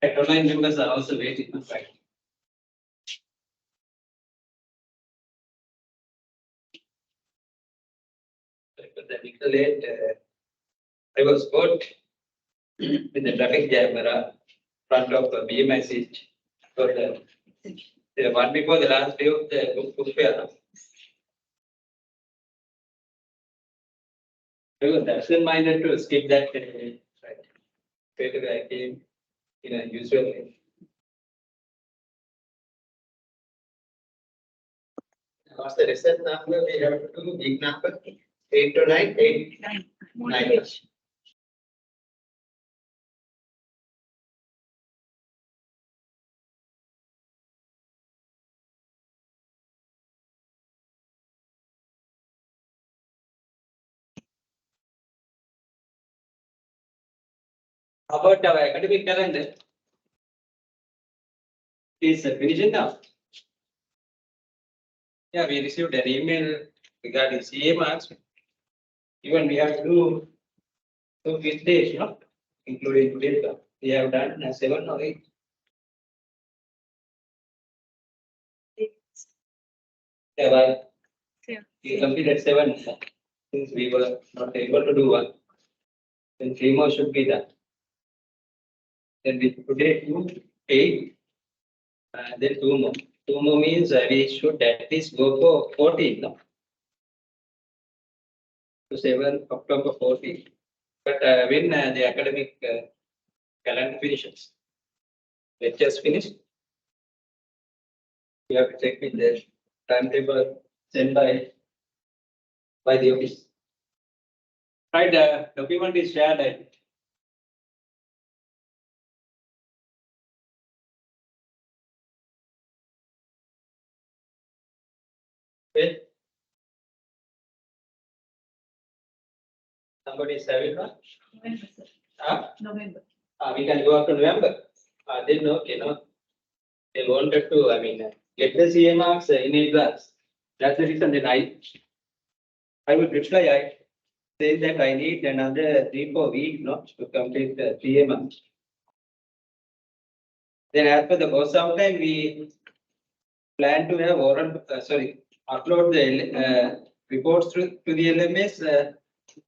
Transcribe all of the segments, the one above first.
Online members are also waiting. Right. The late, I was caught with the traffic jam around front of the BMI seat. For the one before the last day of the book fair. I was absent-minded to skip that. Right. Straight away I came in a usual way. What's the result number? We have to do big number 8 to 9, 8, 9. How about our academic calendar? Is finishing now. Yeah, we received an email regarding CA marks. Even we have to do 2 days, you know, including today's class. We have done 7 or 8. Yeah, well, we completed 7 since we were not able to do 1. Then 3 more should be done. Then we today 2, 8, then 2 more. 2 more means we should at least go for 14. No? To 7 October 14. But when the academic calendar finishes, lectures finished, we have to check with the timetable sent by the office. Right, the document is shared. Okay. Somebody is having one? November, sir. November. We can go up to November. Then okay, no. They wanted to, I mean, get the CA marks in advance. That's the reason that I would reply. I say that I need another 3-4 weeks, not to complete the CA marks. Then as per the course outline, we plan to have oral, upload the reports to the LMS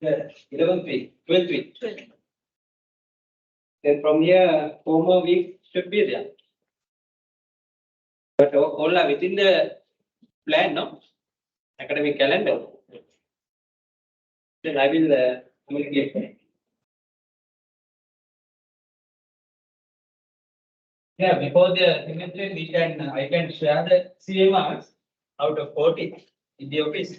the 11th week, 12th week. 12. Then from here, 4 more weeks should be there. But all are within the plan, no? Academic calendar. Then I will communicate. Yeah, before the signature, I can share the CA marks out of 40 in the office.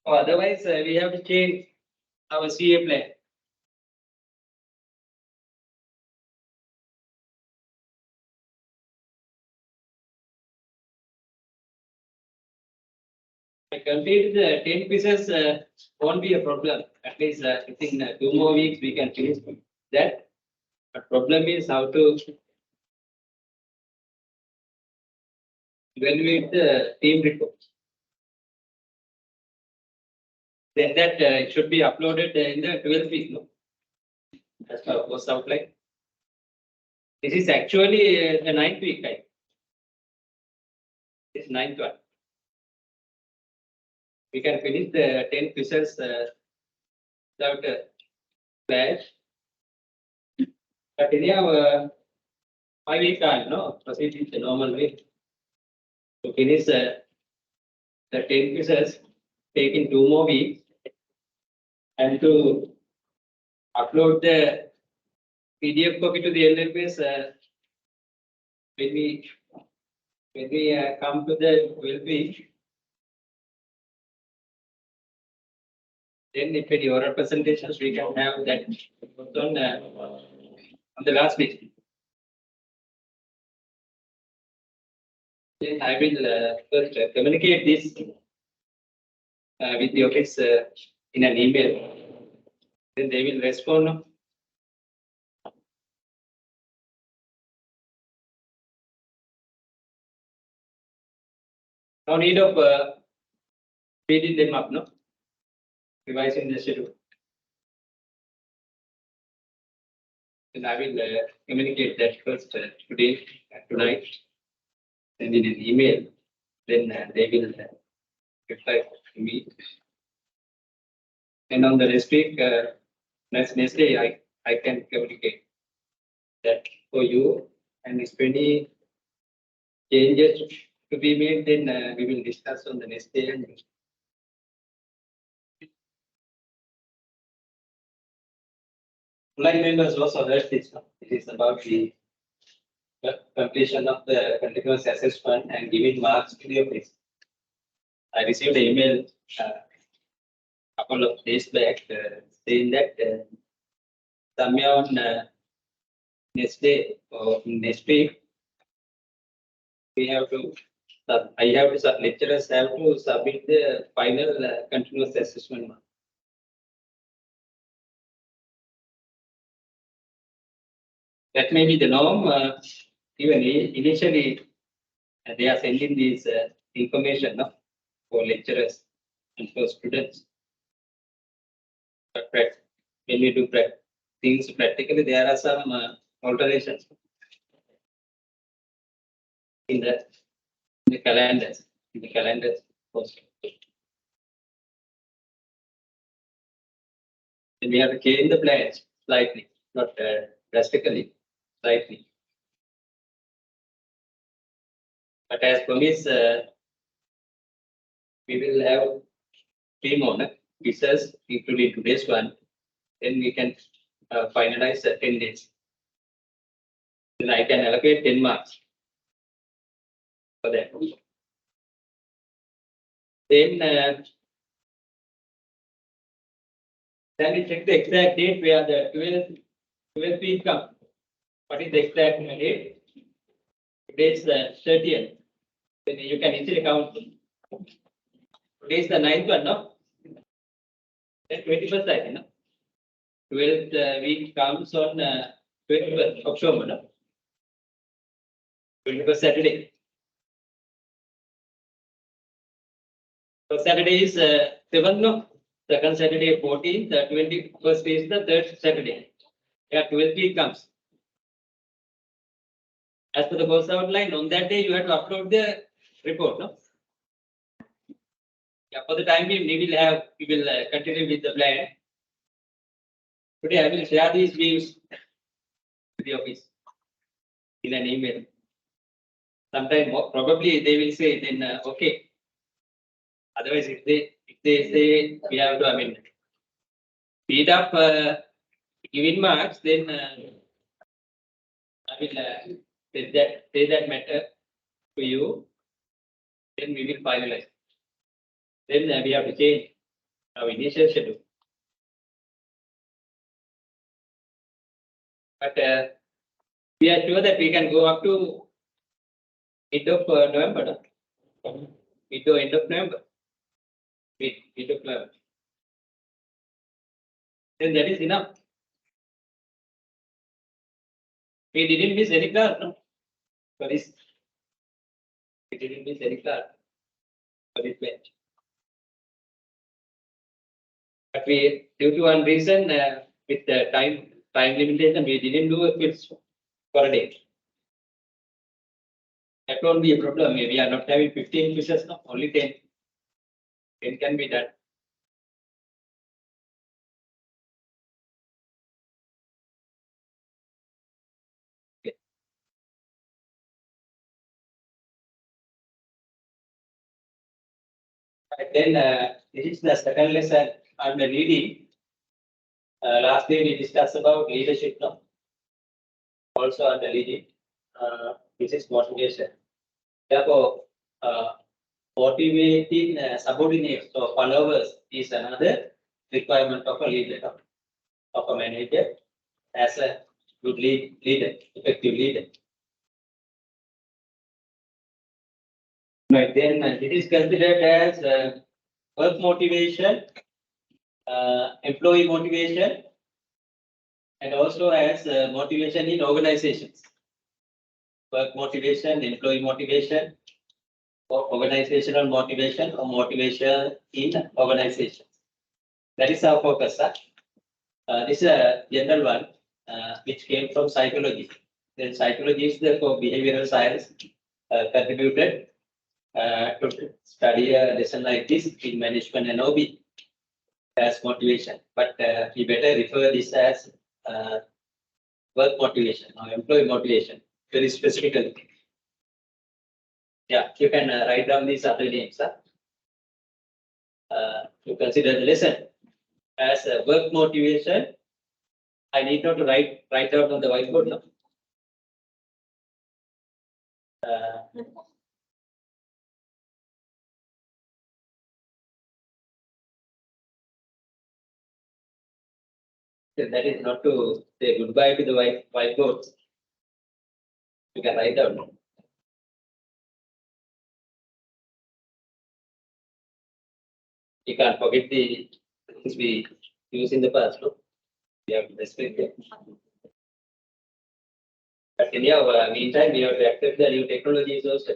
Or otherwise, we have to change our CA plan. I complete the 10 pieces won't be a problem. At least within 2 more weeks we can finish that. But problem is how to evaluate the team reports. Then that it should be uploaded in the 12th week, no? As per course outline. This is actually the 9th week time. This 9th one. We can finish the 10 pieces without a clash. But anyhow, 5 week time, no? Proceed with the normal way. To finish the 10 pieces, taking 2 more weeks. And to upload the PDF copy to the LLPs when we come to the 12th week. Then if any oral presentations, we can have that on the last week. Then I will first communicate this with the office in an email. Then they will respond No need of speeding them up, no? Revising the schedule. Then I will communicate that first today, tonight, send in an email. Then they will reply to me. And on the next week, next day, I can communicate that for you. And if any changes to be made, then we will discuss on the next day. And line members also heard this. It is about the completion of the continuous assessment and giving marks to the office. I received an email couple of days back saying that somewhere on next day or next week, we have to. I have to. Lecturers have to submit the final continuous assessment mark. That may be the norm. Even initially, they are sending these information for lecturers and for students. But when we do things practically, there are some alterations in the calendars. In the calendars also. And we have to change the plans slightly, not drastically, slightly. But as promised, we will have 3 more quizzes, including today's one. Then we can finalize 10 days. Then I can allocate 10 marks for that. Then we check the exact date where the 12th week comes. What is the exact date? Today is the 30th. Then you can easily count. Today is the 9th one, no? Then 21st, I think, no? 12th week comes on 21st October, no? 21st Saturday. So Saturday is 7th, no? Second Saturday 14th, the 21st is the third Saturday. Yeah, 12th week comes. As per the course outline, on that day you have to upload the report, no? Yeah, for the time being, we will continue with the plan. Today I will share these views to the office in an email. Sometime probably they will say then okay. Otherwise, if they say we have to speed up giving marks, then I will say that matter to you. Then we will finalize. Then we have to change our initial schedule. But we are sure that we can go up to mid of November. Mid to end of November. Mid of November. Then that is enough. We didn't miss any class, no? For this. We didn't miss any class for this batch. But we, due to one reason, with the time limitation, we didn't do a quiz for a day. That won't be a problem. We are not having 15 quizzes, no? Only 10. 10 can be done. Okay. Then this is the second lesson on the reading. Last day we discussed about leadership, no? Also on the leading. This is motivation. Therefore, motivating subordinates or followers is another requirement of a leader, of a manager, as a good leader, effective leader. Right, then it is considered as work motivation, employee motivation, and also as motivation in organizations. Work motivation, employee motivation, or organizational motivation or motivation in organization. That is our focus, sir. This is a general one, which came from psychology. Then psychology is the for behavioral science contributed to study a lesson like this in management and OB as motivation. But we better refer this as work motivation or employee motivation very specifically. Yeah, you can write down these other names. To consider the lesson as a work motivation. I need not to write down on the whiteboard now. That is not to say goodbye to the whiteboard. You can write down. You can't forget the things we use in the past. No? We have to respect it. But in the meantime, we have to accept the new technologies also.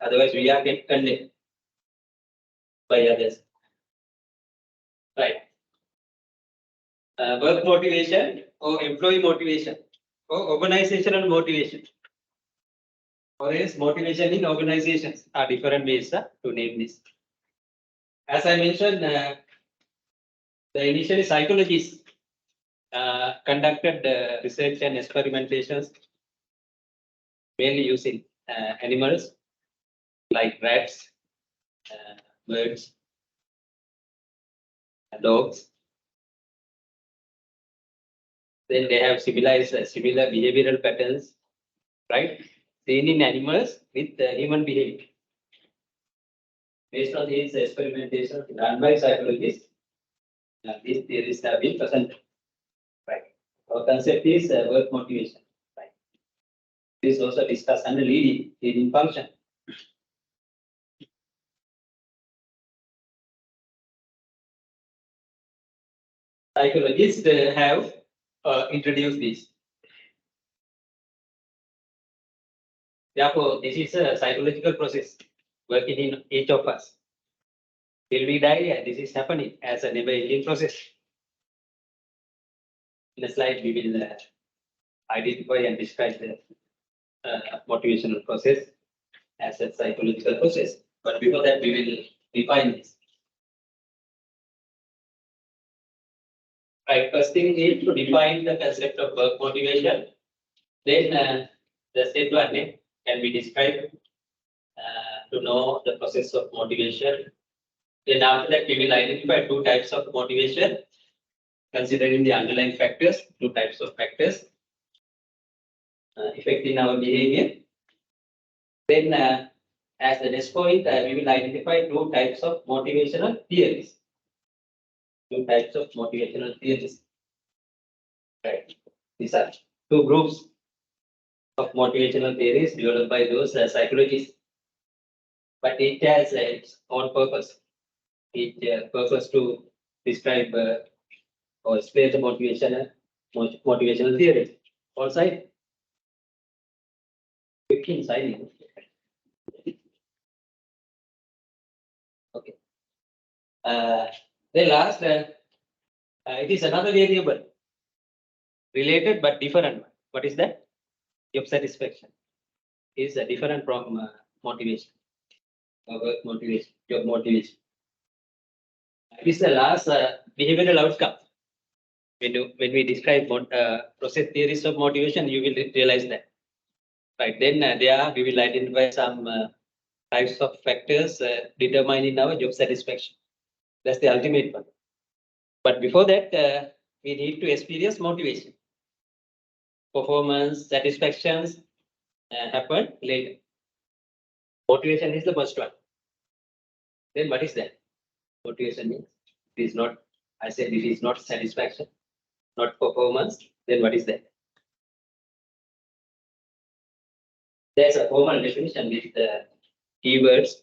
Otherwise, we are get condemned by others. Right. Work motivation or employee motivation or organizational motivation. Or else motivation in organizations are different ways to name this. As I mentioned, the initial psychologists conducted research and experimentations mainly using animals like rats, birds, dogs. Then they have similar behavioral patterns, right? Seen in animals with human behavior. Based on these experimentations done by psychologists, these theories have been presented. Right. Our concept is work motivation. Right. This is also discussed under leading function. Psychologists have introduced this. Therefore, this is a psychological process working in each of us. Till we die, this is happening as a never-ending process. In a slide, we will identify and describe the motivational process as a psychological process. But before that, we will define this. Right, first thing is to define the concept of work motivation. Then the state one can be described to know the process of motivation. Then after that, we will identify two types of motivation, considering the underlying factors, two types of factors affecting our behavior. Then as the next point, we will identify two types of motivational theories. Two types of motivational theories. Right. These are two groups of motivational theories developed by those psychologists. But each has its own purpose. Each purpose to describe or explain the motivational theory. All side. 15 signing. Okay. The last, it is another variable related but different one. What is that? Job satisfaction is different from motivation. Work motivation, job motivation. It is the last behavioral outcome. When we describe process theories of motivation, you will realize that. Right. Then there we will identify some types of factors determining our job satisfaction. That's the ultimate one. But before that, we need to experience motivation. Performance, satisfactions happen later. Motivation is the first one. Then what is that? Motivation means it is not, I said it is not satisfaction, not performance. Then what is that? There's a formal definition with the keywords,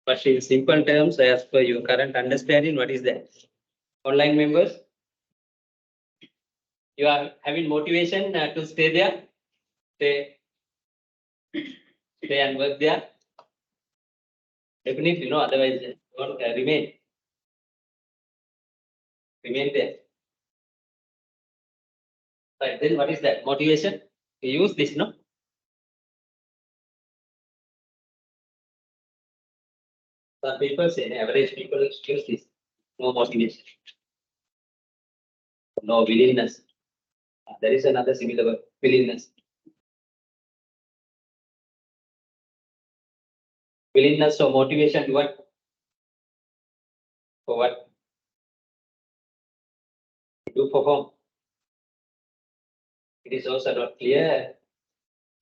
but in simple terms, as per your current understanding, what is that? Online members, you are having motivation to stay there, stay and work there. Definitely, no, otherwise you won't remain there. Right, then what is that? Motivation? We use this, no? Some people say, average people use this. No motivation. No willingness. There is another similar word, willingness. Willingness or motivation to what? For what? To perform. It is also not clear.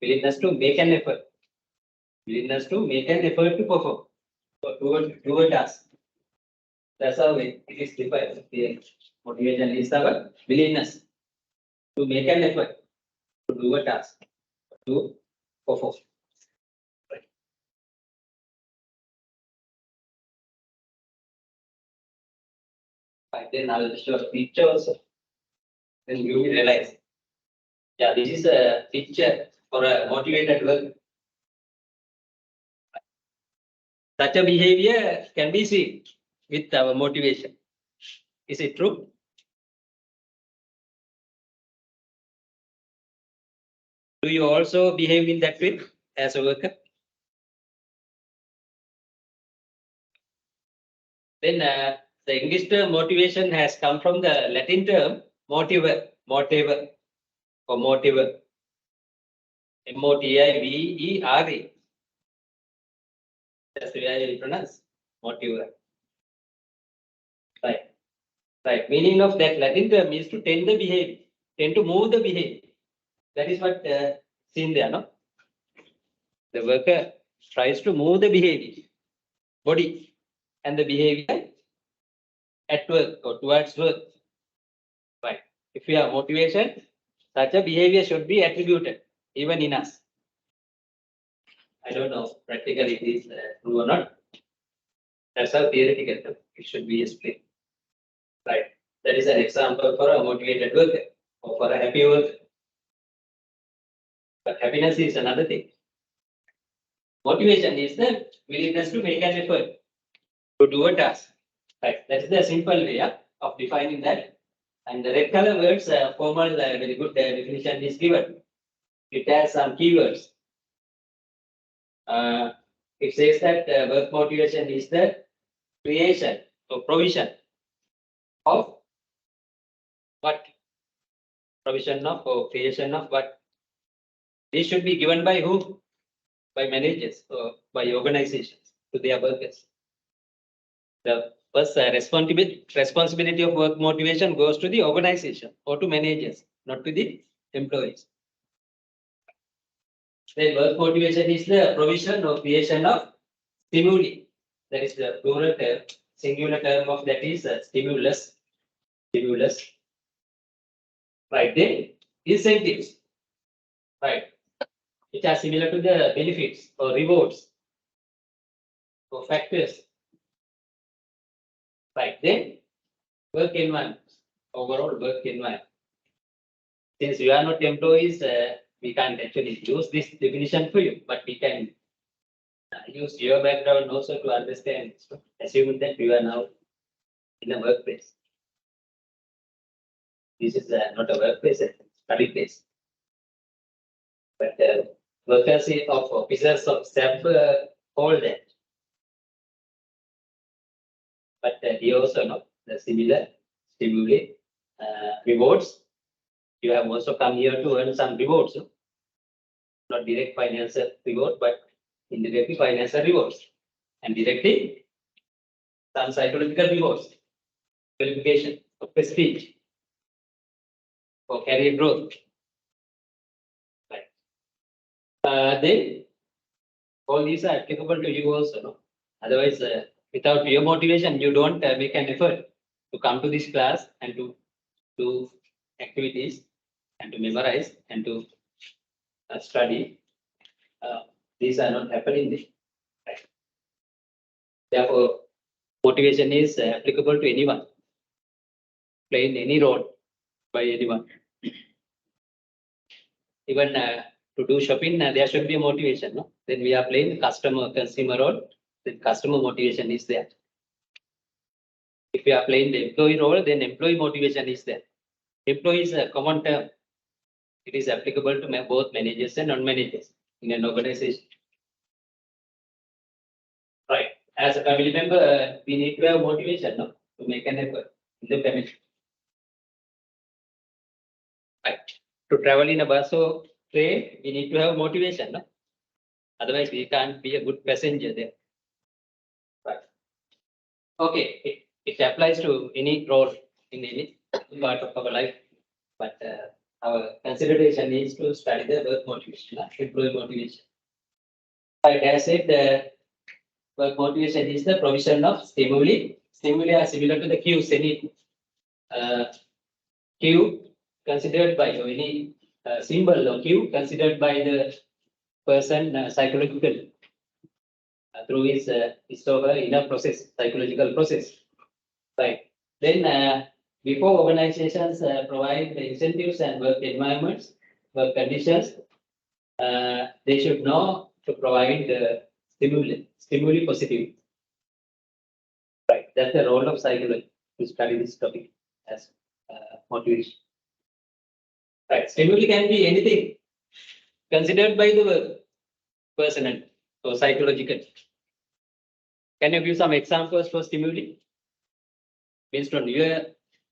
Willingness to make an effort. Willingness to make an effort to perform. Or do a task. That's how it is defined. The motivation is our willingness to make an effort to do a task, to perform. Right, then I will show a picture also. Then you will realize. Yeah, this is a picture for a motivated work. Such a behavior can be seen with our motivation. Is it true? Do you also behave in that way as a worker? Then the English term motivation has come from the Latin term motiver, or motiver. M-O-T-I-V-E-R-E. That's the way I will pronounce motiver. Right. Right. Meaning of that Latin term is to tend the behavior, tend to move the behavior. That is what seen there, no? The worker tries to move the behavior, body, and the behavior at work or towards work. Right. If we have motivation, such a behavior should be attributed, even in us. I don't know practically it is true or not. That's how theoretical it should be explained. Right. That is an example for a motivated worker or for a happy worker. But happiness is another thing. Motivation is the willingness to make an effort to do a task. Right. That's the simple way of defining that. And the red color words, formal, very good definition is given. It has some keywords. It says that work motivation is the creation or provision of what? Provision of or creation of what? This should be given by who? By managers or by organizations to their workers. The first responsibility of work motivation goes to the organization or to managers, not to the employees. Then work motivation is the provision or creation of stimuli. That is the plural term. Singular term of that is stimulus. Stimulus. Right. Then incentives. Right. Which are similar to the benefits or rewards or factors. Right. Then work environment. Overall work environment. Since you are not employees, we can't actually use this definition for you, but we can use your background also to understand. Assuming that you are now in a workplace. This is not a workplace, it's a study place. But workers of officers of SAP hold that. But here also not the similar stimuli rewards. You have also come here to earn some rewards. Not direct financial reward, but indirectly financial rewards. And directly some psychological rewards. Qualification of prestige for career growth. Right. Then all these are applicable to you also. No? Otherwise, without your motivation, you don't make an effort to come to this class and to do activities and to memorize and to study. These are not happening. Right. Therefore, motivation is applicable to anyone, playing any role by anyone. Even to do shopping, there should be a motivation. No? Then we are playing customer, consumer role. then customer motivation is there. If you are playing the employee role, then employee motivation is there. Employee is a common term. It is applicable to both managers and non-managers in an organization. Right. As a family member, we need to have motivation, no, to make an effort in the family. Right. To travel in a bus or train, we need to have motivation, no? Otherwise, we can't be a good passenger there. Right. Okay. It applies to any role in any part of our life, but our consideration is to study the work motivation, employee motivation. Right. As said, the work motivation is the provision of stimuli. Stimuli are similar to the cues. Any cue considered by any symbol or cue considered by the person psychologically through his or her inner process, psychological process. Right. Then before organizations provide the incentives and work environments, work conditions, they should know to provide the stimuli positive. Right. That's the role of psychology to study this topic as motivation. Right. Stimuli can be anything considered by the person or psychological. Can you give some examples for stimuli? Based on your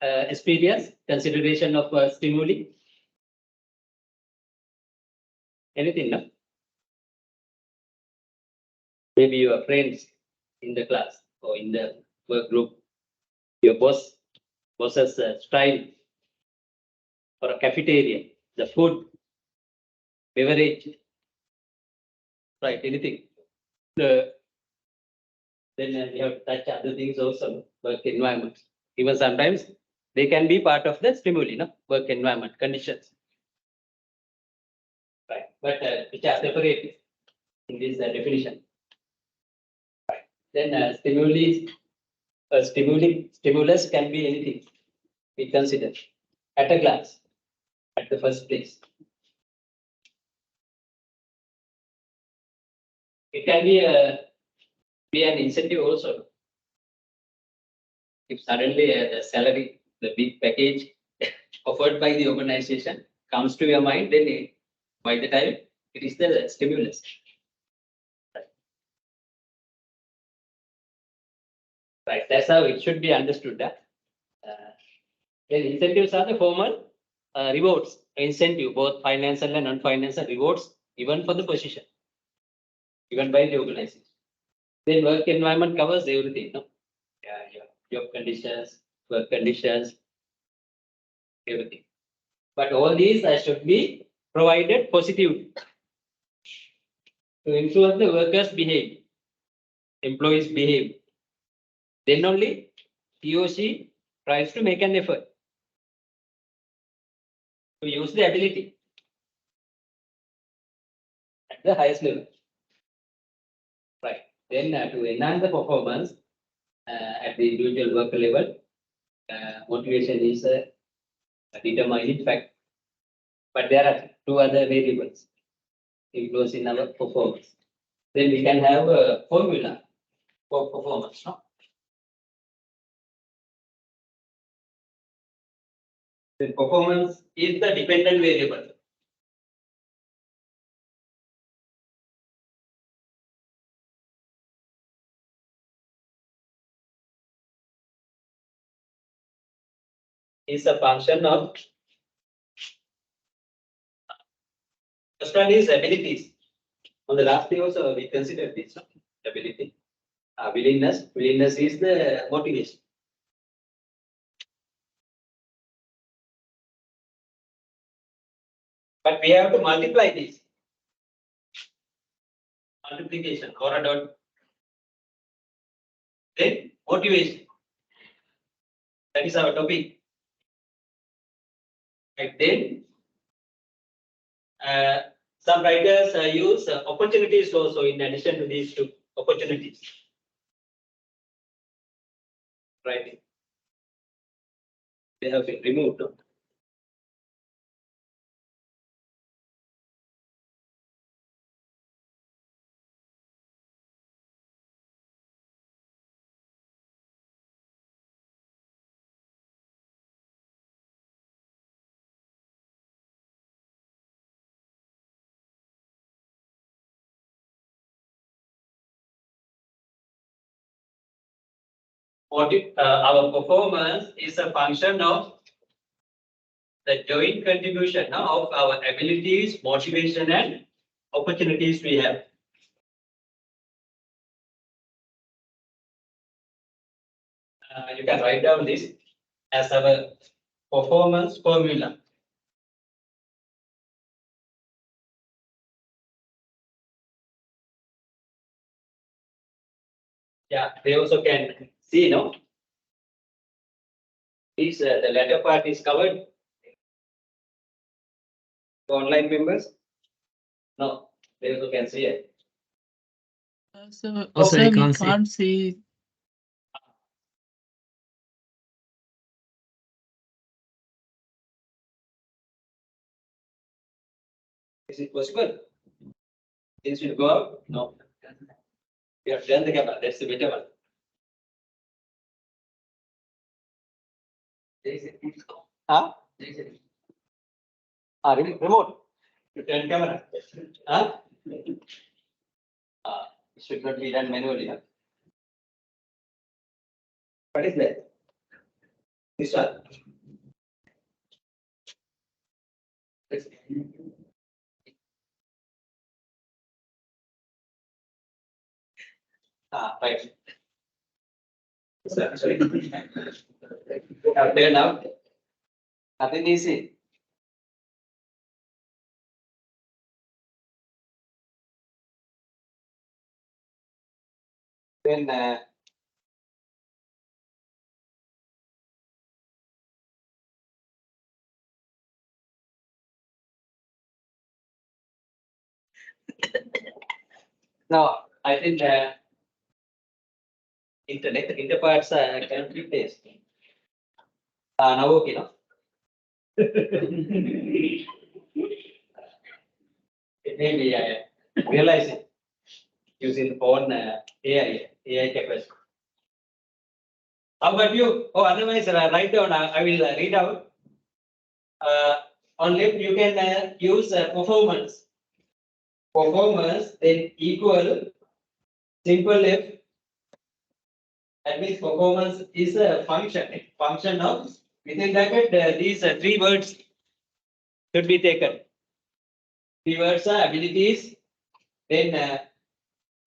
experience, consideration of stimuli? Anything, no? Maybe your friends in the class or in the work group, your boss's style, or a cafeteria, the food, beverage, right? Anything. Then we have to touch other things also, work environment. Even sometimes they can be part of the stimuli, no? Work environment conditions. Right. But which are separate in this definition. Right. Then stimulus can be anything we consider at a glance, at the first place. It can be an incentive also. If suddenly the salary, the big package offered by the organization comes to your mind, then by the time it is the stimulus. Right, that's how it should be understood. Then incentives are the formal rewards, incentive, both financial and non-financial rewards, even for the position, given by the organization. Then work environment covers everything, no? Yeah, job conditions, work conditions, everything. But all these should be provided positively to influence the workers' behavior, employees' behavior. Then only he or she tries to make an effort to use the ability at the highest level. Right. Then to enhance the performance at the individual worker level, motivation is a determining factor. But there are two other variables influencing our performance. Then we can have a formula for performance. No? The performance is the dependent variable. Is a function of first one is abilities. On the last day also we considered this ability. Willingness is the motivation. But we have to multiply this. Multiplication or a dot. Then motivation. That is our topic. Right. Then some writers use opportunities also in addition to these two opportunities. Right. They have been removed. No? our performance is a function of the joint contribution of our abilities, motivation, and opportunities we have. You can write down this as our performance formula. Yeah, they also can see, no? This the latter part is covered. For online members? No, they also can see it. So, Also, sir, I we can't see. can't see. Is it possible? Since you go out? No. You have done the camera, that's the better one. Huh? Remote. You turn camera. Huh? It should not be done manually. Huh? What is that? This one. This- right. Sorry. Have turned out. Nothing easy. Then no, I think internet parts cannot be placed. Now okay, no? It may be realizing using phone AI capacity. How about you? Oh, otherwise, write down. I will read out. On left, you can use performance. Performance then equal simple F. That means performance is a function of within bracket. These three words should be taken. Three words are abilities, then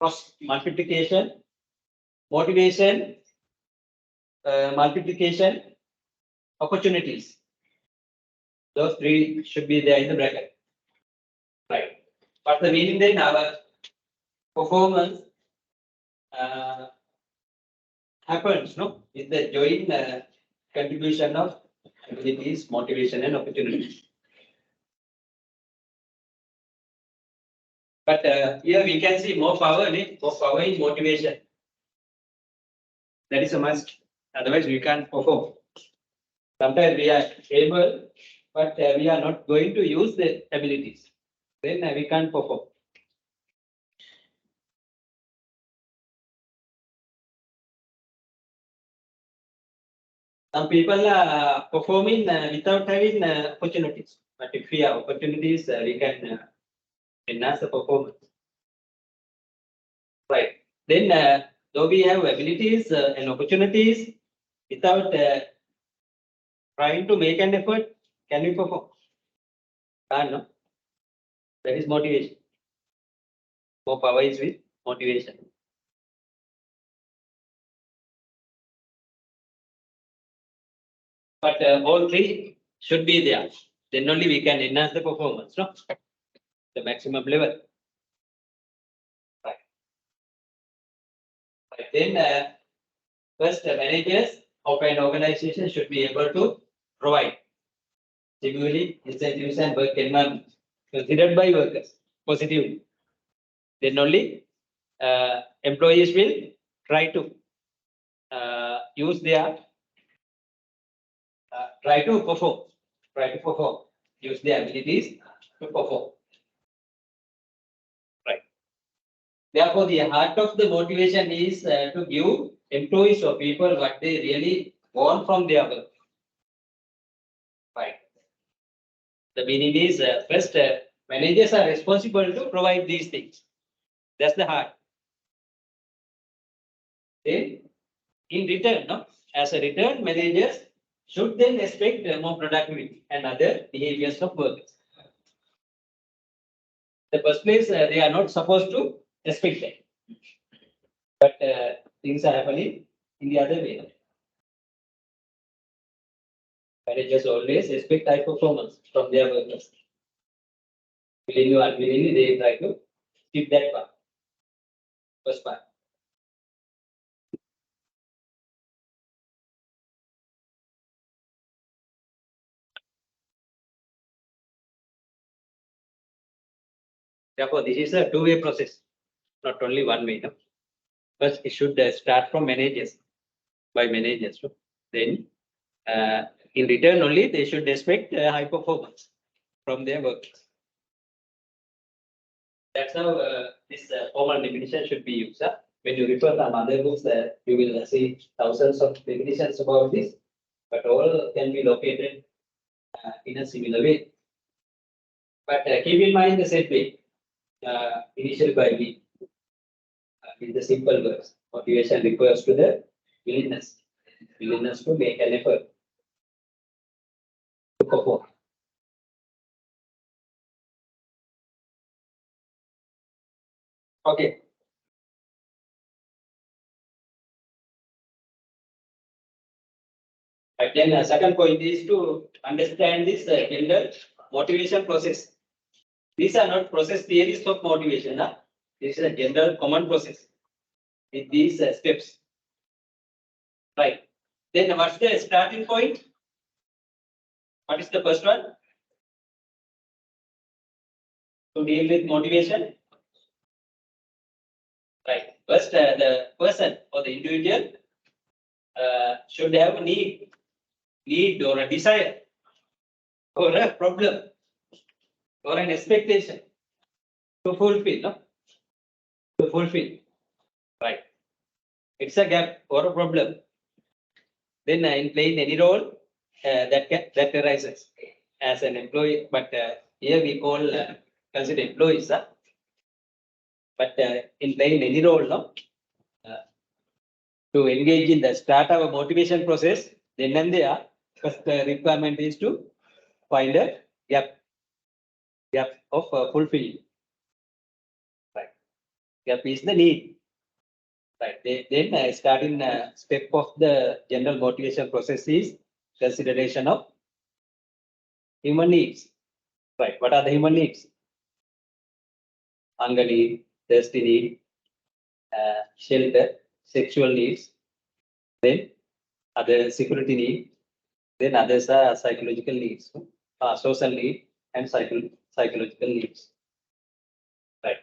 cross multiplication, motivation, multiplication, opportunities. Those three should be there in the bracket. Right. What's the meaning then? Our performance happens, no? Is the joint contribution of abilities, motivation, and opportunities. But here we can see more power, more power in motivation. That is a must. Otherwise, we can't perform. Sometimes we are able, but we are not going to use the abilities. Then we can't perform. Some people are performing without having opportunities. But if we have opportunities, we can enhance the performance. Right. Then, though we have abilities and opportunities, without trying to make an effort, can we perform? No. That is motivation. More power is with motivation. But all three should be there. Then only we can enhance the performance, no? The maximum level. Right. Right. Then first, managers of an organization should be able to provide stimuli, incentives, and work environment considered by workers positively. Then only employees will try to use their try to perform, use their abilities to perform. Right. Therefore, the heart of the motivation is to give employees or people what they really want from their work. Right. The meaning is first, managers are responsible to provide these things. That's the heart. Then in return, no, as a return, managers should then expect more productivity and other behaviors of workers. The first place, they are not supposed to expect that. But things are happening in the other way. Managers always expect high performance from their workers. Willingly or unwillingly, they try to skip that part. First part. Therefore, this is a two-way process, not only one way. No? First, it should start from managers, by managers. No? Then, in return only, they should expect high performance from their workers. That's how this formal definition should be used. When you refer to other books, you will see thousands of definitions about this, but all can be located in a similar way. But keep in mind the set way, initial by B, in the simple words. Motivation refers to the willingness to make an effort to perform. Okay. Right, then the second point is to understand this gender motivation process. These are not process theories of motivation. This is a general common process with these steps. Right. Then what's the starting point? What is the first one? To deal with motivation. Right. First, the person or the individual should have a need or a desire or a problem or an expectation to fulfill. No? To fulfill. Right. It's a gap or a problem. Then in playing any role that arises as an employee, but here we call consider employees. But in playing any role, no, to engage in the start of a motivation process, then and there, first requirement is to find a gap of fulfilling. Right. Gap is the need. Right. Then starting step of the general motivation process is consideration of human needs. Right. What are the human needs? Hunger need, thirsty need, shelter, sexual needs, then other security need, then others are psychological needs, social need and psychological needs. Right.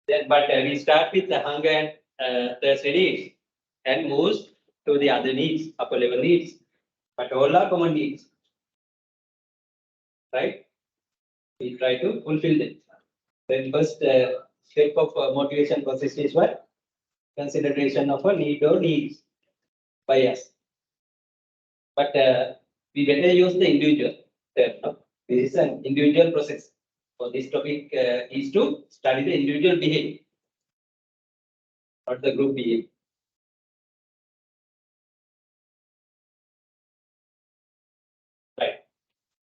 Then, but we start with the hunger and thirsty needs and moves to the other needs, upper level needs, but all are common needs. Right? We try to fulfill them. Then first step of motivation process is what? Consideration of a need or needs by us. But we better use the individual term. No? This is an individual process. So this topic is to study the individual behavior, not the group behavior. Right.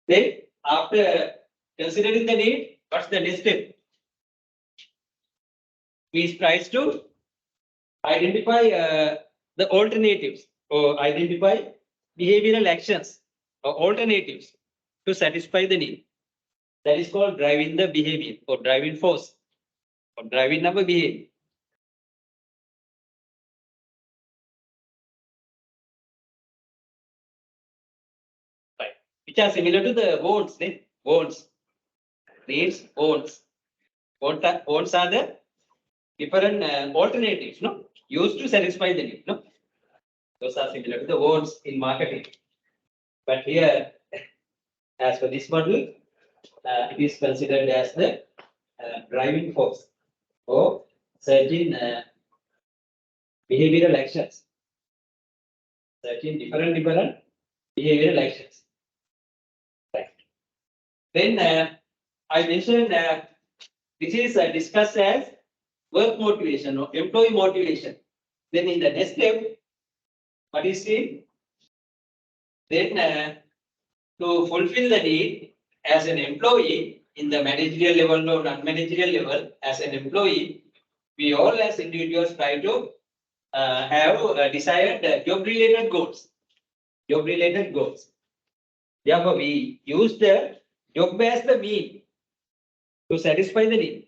Then after considering the need, what's the next step? We try to identify the alternatives or identify behavioral actions or alternatives to satisfy the need. That is called driving the behavior or driving force or driving our behavior. Right. Which are similar to the wants, wants, needs, wants. Wants are the different alternatives, no, used to satisfy the need, no. Those are similar to the wants in marketing. But here, as for this model, it is considered as the driving force or certain behavioral actions, certain different behavioral actions. Right. Then I mentioned this is discussed as work motivation or employee motivation. Then in the next step, what is it? Then to fulfill the need as an employee in the managerial level or non-managerial level, as an employee, we all as individuals try to have desired job-related goals. Job-related goals. Therefore, we use the job as the mean to satisfy the need.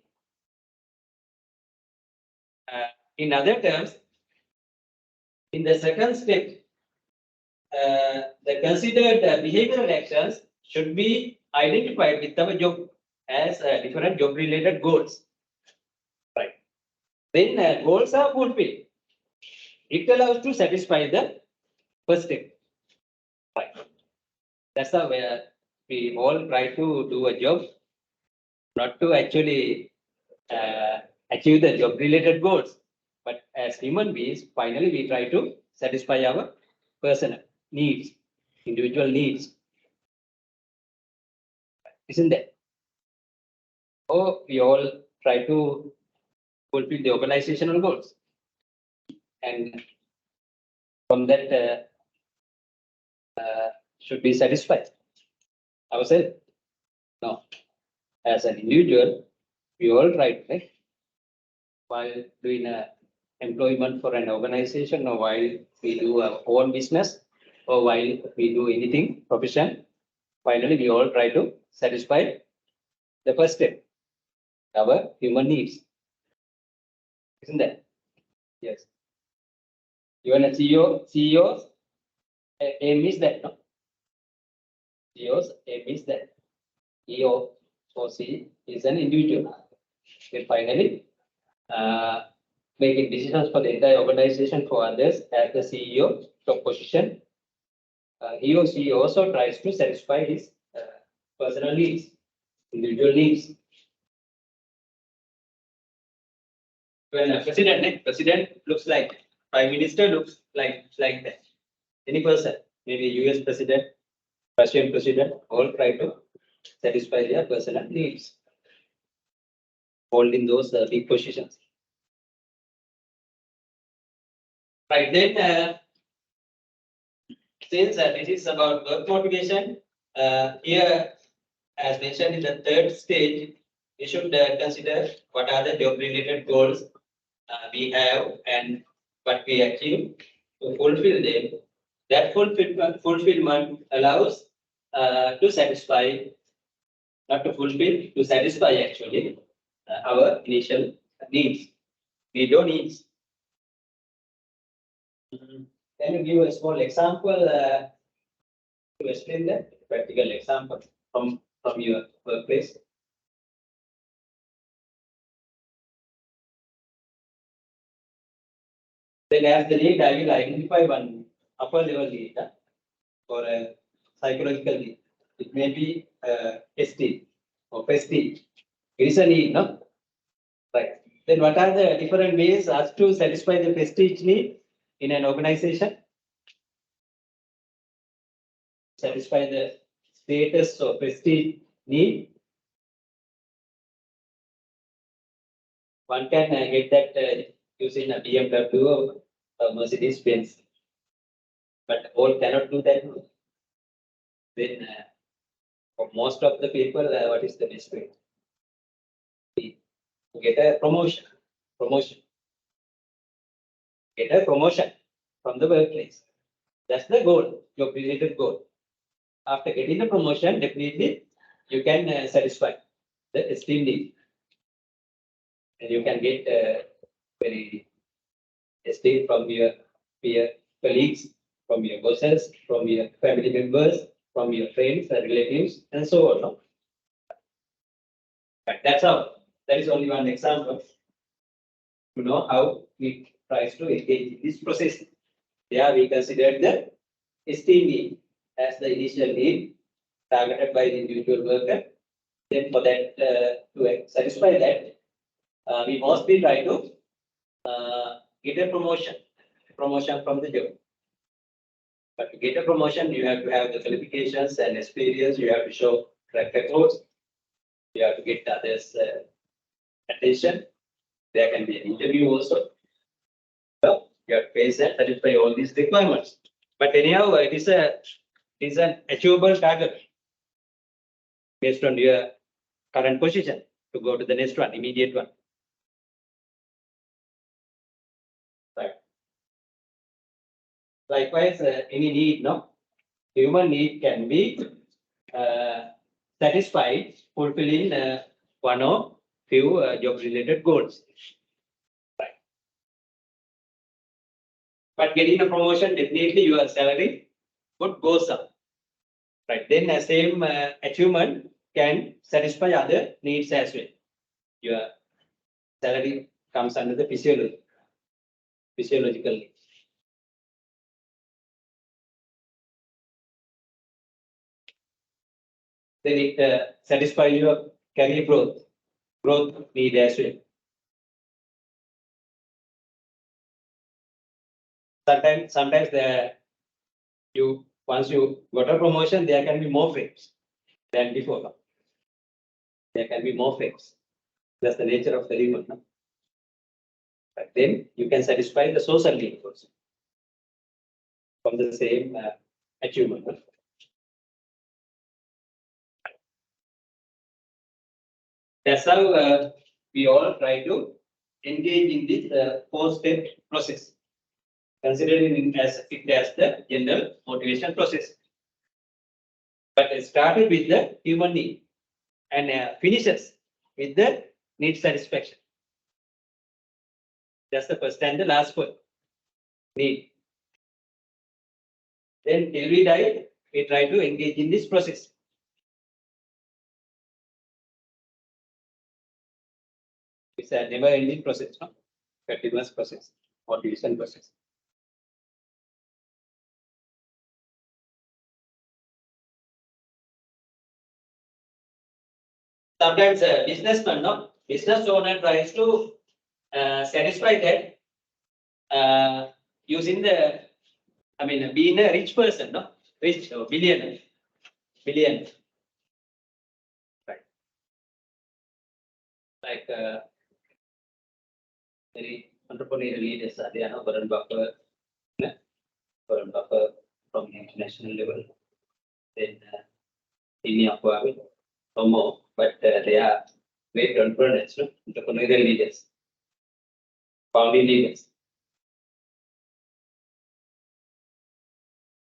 In other terms, in the second step, the considered behavioral actions should be identified with our job as different job-related goals. Right. Then goals are fulfilled. It allows to satisfy the first step. Right. That's how we all try to do a job, not to actually achieve the job-related goals, but as human beings, finally we try to satisfy our personal needs, individual needs. Isn't that? Or we all try to fulfill the organizational goals. And from that should be satisfied ourselves. No. As an individual, we all try, right? While doing employment for an organization, or while we do our own business, or while we do anything, profession, finally we all try to satisfy the first step, our human needs. Isn't that? Yes. Even a CEO's aim is that, no? CEO's aim is that he or she is an individual. Then finally, making decisions for the entire organization for others as the CEO top position. He or she also tries to satisfy his personal needs, individual needs. When a president looks like, prime minister looks like that. Any person, maybe US president, Russian president, all try to satisfy their personal needs, holding those big positions. Right, then since this is about work motivation, here, as mentioned in the third stage, we should consider what are the job-related goals we have and what we achieve to fulfill them. That fulfillment allows to satisfy, not to fulfill, to satisfy actually our initial needs, need or needs. Can you give a small example to explain that? Practical example from your workplace. Then as the need, I will identify one upper level need or a psychological need. It may be ST or prestige. It is a need, no? Right. Then what are the different ways as to satisfy the prestige need in an organization? Satisfy the status or prestige need. One can get that using a BMW or Mercedes-Benz. But all cannot do that. Then for most of the people, what is the best way? Get a promotion. Get a promotion from the workplace. That's the goal, your related goal. After getting the promotion, definitely you can satisfy the esteem need. And you can get very esteem from your peer colleagues, from your bosses, from your family members, from your friends and relatives, and so on. No? But that's how. That is only one example to know how we try to engage in this process. There we considered the esteem need as the initial need targeted by the individual worker. Then for that to satisfy that, we mostly try to get a promotion from the job. But to get a promotion, you have to have the qualifications and experience. You have to show track records. You have to get others' attention. There can be an interview also. So you have to face and satisfy all these requirements. But anyhow, it is an achievable target based on your current position to go to the next one, immediate one. Right. Likewise, any need, no? Human need can be satisfied fulfilling one or few job-related goals. Right. But getting a promotion, definitely your salary would go up. Right. Then the same achievement can satisfy other needs as well. Your salary comes under the physiological needs. Then it satisfies your career growth need as well. Sometimes once you got a promotion, there can be more frames than before. There can be more frames. That's the nature of the human. No? But then you can satisfy the social need also from the same achievement. No? That's how we all try to engage in this four-step process, considering it as the general motivation process. But it started with the human need and finishes with the need satisfaction. That's the first and the last one. Need. Then till we die, we try to engage in this process. It's a never-ending process, no? Continuous process, motivation process. Sometimes a businessman, no? Business owner tries to satisfy that using being a rich person, no? Rich or billionaire. Right. Like very entrepreneurial leaders are there, no? Warren Buffett from the international level. Then Colombo, but they are great entrepreneurs, no? Entrepreneurial leaders, founding leaders.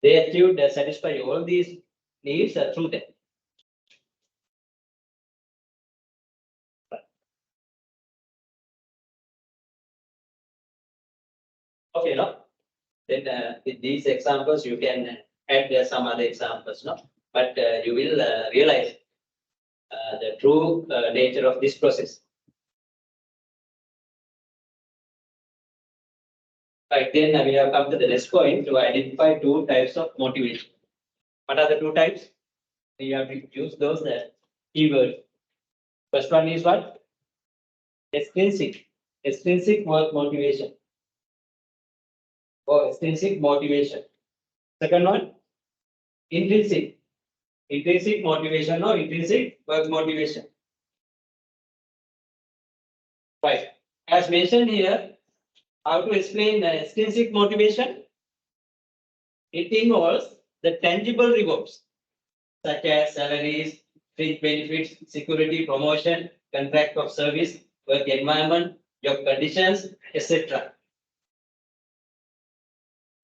They achieved satisfy all these needs through them. Okay, no? Then with these examples, you can add some other examples, no? But you will realize the true nature of this process. Right, then we have come to the next point to identify two types of motivation. What are the two types? You have to use those keywords. First one is what? Extrinsic work motivation. Or extrinsic motivation. Second one, intrinsic motivation or intrinsic work motivation. Right. As mentioned here, how to explain extrinsic motivation? It involves the tangible rewards such as salaries, fringe benefits, security, promotion, contract of service, work environment, job conditions, etc.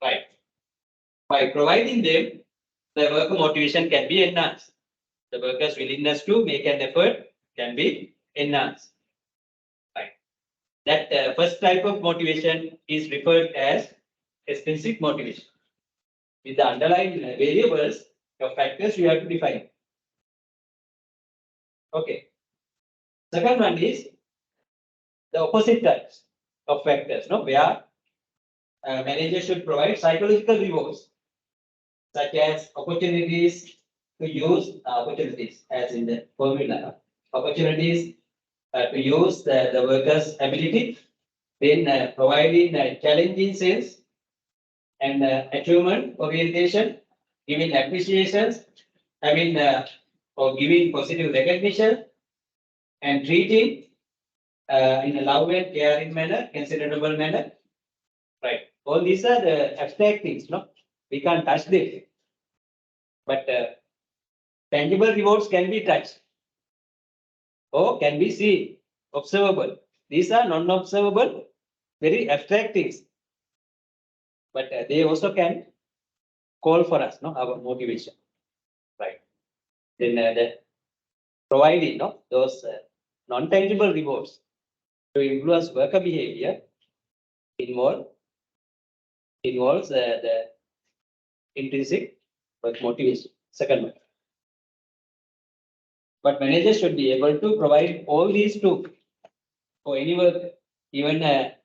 Right. By providing them, the worker motivation can be enhanced. The worker's willingness to make an effort can be enhanced. Right. That first type of motivation is referred as extrinsic motivation. With the underlying variables or factors you have to define. Okay. Second one is the opposite types of factors, no? Where manager should provide psychological rewards, such as opportunities to use opportunities, as in the formula, opportunities to use the worker's ability, then providing challenging sales and achievement orientation, giving appreciations, or giving positive recognition, and treating in a love and caring manner, considerable manner. Right. All these are the abstract things, no? We can't touch this. But tangible rewards can be touched or can be seen, observable. These are non-observable, very abstract things. But they also can call for us, no, our motivation. Right. Then providing, no, those non-tangible rewards to influence worker behavior involves the intrinsic work motivation. Second one. But managers should be able to provide all these two for any work, even a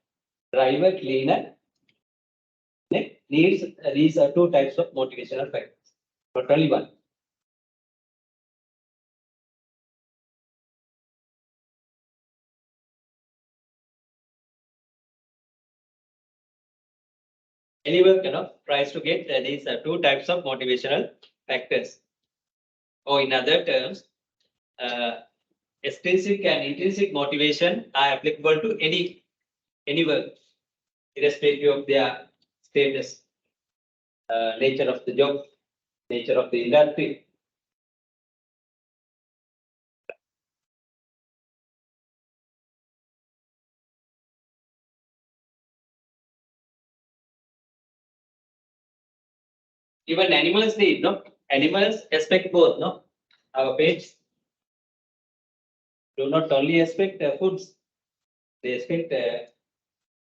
driver, cleaner, needs these are two types of motivational factors, not only one. Any work, tries to get these two types of motivational factors. Or in other terms, extrinsic and intrinsic motivation are applicable to any work, irrespective of their status, nature of the job, nature of the industry. Even animals need, no? Animals expect both, no? Our pets do not only expect foods, they expect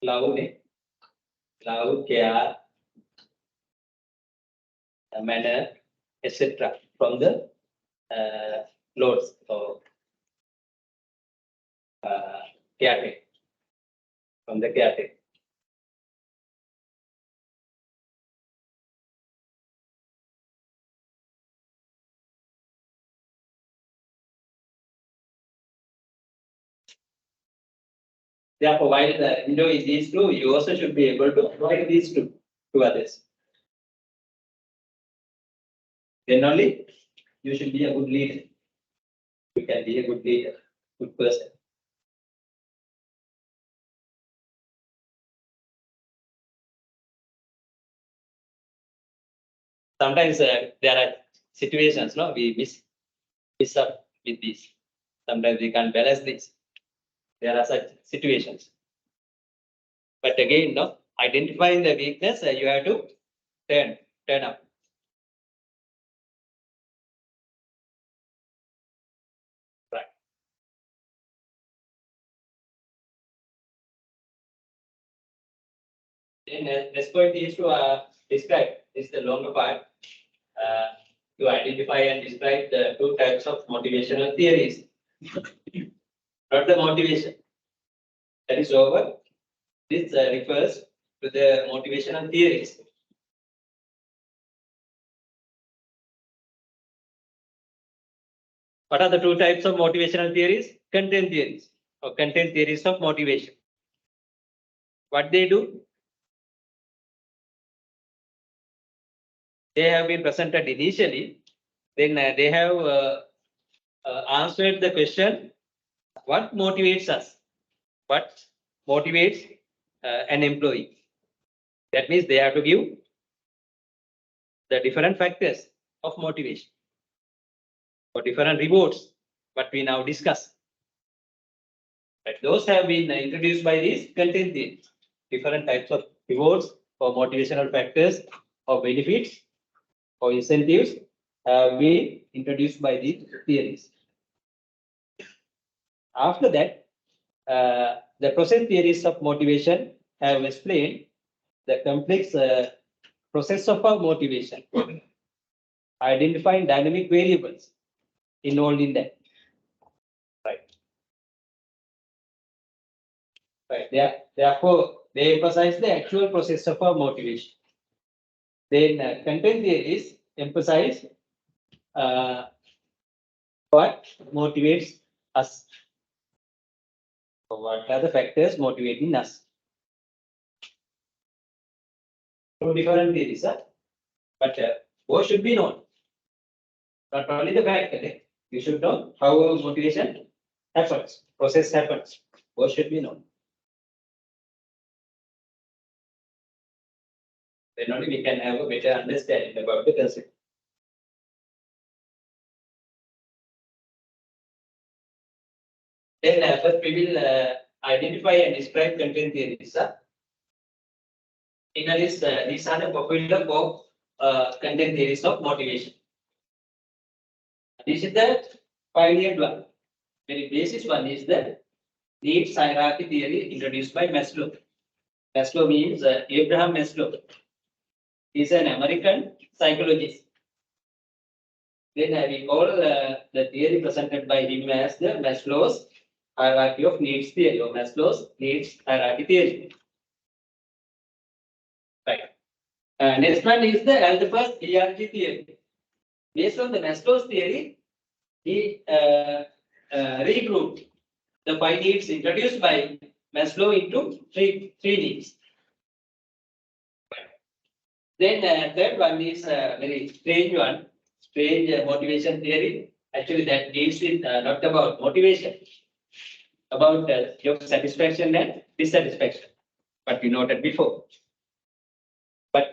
love, love, care, manner, etc. from the lords or caretaker, from the caretaker. Therefore, while enjoying these two, you also should be able to provide these two to others. Then only you should be a good leader. You can be a good leader, good person. Sometimes there are situations, no, we miss up with this. Sometimes we can't balance this. There are such situations. But again, no, identifying the weakness, you have to turn up. Right. Then next point is to describe. This is the longer part. To identify and describe the two types of motivational theories. Not the motivation. That is over. This refers to the motivational theories. What are the two types of motivational theories? Content theories or content theories of motivation. What they do? They have been presented initially. Then they have answered the question, what motivates us? What motivates an employee? That means they have to give the different factors of motivation or different rewards, what we now discuss. But those have been introduced by these content theories. Different types of rewards or motivational factors or benefits or incentives have been introduced by these theories. After that, the process theories of motivation have explained the complex process of our motivation, identifying dynamic variables involved in that. Right. Right. Therefore, they emphasize the actual process of our motivation. Then content theories emphasize what motivates us. So what are the factors motivating us? Two different theories, but both should be known. Not only the factor, you should know how motivation happens, process happens. Both should be known. Then only we can have a better understanding about the concept. Then first we will identify and describe content theories. In this, these are the popular four content theories of motivation. This is the pioneer one. Very basic one is the needs hierarchy theory introduced by Maslow. Maslow means Abraham Maslow. He is an American psychologist. Then we call the theory presented by him as the Maslow's hierarchy of needs theory or Maslow's needs hierarchy theory. Right. Next one is the Alderfer's hierarchy theory. Based on the Maslow's theory, he regrouped the 5 needs introduced by Maslow into three needs. Then third one is a very strange one, strange motivation theory. Actually, that deals with not about motivation, about job satisfaction and dissatisfaction, what we noted before. But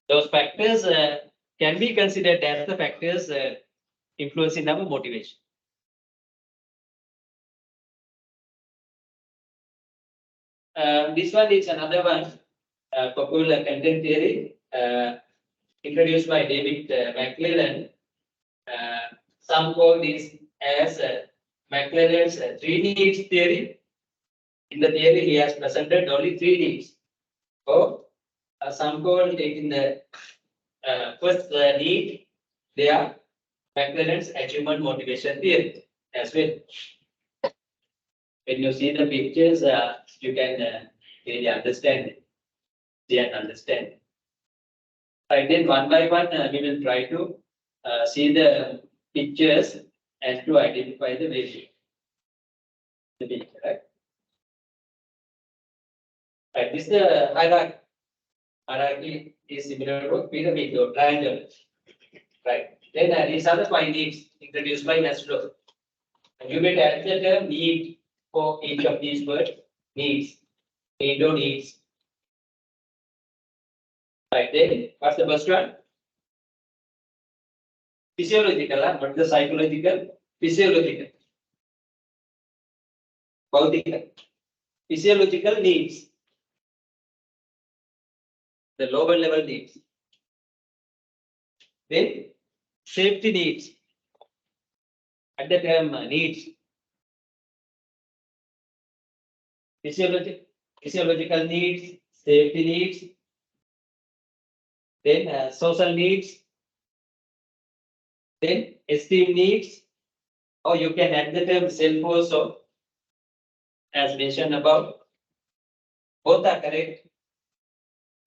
those factors can be considered as the factors influencing our motivation. This one is another one, popular content theory, introduced by David McClellan. Some call this as McClellan's 3 needs theory. In the theory, he has presented only 3 needs. So, some call taking the first need, they are McClellan's achievement motivation theory as well. When you see the pictures, you can really understand it. See and understand. Right, then one by one, we will try to see the pictures and to identify the ratio. The picture, right? Right, this is the hierarchy. Hierarchy is similar to pyramid or triangle. Right. Then these are the 5 needs introduced by Maslow. And you may add the term need for each of these words. Needs. Need or needs. Right, then what's the first one? Physiological, not the psychological. Physiological. Bhautical. Physiological needs. The lower level needs. Then safety needs. At the term needs. Physiological needs, safety needs. Then social needs. Then esteem needs. Or you can add the term self also. As mentioned above. Both are correct.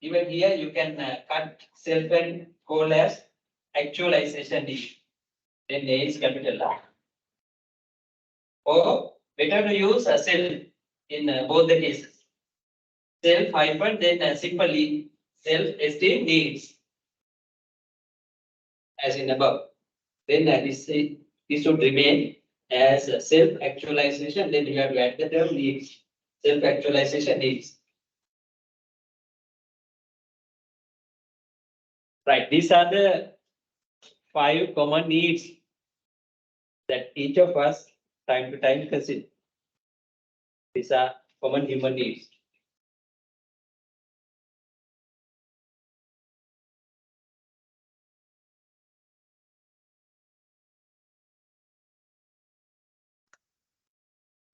Even here you can cut self and call as actualization need. Then A is capital R. Or better to use a self in both the cases. Self hyphen then simply self-esteem needs. As in above. Then this should remain as self-actualization. Then you have to add the term needs. Self-actualization needs. Right. These are the 5 common needs that each of us time to time consider. These are common human needs.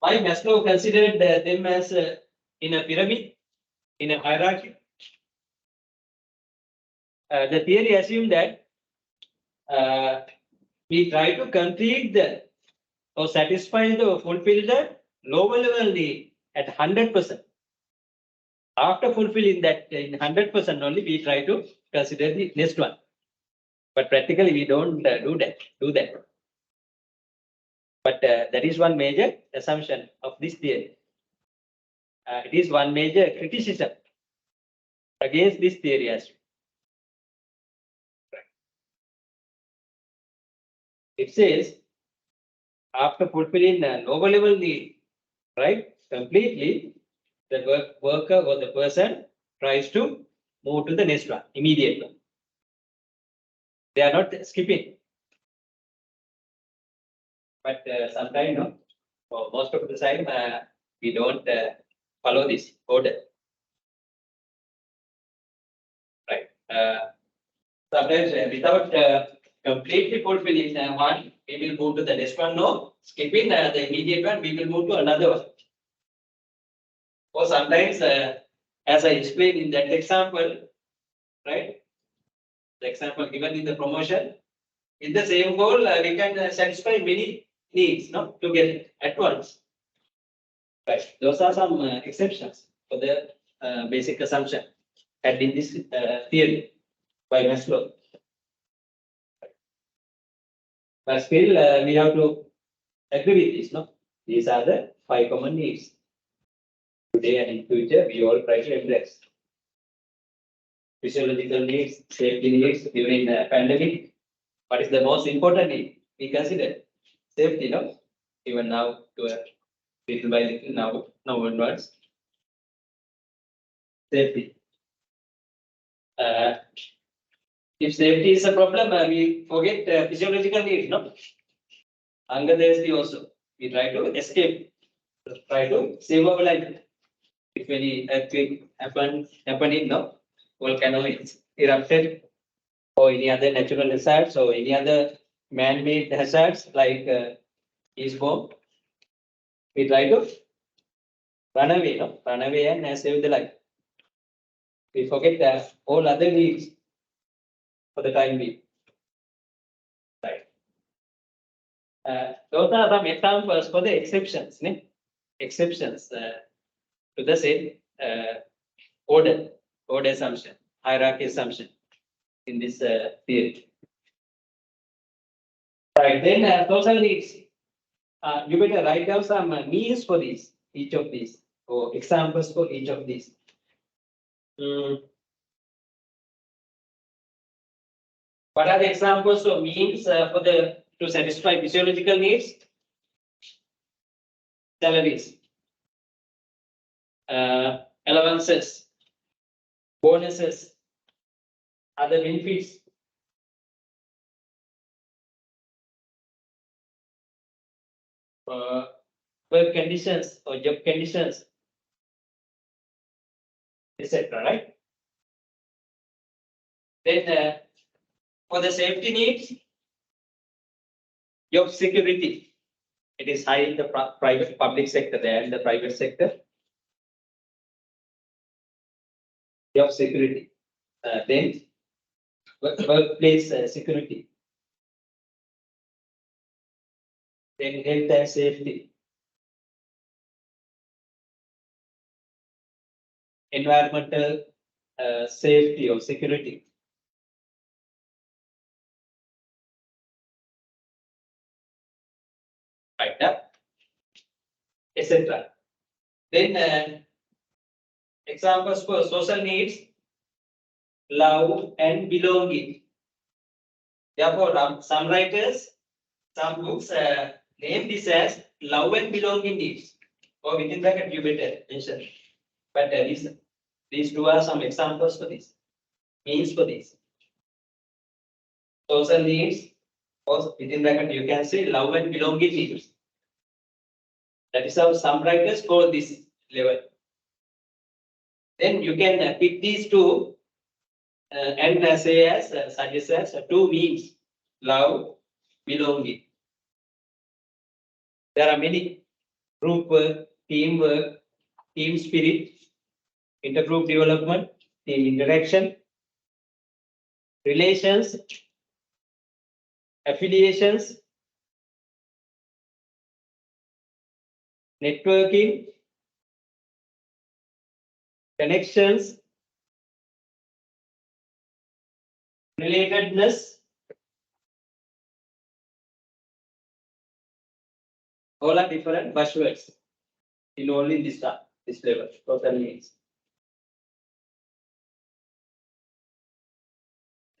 Why Maslow considered them as in a pyramid, in a hierarchy? The theory assumed that we try to complete the or satisfy the or fulfill the lower level need at 100%. After fulfilling that in 100% only, we try to consider the next one. But practically, we don't do that. But that is one major assumption of this theory. It is one major criticism against this theory as well. It says, after fulfilling the lower level need, right? completely, the worker or the person tries to move to the next one, immediate one. They are not skipping. But sometimes, no, for most of the time, we don't follow this order. Right. Sometimes without completely fulfilling one, we will move to the next one. No, skipping the immediate one, we will move to another one. Or sometimes, as I explained in that example, right? The example given in the promotion, in the same goal, we can satisfy many needs, no, together at once. Right. Those are some exceptions for the basic assumption and in this theory by Maslow. But still, we have to agree with this, no? These are the 5 common needs. Today and in future, we all try to address. Physiological needs, safety needs during the pandemic. What is the most important need? We consider safety, no? Even now, to a little by little, now onwards. Safety. If safety is a problem, we forget physiological needs, no? Hunger, thirsty also. We try to escape, try to save our life. If any earthquake happening, no, volcano is erupted, or any other natural hazards, or any other man-made hazards like is bomb, we try to run away, no, run away and save the life. We forget that all other needs for the time being. Right. Those are some examples for the exceptions, ne? Exceptions to the same order assumption, hierarchy assumption in this theory. Right, then social needs. You better write down some means for these, each of these, or examples for each of these. What are the examples or means for the to satisfy physiological needs? Salaries, allowances, bonuses, other benefits. Work conditions or job conditions, etc. Right? Then for the safety needs, job security. It is high in the private public sector there in the private sector. Job security. Then workplace security. Then health and safety. Environmental safety or security. Right, etc. Then examples for social needs, love and belonging. Therefore, some writers, some books name this as love and belonging needs. Or within bracket, you better mention. But these two are some examples for this. Means for this. Social needs, or within bracket, you can say love and belonging needs. That is how some writers call this level. Then you can pick these two and say as suggest as two means: love, belonging. There are many: group work, teamwork, team spirit, intergroup development, team interaction, relations, affiliations, networking, connections, relatedness. All are different buzzwords in only this level, total needs,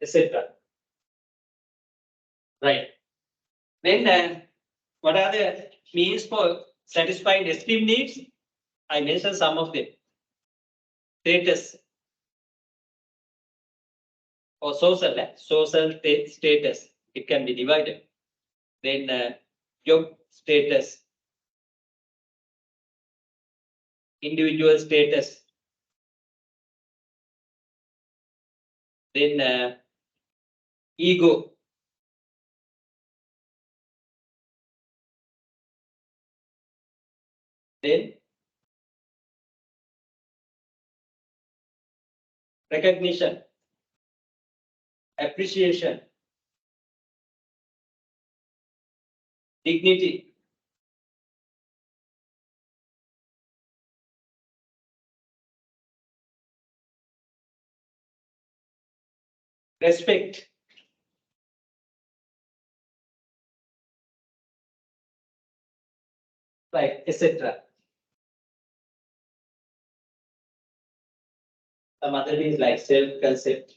etc. Right. Then what are the means for satisfying esteem needs? I mentioned some of them. Status or social status. It can be divided. Then job status, individual status. Then ego. Then recognition, appreciation, dignity, respect, like etc. Some other things like self-concept,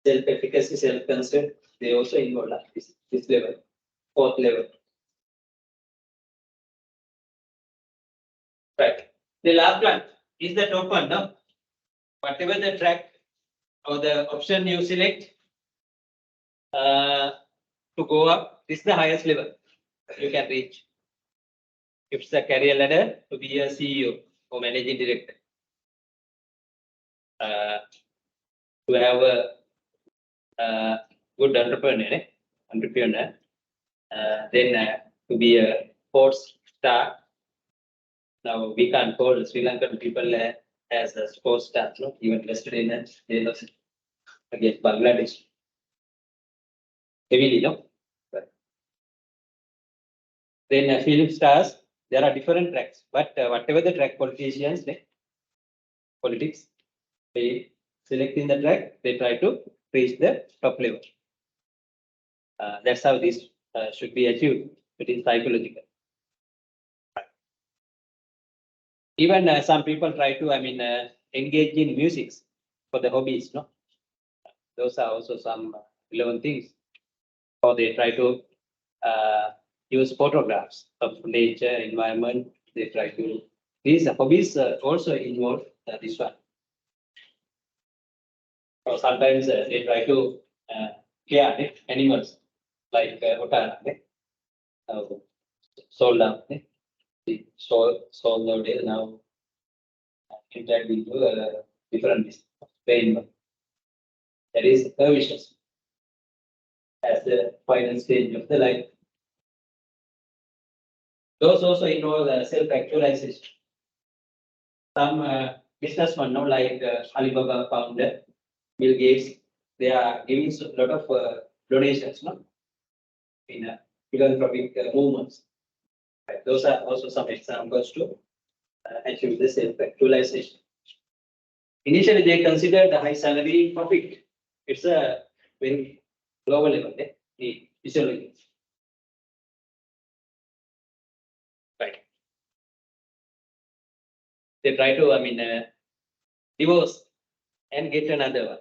self-efficacy, self-concept, they also involve like this level, fourth level. Right. The last one is the top one, no? Whatever the track or the option you select to go up, this is the highest level you can reach. If it's a career ladder to be a CEO or managing director. To have a good entrepreneur, then to be a sports star. Now we can't call Sri Lankan people as a sports star, no? Even yesterday they lost against Bangladesh. Heavily, no? But then film stars, there are different tracks, but whatever the track politicians, politics, they select in the track, they try to reach the top level. That's how this should be achieved. It is psychological. Even some people try to, engage in music for the hobbies, no? Those are also some relevant things. Or they try to use photographs of nature, environment. They try to, these hobbies also involve this one. Or sometimes they try to care animals like otara, sold nowadays now entered into different pain. That is vicious as the final stage of the life. Those also involve self-actualization. Some businessmen, no, like Alibaba founder, Bill Gates, they are giving a lot of donations, no, in philanthropic movements. Right. Those are also some examples to achieve the self-actualization. Initially, they considered the high salary profit. It's a very global level, the physiology. Right. They try to, divorce and get another one.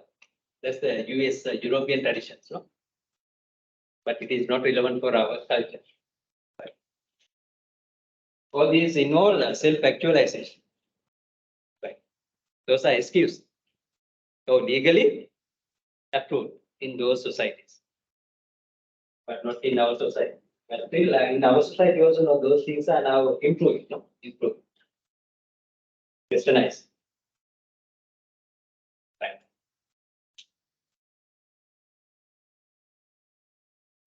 That's the US European traditions, no? But it is not relevant for our culture. Right. All these involve self-actualization. Right. Those are excuses. So legally approved in those societies, but not in our society. But still, in our society also, no, those things are now improving, no? Improved. Westernized. Right.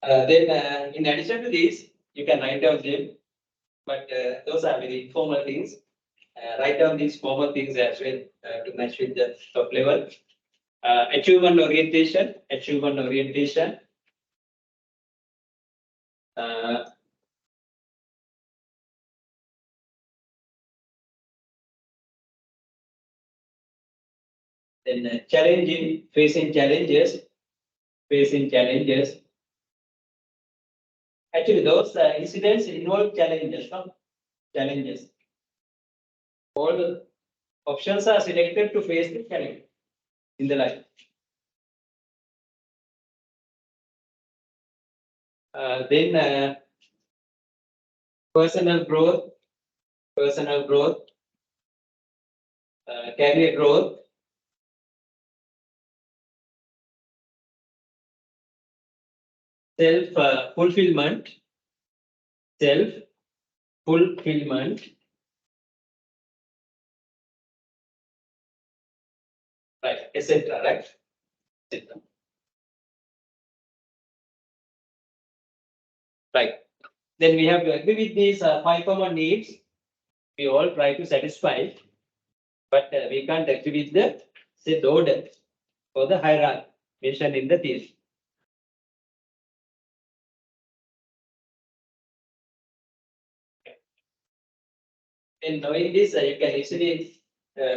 Then, in addition to this, you can write down them, but those are very informal things. Write down these formal things as well to match with the top level. Achievement orientation. Then facing challenges. Actually, those incidents involve challenges, no? Challenges. All the options are selected to face the challenge in the life. Then personal growth. career growth, fulfillment, self-fulfillment, right, etc. Right, etc. Right. Then we have to agree with these 5 common needs. We all try to satisfy, but we can't agree with the set order for the hierarchy mentioned in the theory. In knowing this, you can easily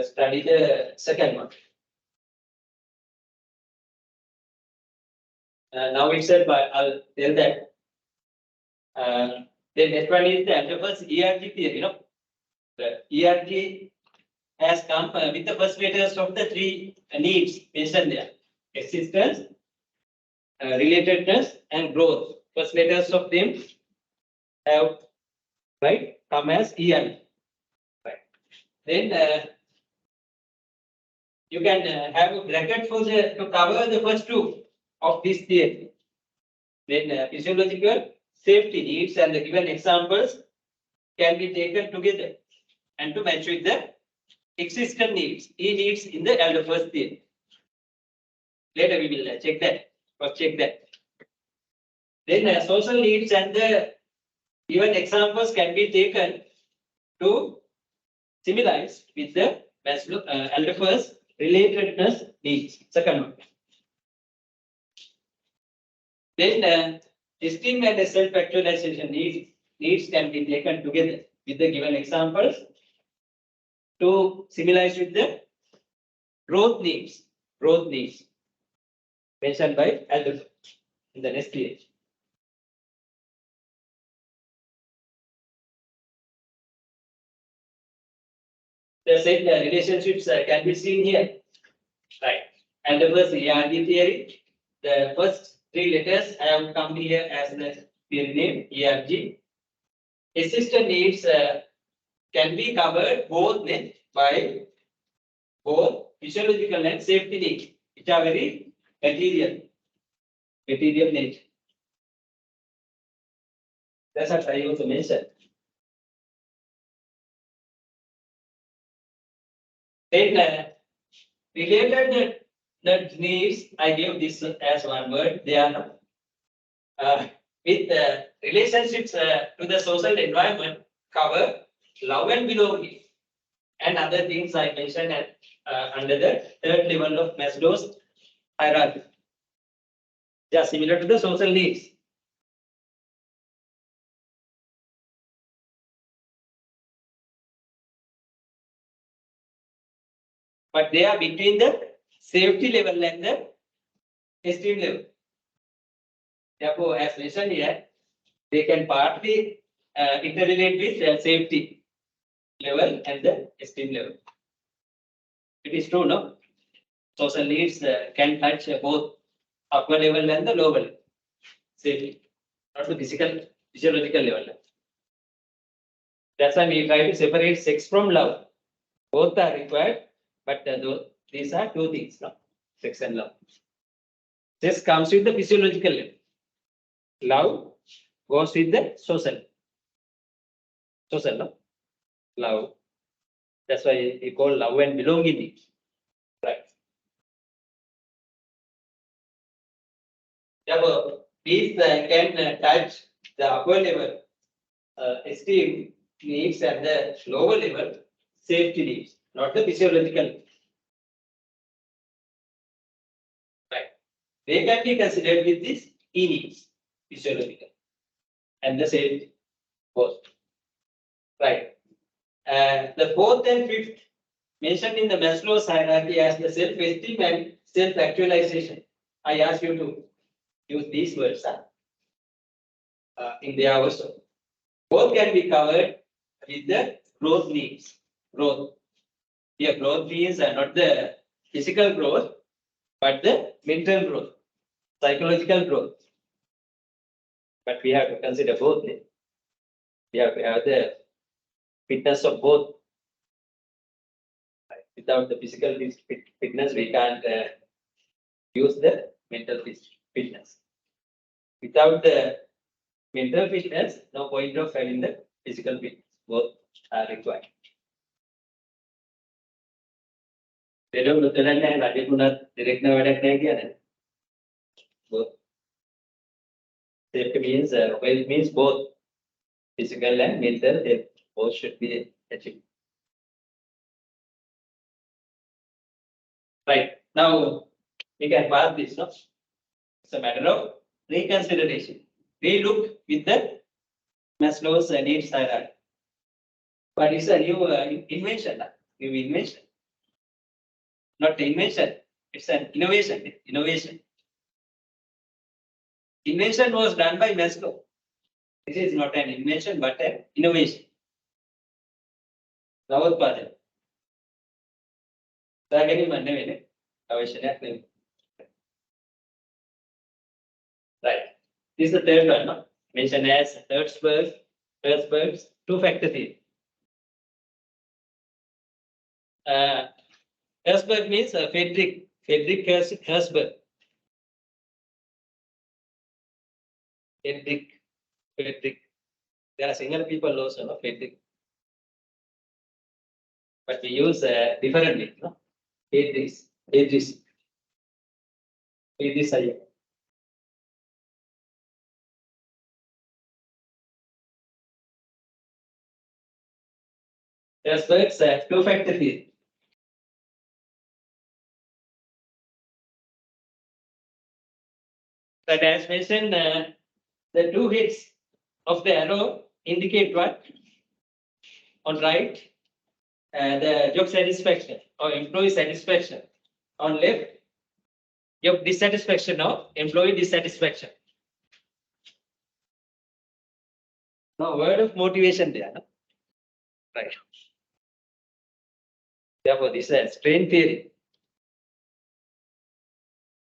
study the second one. Now itself, I'll tell that. The next one is the first ERG theory. The ERG has come with the first letters of the 3 needs mentioned there: existence, relatedness, and growth. First letters of them have come as ERG. Right. Then you can have a bracket for to cover the first 2 of this theory. Then physiological safety needs and the given examples can be taken together and to match with the existent needs, E needs in the elder first theory. Later we will check that. First check that. Then social needs and the given examples can be taken to similarize with the elder first relatedness needs. Second one. Then esteem and self-actualization needs can be taken together with the given examples to similarize with the growth needs mentioned by elder in the next page. The said relationships can be seen here, right? And the first ERG theory, the first 3 letters have come here as the theory name ERG. Existent needs can be covered both by both physiological and safety needs, which are very material nature. That's what I also mentioned. Then related needs, I gave this as one word. They are with relationships to the social environment cover love and belonging and other things I mentioned under the 3rd level of Maslow's hierarchy. They are similar to the social needs. But they are between the safety level and the esteem level. Therefore, as mentioned here, they can partly interrelate with the safety level and the esteem level. It is true, no? Social needs can touch both upper level and the lower level. Safety, not the physiological level. That's why we try to separate sex from love. Both are required, but these are 2 things, no? Sex and love. Sex comes with the physiological level. Love goes with the social. Social, no? Love. That's why we call love and belonging needs. Right. Therefore, these can touch the upper level esteem needs and the lower level safety needs, not the physiological. Right. They can be considered with this E needs, physiological, and the safety both. Right. The 4th and 5th mentioned in the Maslow's hierarchy as the self-esteem and self-actualization. I ask you to use these words in there also. Both can be covered with the growth needs. Growth. Here, growth means not the physical growth, but the mental growth, psychological growth. But we have to consider both. We have to have the fitness of both. Right. Without the physical fitness, we can't use the mental fitness. Without the mental fitness, no point of having the physical fitness. Both are required. Both. Safety means well, it means both physical and mental health. Both should be achieved. Right. Now we can pass this, no? It's a matter of reconsideration. We look with the Maslow's needs hierarchy. But it's a new invention, new invention. Not invention, it's an innovation. Innovation. Invention was done by Maslow. This is not an invention, but an innovation. Navotpadana. Right. This is the third one, no? Mentioned as Herzberg's two-factor theory. Herzberg means Friedrich Herzberg. Friedrich. There are single people also, no? Friedrich. But we use different name, no? Friedrich. Herzberg's two-factor theory. But as mentioned, the two hits of the arrow indicate what? On right, the job satisfaction or employee satisfaction. On left, job dissatisfaction or employee dissatisfaction. No word of motivation there. No? Right. Therefore, this is a strain theory.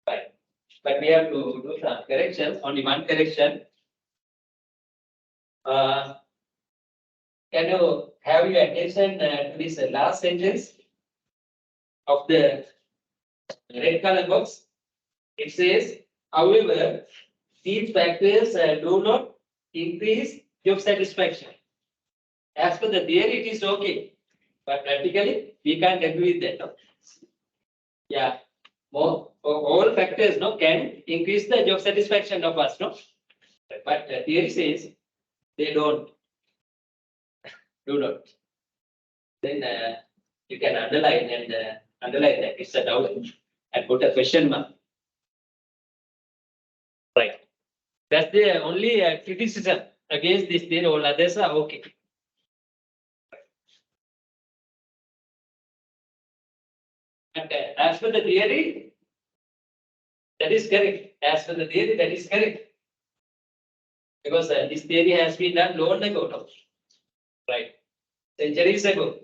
Right. But we have to do some corrections. Only one correction. Can you have your attention to this last sentence of the red color box? It says, however, these factors do not increase job satisfaction. As per the theory, it is okay, but practically we can't agree with that. No? Yeah, all factors no can increase the job satisfaction of us, no. But the theory says they don't. Do not. Then you can underline and underline that it's a doubt and put a question mark. Right. That's the only criticism against this theory. All others are okay. And as per the theory, that is correct. As per the theory, that is correct. Because this theory has been done long ago, no? Right? Centuries ago.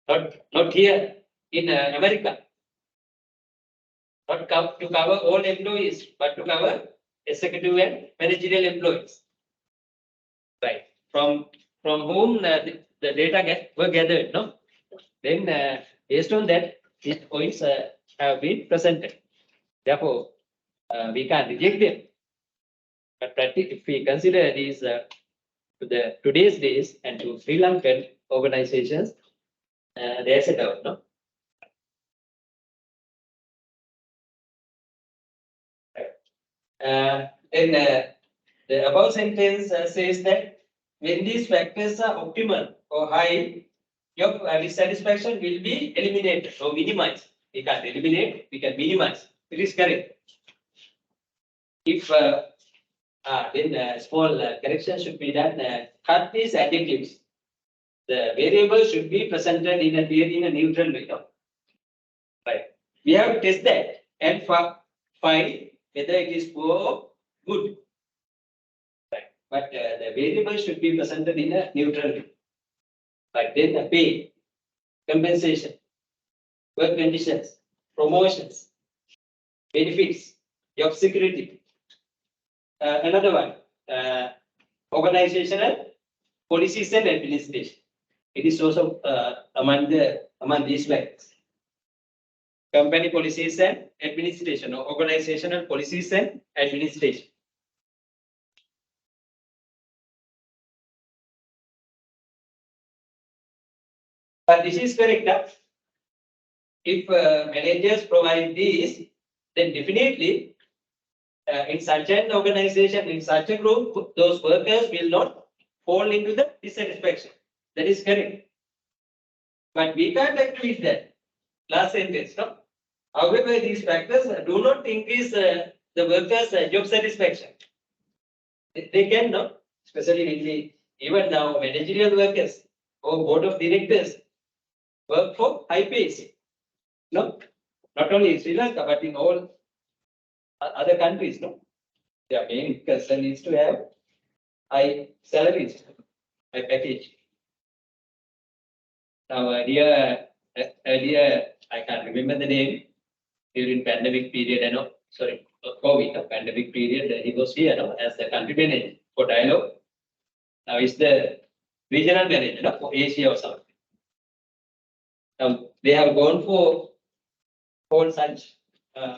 Not here in America. Not to cover all employees, but to cover executive and managerial employees. Right. From whom the data were gathered, no? Then based on that, these points have been presented. Therefore, we can't reject them. But if we consider these to the today's days and to Sri Lankan organizations, there's a doubt, no? Then the above sentence says that when these factors are optimal or high, your dissatisfaction will be eliminated or minimized. We can't eliminate, we can minimize. It is correct. If then small correction should be done. Cut these adjectives. The variable should be presented in a theory in a neutral way. Right. We have to test that and find whether it is poor or good. Right. But the variable should be presented in a neutral way. Right. Then the pay, compensation, work conditions, promotions, benefits, job security. Another one, organizational policies and administration. It is also among the among these factors. Company policies and administration, or organizational policies and administration. But this is correct. If managers provide these, then definitely in such an organization, in such a group, those workers will not fall into the dissatisfaction. That is correct. But we can't agree with that. Last sentence, no? However, these factors do not increase the workers' job satisfaction. They can, no? Especially when the even now managerial workers or board of directors work for high pays. No, not only in Sri Lanka but in all other countries. No, their main concern is to have high salaries, high package. Now, earlier, I can't remember the name during pandemic period. I know, sorry, COVID pandemic period. He was here, no, as the country manager for Dialogue. Now, he's the regional manager, no, for Asia or something. They have gone for all such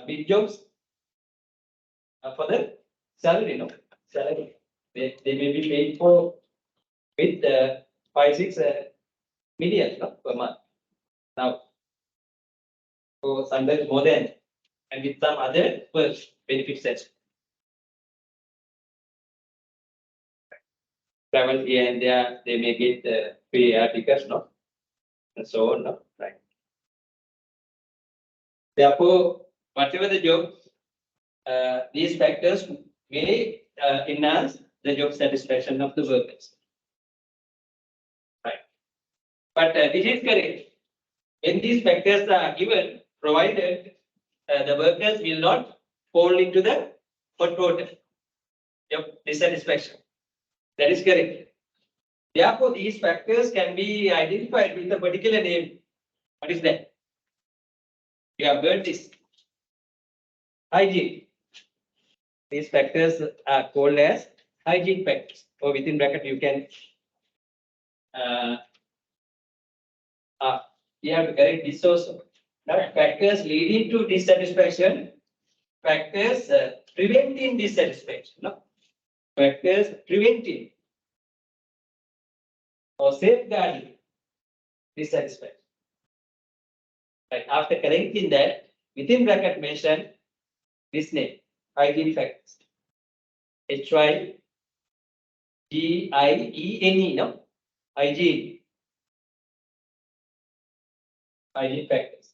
big jobs for the salary, no? Salary. They may be paid for with 5-6 million, no, per month. Now, so sometimes more than, and with some other perks, benefits as travel here and there, they may get free air tickets, no? And so on, no? Right. Therefore, whatever the job, these factors may enhance the job satisfaction of the workers. Right. But this is correct. When these factors are given, provided the workers will not fall into the hot water job dissatisfaction. That is correct. Therefore, these factors can be identified with a particular name. What is that? You have heard this. Hygiene. These factors are called as hygiene factors. Or within bracket, you can. You have to correct this also. Now, factors leading to dissatisfaction. Factors preventing dissatisfaction. No? Factors preventing or safeguarding dissatisfaction. Right. After correcting that, within bracket mention this name, hygiene factors. HYGIENE, no? Hygiene. Hygiene factors.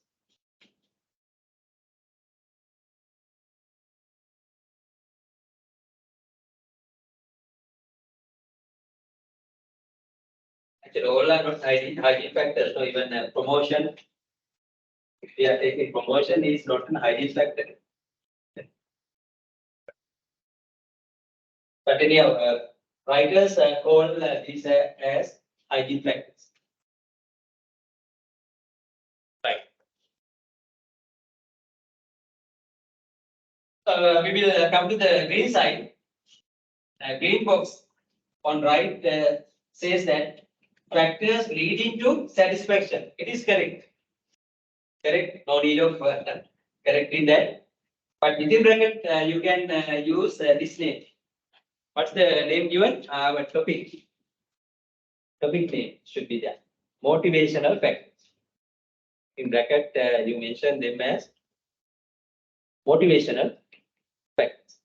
Actually, all are not hygiene factors. So even promotion, if we are taking promotion, is not an hygiene factor. But anyhow, writers call these as hygiene factors. Right. We will come to the green side. Green box on right says that factors leading to satisfaction. It is correct. Correct. No need of correcting that. But within bracket, you can use this name. What's the name given? Our topic. Topic name should be there. Motivational factors. In bracket, you mention them as motivational factors.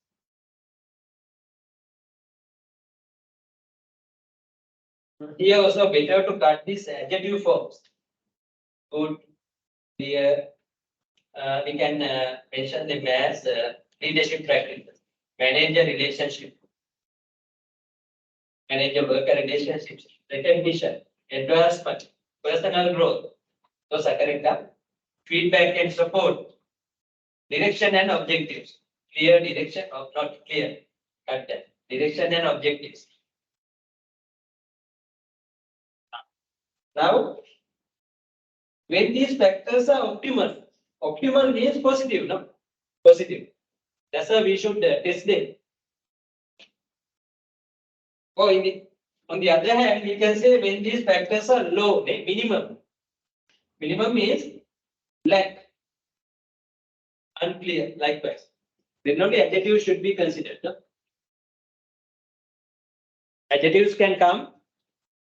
Here also better to cut these adjective forms. Good, clear. We can mention them as leadership practices, manager relationship, manager worker relationships, recognition, advancement, personal growth. Those are correct. Feedback and support, direction and objectives, clear direction or not clear. Cut that. Direction and objectives. Now, when these factors are optimal, optimal means positive, no? Positive. That's why we should test them. Or on the other hand, we can say when these factors are low, minimum Minimum is lack, unclear, likewise. Then only adjectives should be considered. No? Adjectives can come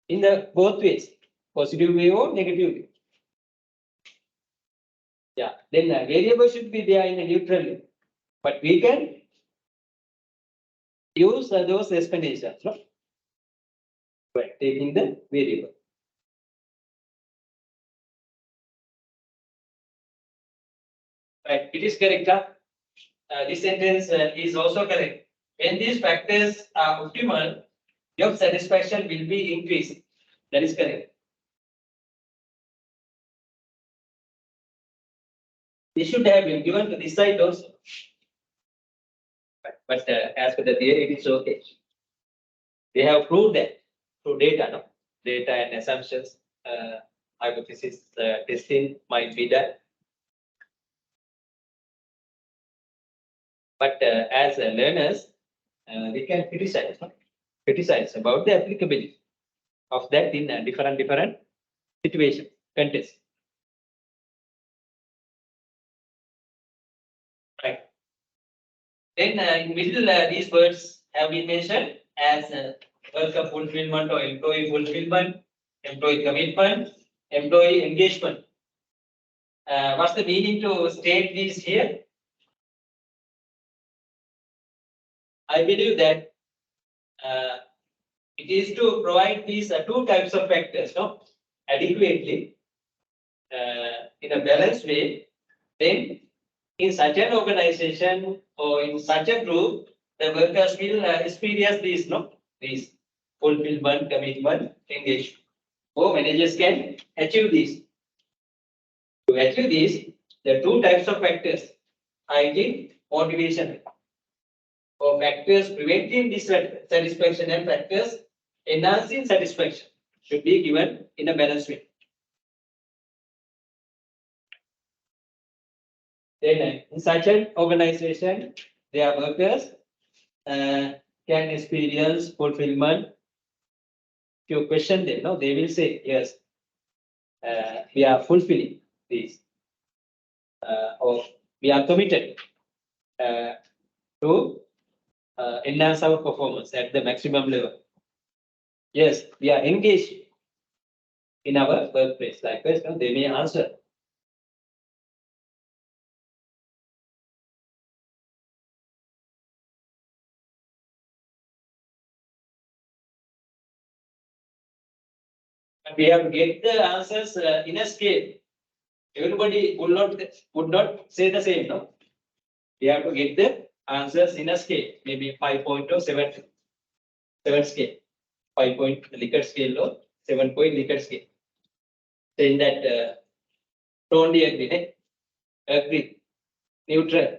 in the both ways, positive way or negative way. Yeah, then variable should be there in a neutral way. But we can use those explanations, no? By taking the variable. Right, it is correct. This sentence is also correct. When these factors are optimal, job satisfaction will be increased. That is correct. This should have been given to this side also. But as per the theory, it is okay. They have proved that through data, no? Data and assumptions, hypothesis testing might be done. But as learners, we can criticize, no? Criticize about the applicability of that in different situations, contexts. Right. Then in middle, these words have been mentioned as worker fulfillment or employee fulfillment, employee commitment, employee engagement. What's the meaning to state these here? I believe that it is to provide these two types of factors, no, adequately in a balanced way. Then, in such an organization or in such a group, the workers will experience these, no, these fulfillment, commitment, engagement. Or managers can achieve this. To achieve this, there are two types of factors: hygiene, motivation, or factors preventing dissatisfaction and factors enhancing satisfaction should be given in a balanced way. Then, in such an organization, their workers can experience fulfillment. If you question them, no, they will say, yes, we are fulfilling this, or we are committed to enhance our performance at the maximum level. Yes, we are engaged in our workplace. Likewise, no, they may answer. And we have to get the answers in a scale. Everybody would not say the same, no? We have to get the answers in a scale, maybe 5 point or 7 scale, 5 point Likert scale or 7 point Likert scale. Saying that strongly agree, neutral,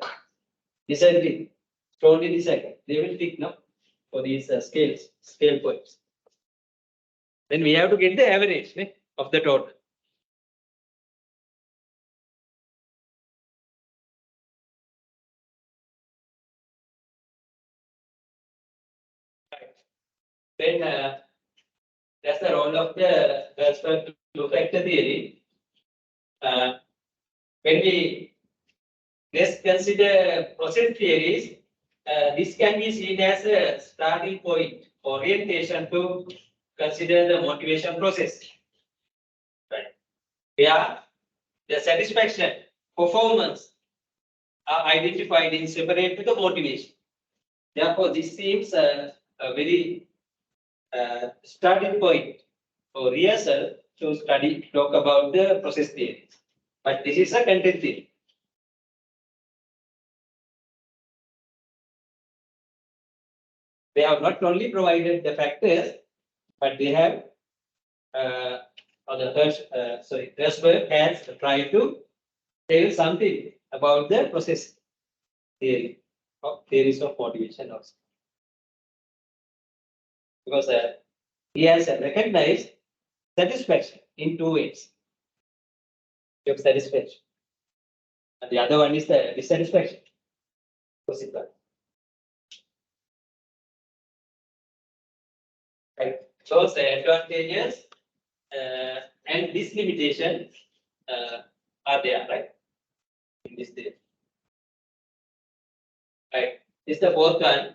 disagree, strongly disagree. They will pick, no, for these scale points. Then we have to get the average of the total. Then that's the role of the two-factor theory. When we let's consider process theories, this can be seen as a starting point, orientation to consider the motivation process. Right. Where the satisfaction, performance are identified in separate to the motivation. Therefore, this seems a very starting point for rehearsal to talk about the process theory. But this is a content theory. They have not only provided the factors, but they have, or the Hirschberg has tried to tell something about the process theory, or theories of motivation also. Because he has recognized satisfaction in two ways. Job satisfaction. And the other one is the dissatisfaction. Right. Shows the advantages and this limitation are there, right? In this theory. Right. This is the fourth one.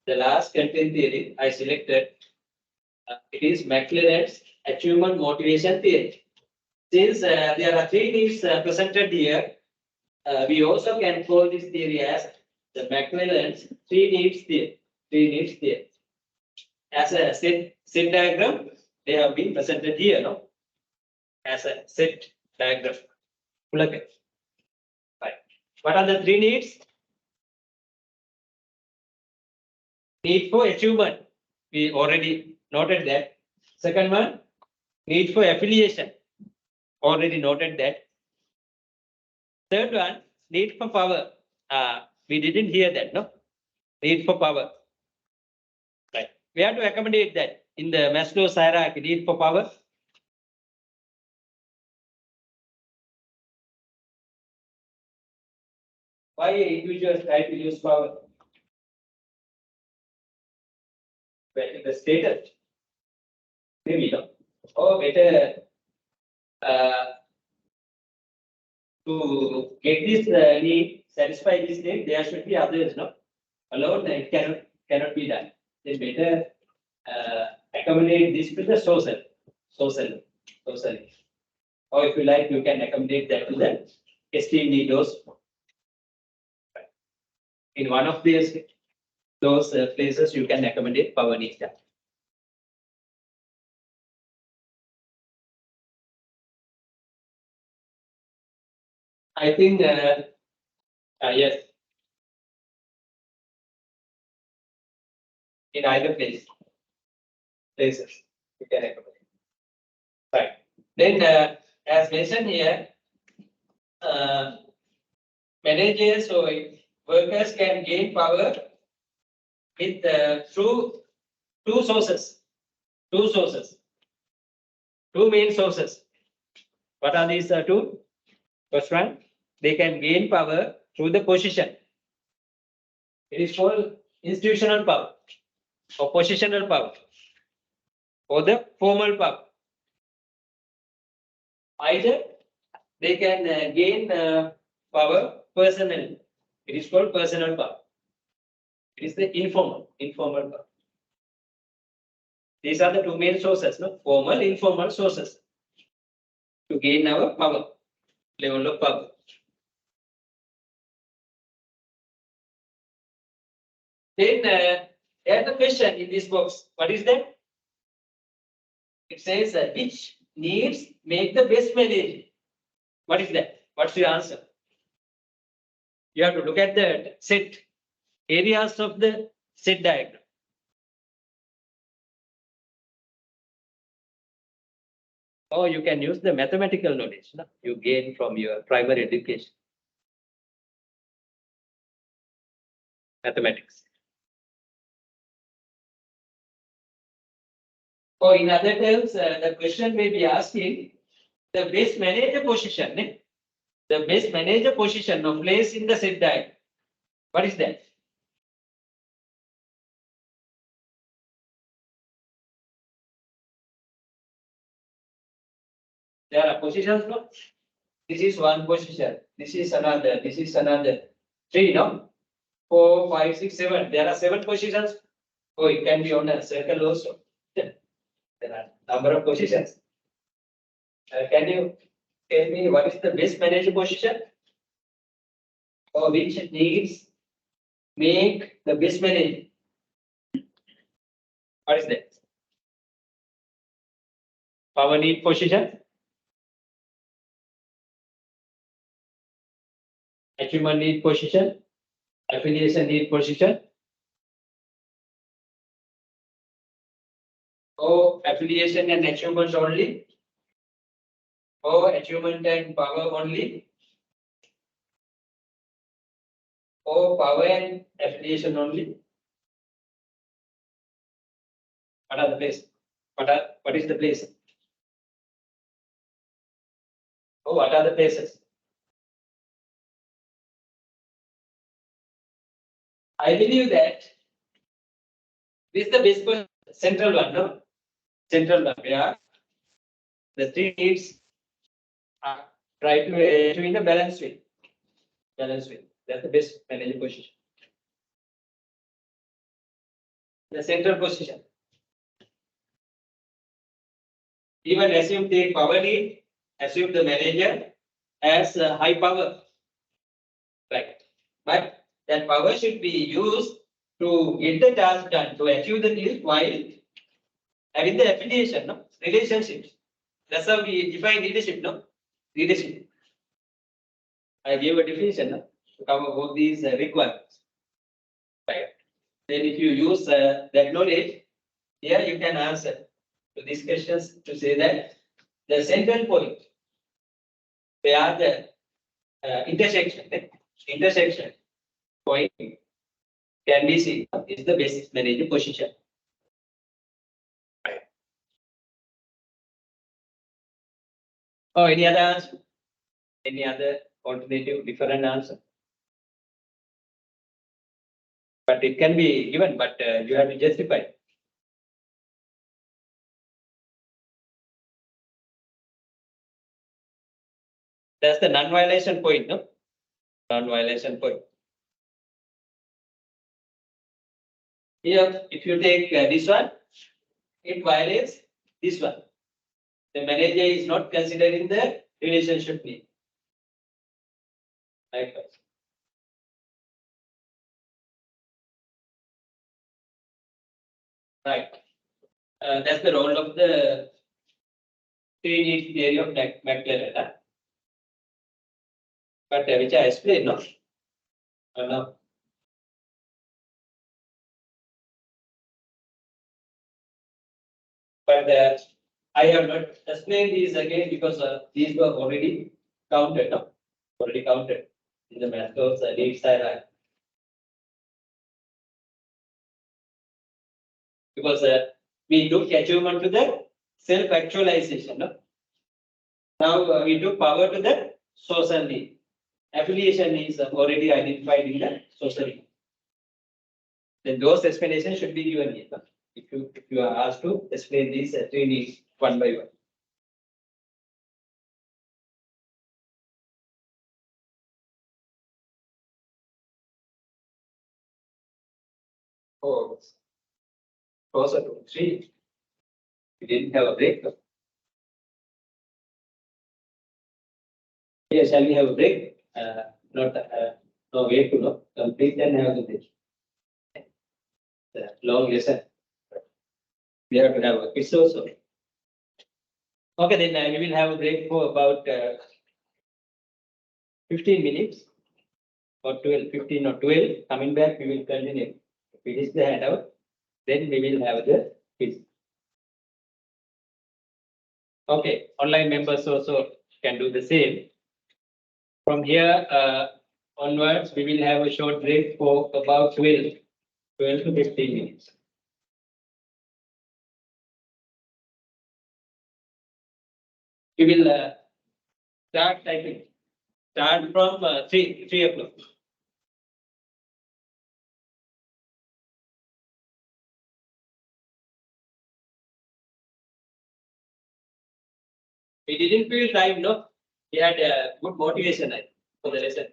The last content theory I selected. It is McLaren's achievement motivation theory. Since there are three needs presented here, we also can call this theory as the McLaren's three needs theory. Three needs theory. As a set diagram, they have been presented here, no? As a set diagram. Right. What are the three needs? Need for achievement. We already noted that. Second one, need for affiliation. Already noted that. Third one, need for power. We didn't hear that, no? Need for power. Right. We have to accommodate that in the Maslow's hierarchy. Need for power. Why individuals try to use power? Better the status. Maybe, no? Or better to get this need, satisfy this need, there should be others, no? Alone it cannot be done. Then better accommodate this with the social. Or if you like, you can accommodate that to the esteem need also. In one of those places, you can accommodate power needs. I think yes. In either places, you can accommodate. Right. Then, as mentioned here, managers or workers can gain power with through two sources. Two main sources. What are these two? First one, they can gain power through the position. It is called institutional power or positional power or the formal power. Either they can gain power personally. It is called personal power. It is the informal power. These are the two main sources, no? Formal, informal sources to gain our power, level of power. Then there's the question in this box. What is that? It says which needs make the best manager. What is that? What's your answer? You have to look at the set areas of the set diagram. Or you can use the mathematical knowledge you gain from your primary education. Mathematics. Or in other terms, the question may be asking the best manager position. The best manager position of place in the set diagram. What is that? There are positions, no? This is one position. This is another. This is another. 3, no? 4, 5, 6, 7. There are 7 positions. Oh, it can be on a circle also. There are number of positions. Can you tell me what is the best manager position? Or which needs make the best manager? What is that? Power need position. Achievement need position. Affiliation need position. Or affiliation and achievement only. Or achievement and power only. Or power and affiliation only. What are the place? What is the place? Oh, what are the places? I believe that this is the best question, central one, no? Central one, where the three needs are try to achieve in a balanced way. Balanced way. That's the best manager position. The central position. Even assume the power lead, assume the manager has high power. Right. But that power should be used to get the task done, to achieve the deal while having the affiliation, no? Relationships. That's how we define leadership, no? Leadership. I gave a definition, no? To cover both these requirements. Right. Then if you use that knowledge, here you can answer to these questions to say that the central point, they are the intersection point can be seen is the best manager position. Oh, any other answer? Any other alternative, different answer? But it can be given, but you have to justify. That's the non-violation point, no? Non-violation point. Here, if you take this one, it violates this one. The manager is not considering the relationship need. Likewise. Right. That's the role of the three needs theory of McLaren. Huh? But which I explained, no? No. But I have not explained these again because these were already counted, no? Already counted in the Maslow's needs hierarchy. Because we took achievement to the self-actualization, no? Now we took power to the social need. Affiliation is already identified in the social need. Then those explanations should be given here. No? If you are asked to explain these three needs one by one. Oh, closer to 3. We didn't have a break. No? Yes, shall we have a break? Not no way to know. Complete and have the break. Long lesson. We have to have a quiz also. Okay, then we will have a break for about 15 minutes or 12, 15 or 12. Coming back, we will continue. Finish the handout. Then we will have the quiz. Okay, online members also can do the same. From here onwards, we will have a short break for about 12 to 15 minutes. We will start typing. Start from 3 o'clock. We didn't feel time, no? We had good motivation for the lesson.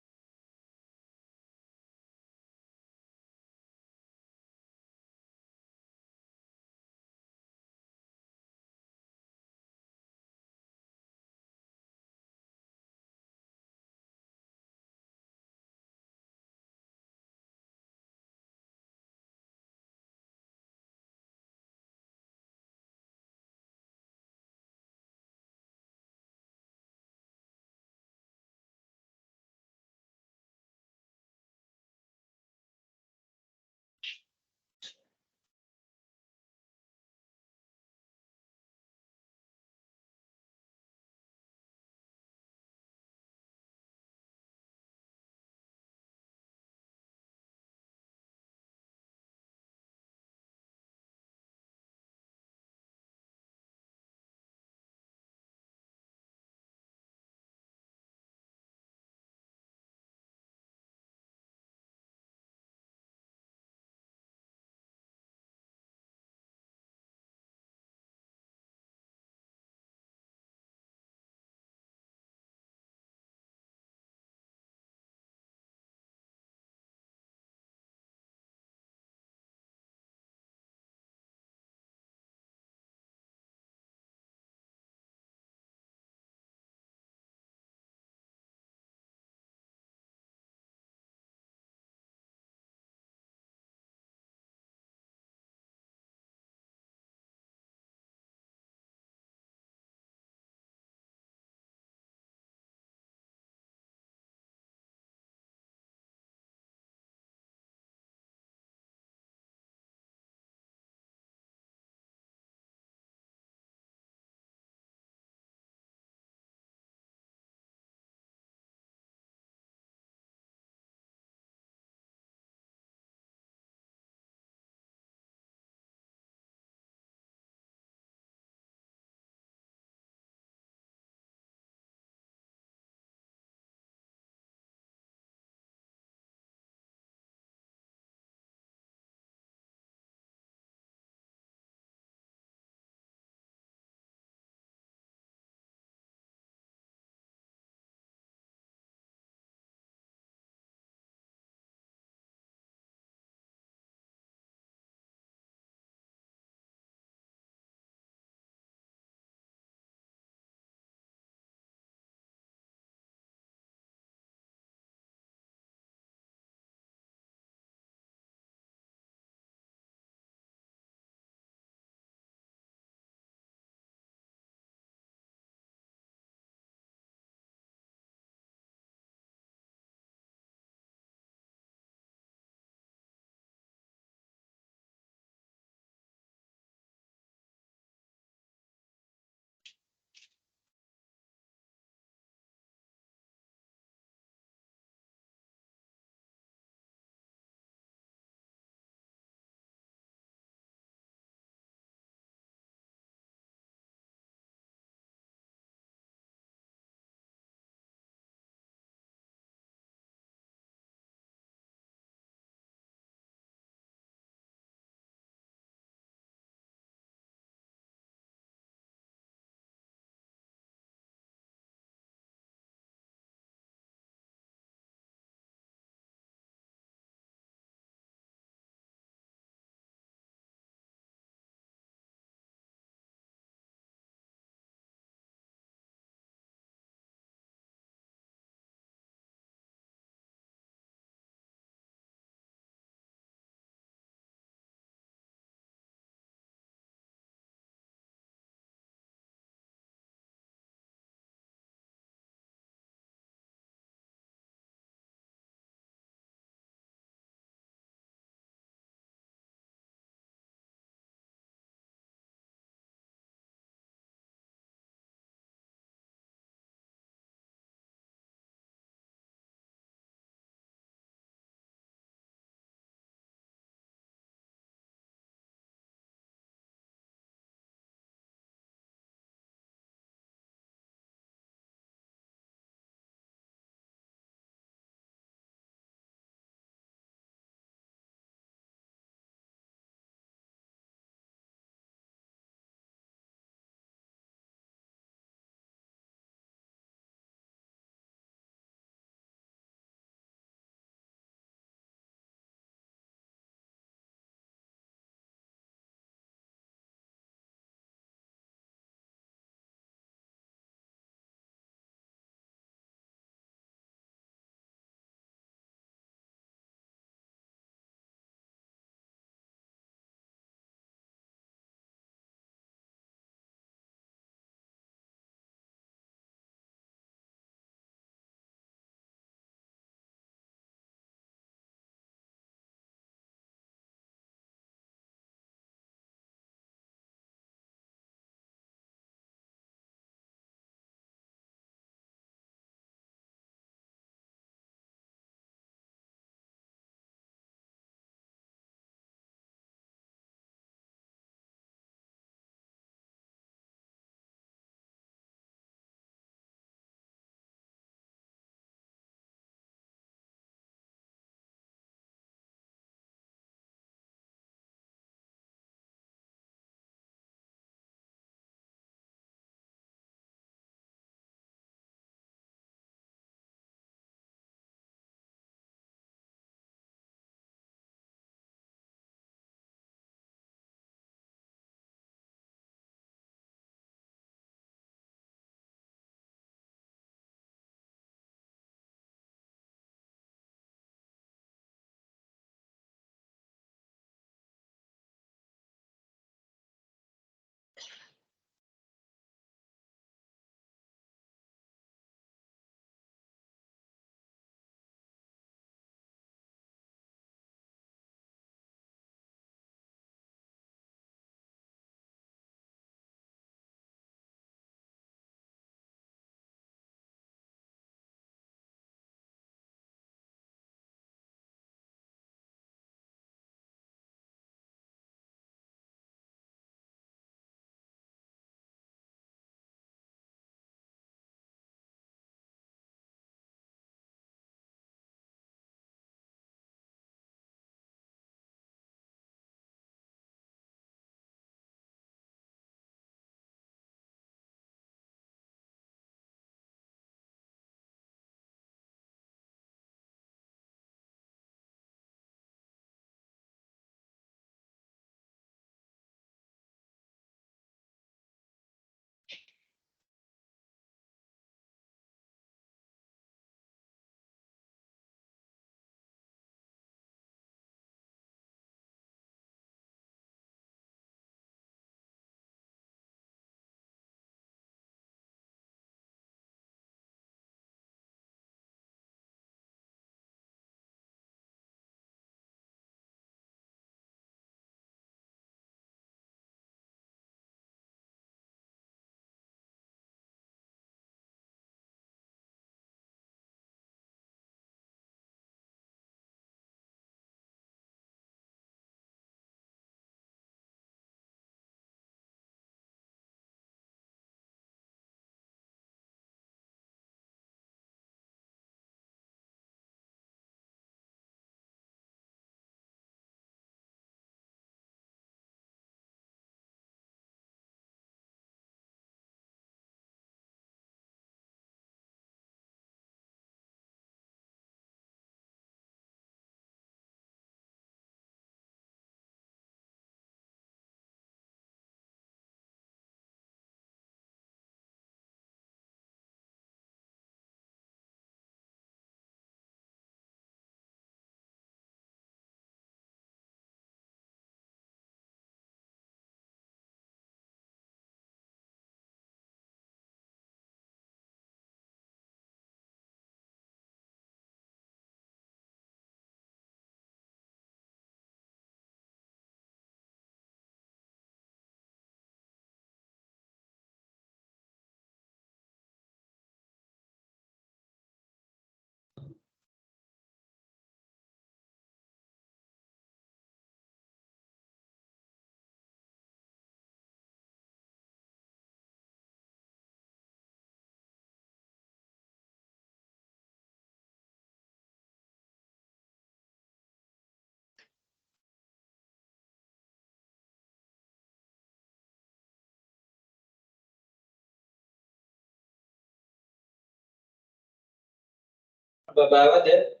Babawa there.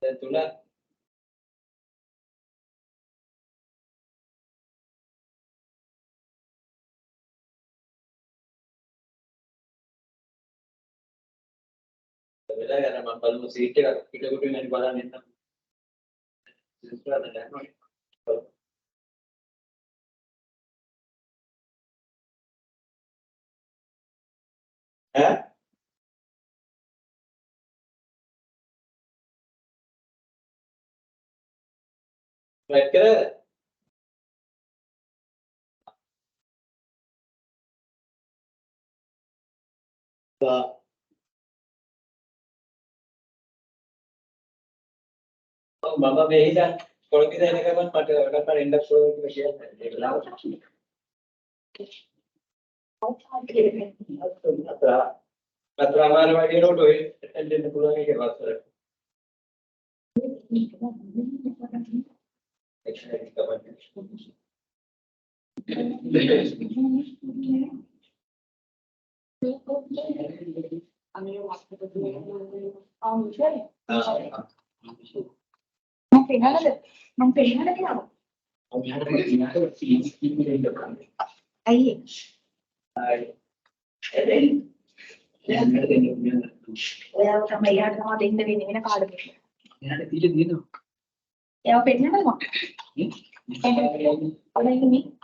Then Tula. Bila karena mampal musik kita kudu main bola nih. Sesuatu ada. Hah? Mereka Mama behind kalau kita ini kan pada indah pulau itu Patra mana lagi rodo ini pulau ini bahasa. Non pena da chiaro. Ahí. Well, somebody had not in the winning in a card. Yeah, pena da mo. What do you mean?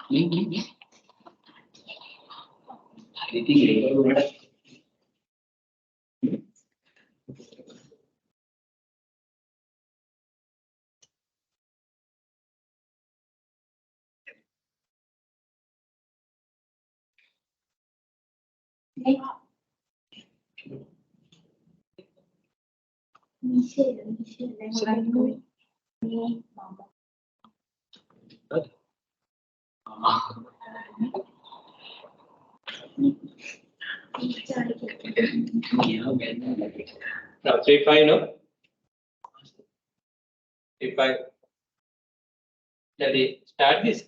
Now 3-5 no. 3-5. Let me start this.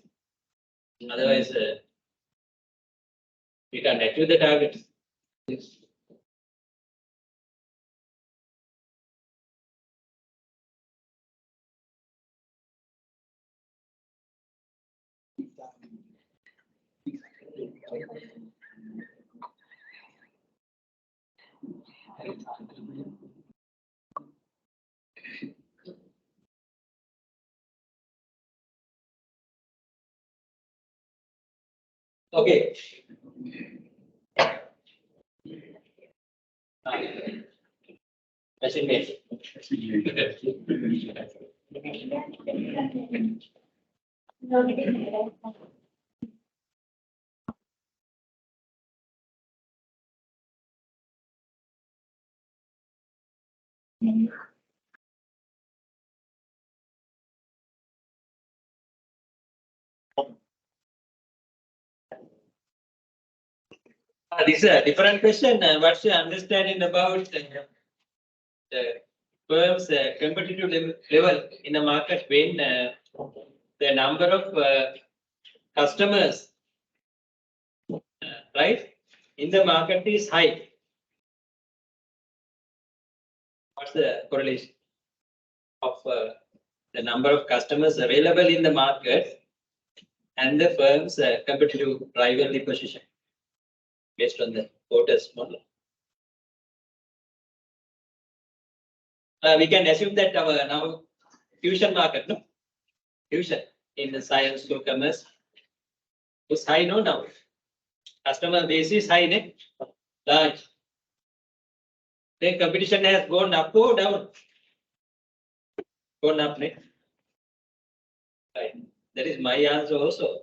Otherwise, we can achieve the target. Okay. Machine made. This is a different question. What's your understanding about the firm's competitive level in the market when the number of customers, right, in the market is high? What's the correlation of the number of customers available in the market and the firm's competitive rivalry position based on the quotas model? We can assume that our now tuition market, no? Tuition in the science to commerce is high, no, now. Customer base is high, ne? Large. Then competition has gone up or down? Gone up, ne? Right. That is my answer also.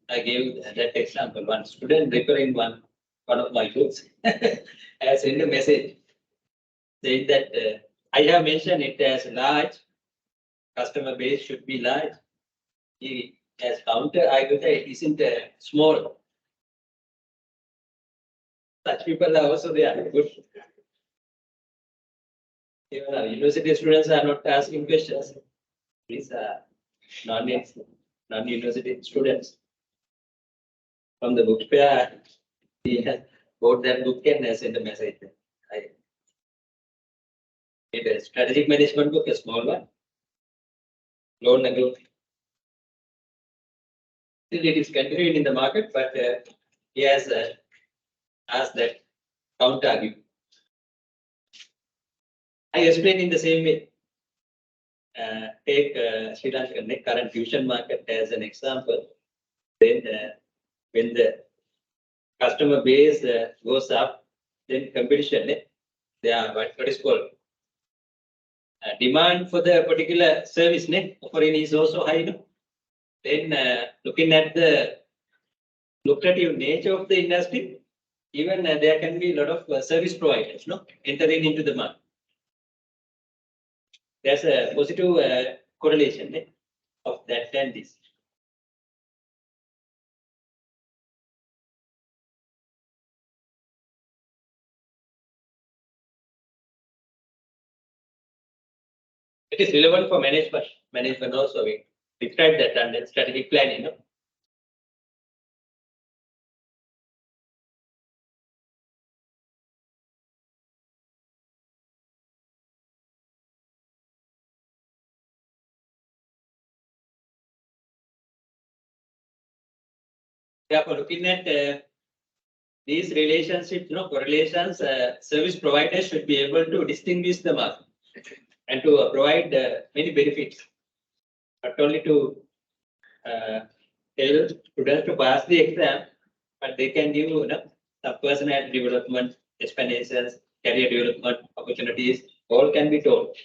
I gave that example. One student referring one of my books has sent a message saying that I have mentioned it as large, customer base should be large. He has counter, I would say it isn't small. Such people are also there. Good. Even university students are not asking questions. These are non-university students. From the book fair, he has both that book and send a message. I made a strategic management book, a small one. Loan agreement. Still it is continuing in the market, but he has asked that counter argument. I explain in the same way. Take Sri Lanka current fusion market as an example. Then when the customer base goes up, then competition, they are what is called demand for the particular service offering is also high. No? Then looking at the lucrative nature of the industry, even there can be a lot of service providers entering into the market. There's a positive correlation of that and this. It is relevant for management. Management also we describe that under strategic planning. Therefore, looking at these relationships, correlations, service providers should be able to distinguish the market and to provide many benefits, not only to tell students to pass the exam, but they can give some personal development, explanations, career development opportunities, all can be told.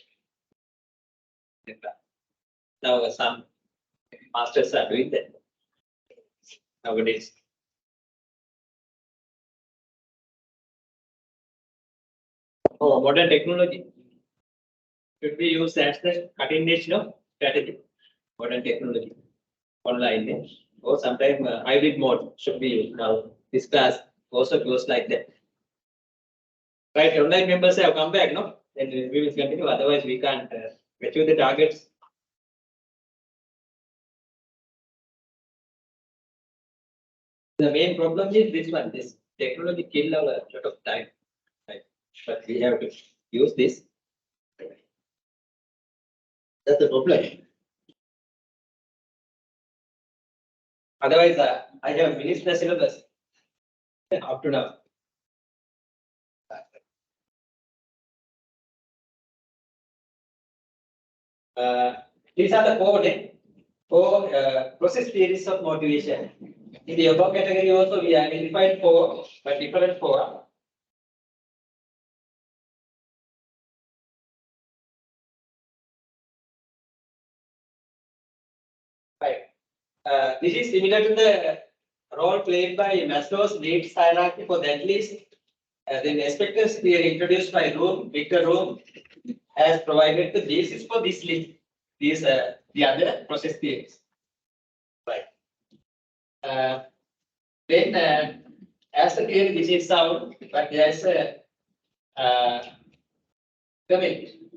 Now some masters are doing that nowadays. Oh, modern technology should be used as the cutting edge strategy. Modern technology, online, or sometimes hybrid mode should be used. Now this class also goes like that. Right, online members have come back, then we will continue. Otherwise, we can't achieve the targets. The main problem is this one. This technology kills a lot of time. Right? But we have to use this. That's the problem. Otherwise, I have finished the syllabus up to now. These are the four process theories of motivation. In the above category also we identified four, but different four. Right. This is similar to the role played by Maslow's needs hierarchy for that list. Then expectancy theory introduced by Victor Room has provided the basis for this list. These are the other process theories. Right. Then as the theory this is sound, but there is a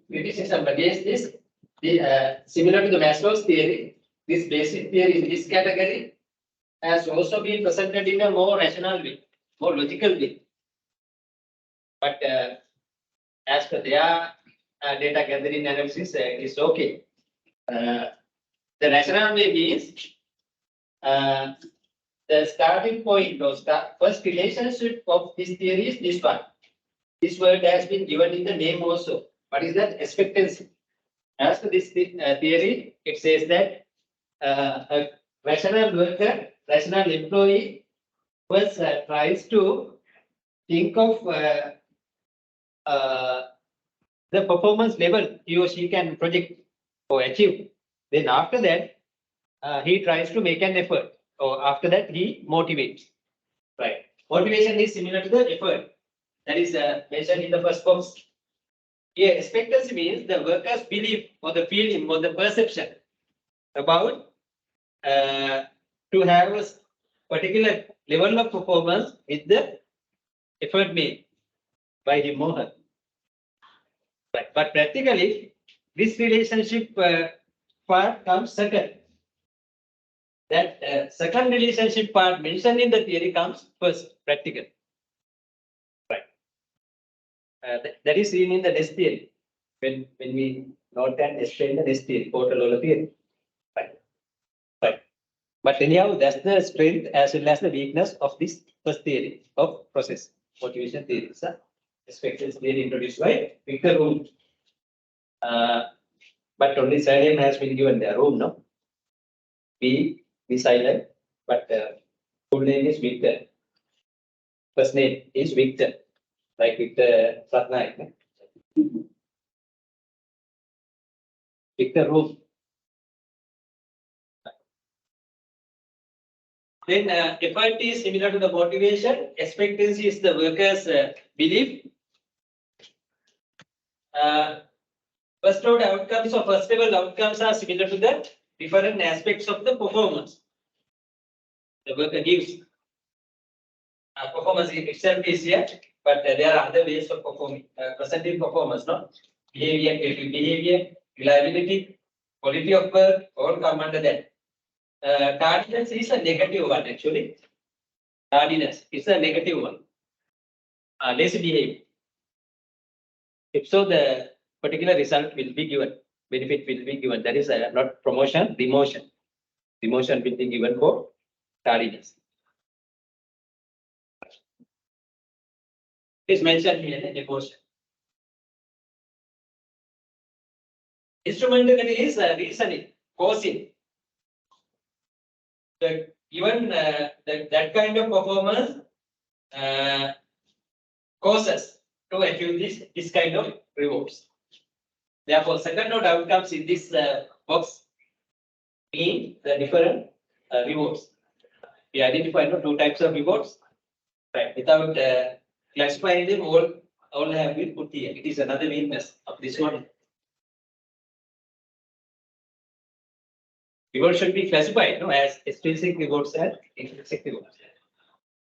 criticism against this. Similar to the Maslow's theory, this basic theory in this category has also been presented in a more rational way, more logical way. But as per their data gathering analysis, it is okay. The rational way means the starting point or first relationship of this theory is this one. This word has been given in the name also. What is that? Expectancy. As per this theory, it says that a rational worker, rational employee, first tries to think of the performance level he or she can project or achieve. Then after that, he tries to make an effort, or after that he motivates. Right. Motivation is similar to the effort that is mentioned in the first box. Here, expectancy means the worker's belief or the feeling or the perception about to have a particular level of performance with the effort made by him or her. Right. But practically, this relationship part comes second. That second relationship part mentioned in the theory comes first, practical. that is seen in the nest theory. When we note and explain the nest theory, portal theory. Right. Right. But anyhow, that's the strength as well as the weakness of this first theory of process motivation theory. So, expectancy theory introduced by Victor Room. But only surname has been given there. Room, no? Be silent, but full name is Victor. First name is Victor, like Victor Ratnaik. Victor Room. Then effort is similar to the motivation. Expectancy is the worker's belief. First order outcomes or first level outcomes are similar to the different aspects of the performance. The worker gives performance itself is here, but there are other ways of performing, presenting performance, no? Behavior, creative behavior, reliability, quality of work, all come under that. Tardiness is a negative one actually. Tardiness is a negative one. Lazy behavior. If so, the particular result will be given, benefit will be given. That is not promotion, demotion. Demotion will be given for tardiness. It is mentioned here in demotion. Instrumentally is reasoning, causing. Even that kind of performance causes to achieve this kind of rewards. Therefore, second order outcomes in this box mean the different rewards. We identify two types of rewards, right? Without classifying them, all have been put here. It is another weakness of this one. Rewards should be classified, as extrinsic rewards and intrinsic rewards.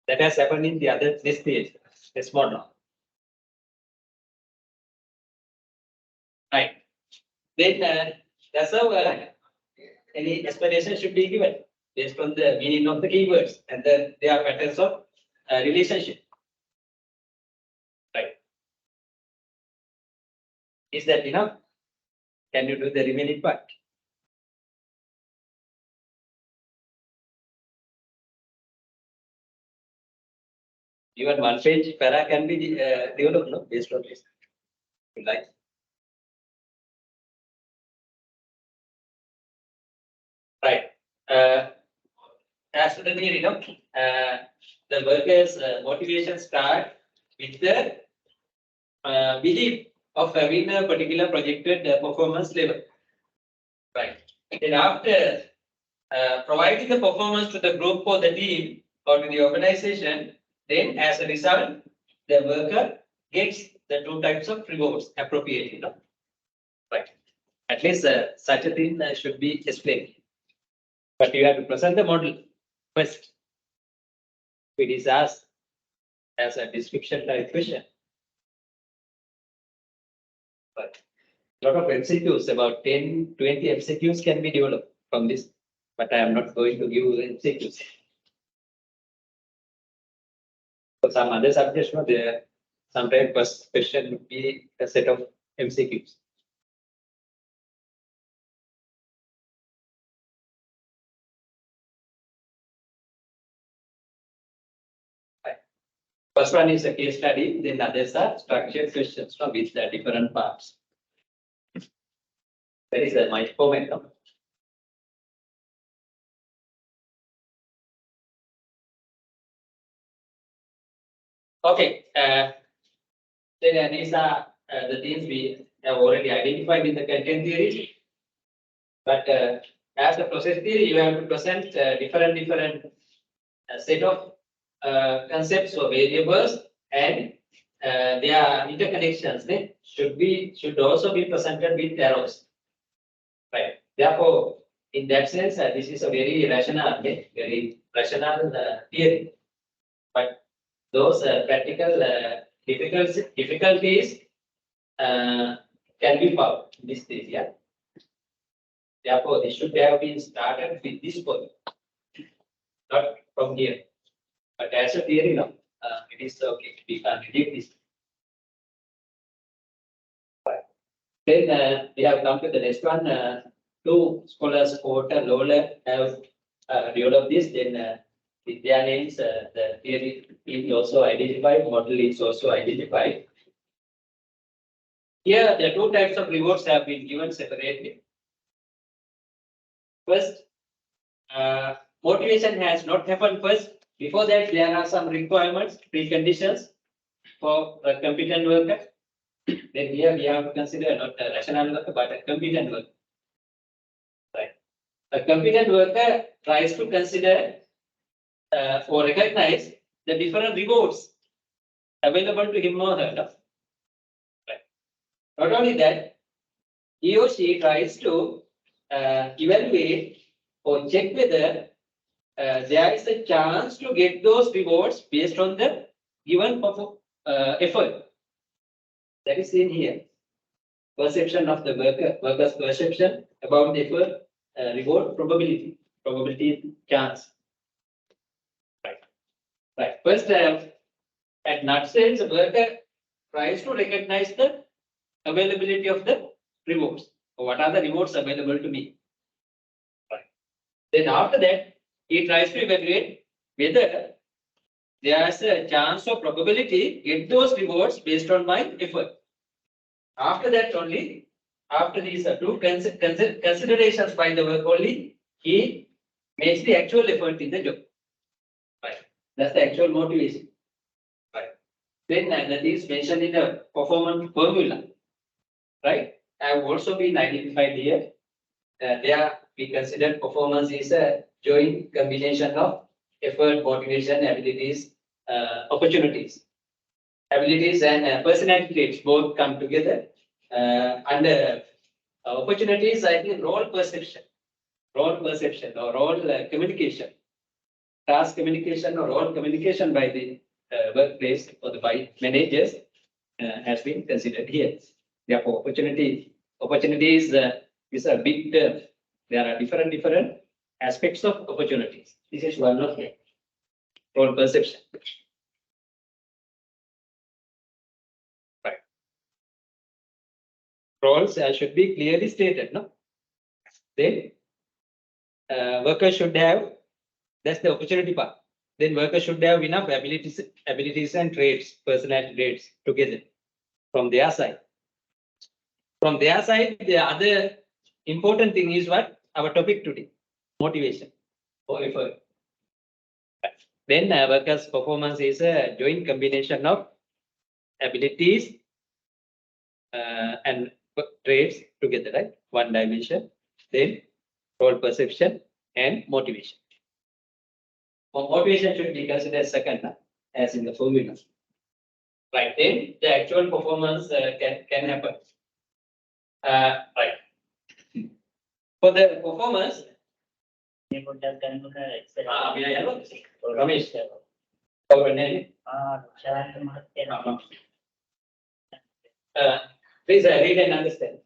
That has happened in the other this stage, this model. Right. Then that's how any explanation should be given based on the meaning of the keywords and then there are patterns of relationship. Right. Is that enough? Can you do the remaining part? Even one page para can be developed, no, based on this. Like. Right. As to the theory, the workers' motivation start with the belief of having a particular projected performance level. Right. And after providing the performance to the group or the team or to the organization, then as a result, the worker gets the two types of rewards appropriately. Right. At least such a thing should be explained. But you have to present the model first. It is asked as a description type question. But a lot of MCQs, about 10, 20 MCQs can be developed from this. But I am not going to give MCQs. For some other subjects, there sometimes first question would be a set of MCQs. First one is a case study, then others are structured questions with the different parts. That is my format. Okay, then these are the things we have already identified in the content theory. But as a process theory, you have to present different set of concepts or variables and their interconnections should also be presented with arrows. Right. Therefore, in that sense, this is a very rational theory. But those practical difficulties can be found in this stage. Yeah. Therefore, this should have been started with this point, not from here. But as a theory, no, it is okay. We can reject this. Then we have come to the next one. Two scholars, Porter, Lawler, have developed this. Then with their names, the theory is also identified, model is also identified. Here, the two types of rewards have been given separately. First, motivation has not happened first. Before that, there are some requirements, preconditions for a competent worker. Then here we have to consider not a rational worker, but a competent worker. Right. A competent worker tries to consider or recognize the different rewards available to him or her. No? Right. Not only that, he or she tries to evaluate or check whether there is a chance to get those rewards based on the given effort. That is seen here. Perception of the worker's perception about the effort, reward, probability, chance. Right. First, at nutshell, the worker tries to recognize the availability of the rewards. What are the rewards available to me? Right. Then after that, he tries to evaluate whether there is a chance or probability get those rewards based on my effort. After that only, after these two considerations by the work only, he makes the actual effort in the job. Right. That's the actual motivation. Right. Then that is mentioned in the performance formula. Right. Have also been identified here. There we consider performance is a joint combination of effort, motivation, abilities, opportunities. Abilities and personality traits both come together. Under opportunities, I think role perception or role communication, task communication or role communication by the workplace or by managers has been considered here. Therefore, opportunities is a big term. There are different aspects of opportunities. This is one of them. Role perception. Right. Roles should be clearly stated, no? Then workers should have, that's the opportunity part. Then workers should have enough abilities and traits, personality traits together from their side. From their side, the other important thing is what our topic today, motivation or effort. Then workers' performance is a joint combination of abilities and traits together, right? One dimension. Then role perception and motivation. Motivation should be considered second, as in the formula. Right. Then the actual performance can happen. Right. For the performance, Ramesh, our name. Please read and understand.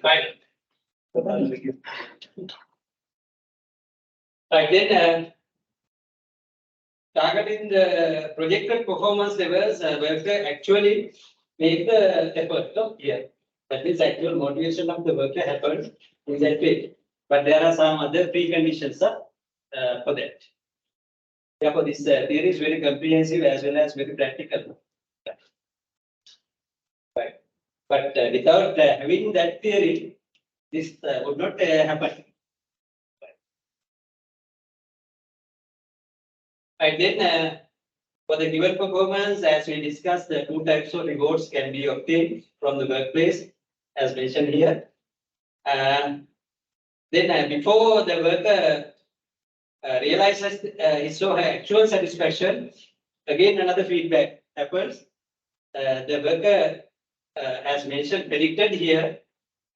Right. Right, then targeting the projected performance levels, worker actually make the effort. No? Here, that means actual motivation of the worker happens in that way. But there are some other preconditions for that. Therefore, this theory is very comprehensive as well as very practical. Right. But without having that theory, this would not happen. Right, then for the given performance, as we discussed, the two types of rewards can be obtained from the workplace, as mentioned here. Then before the worker realizes his or her actual satisfaction, again another feedback happens. The worker, as mentioned, predicted here,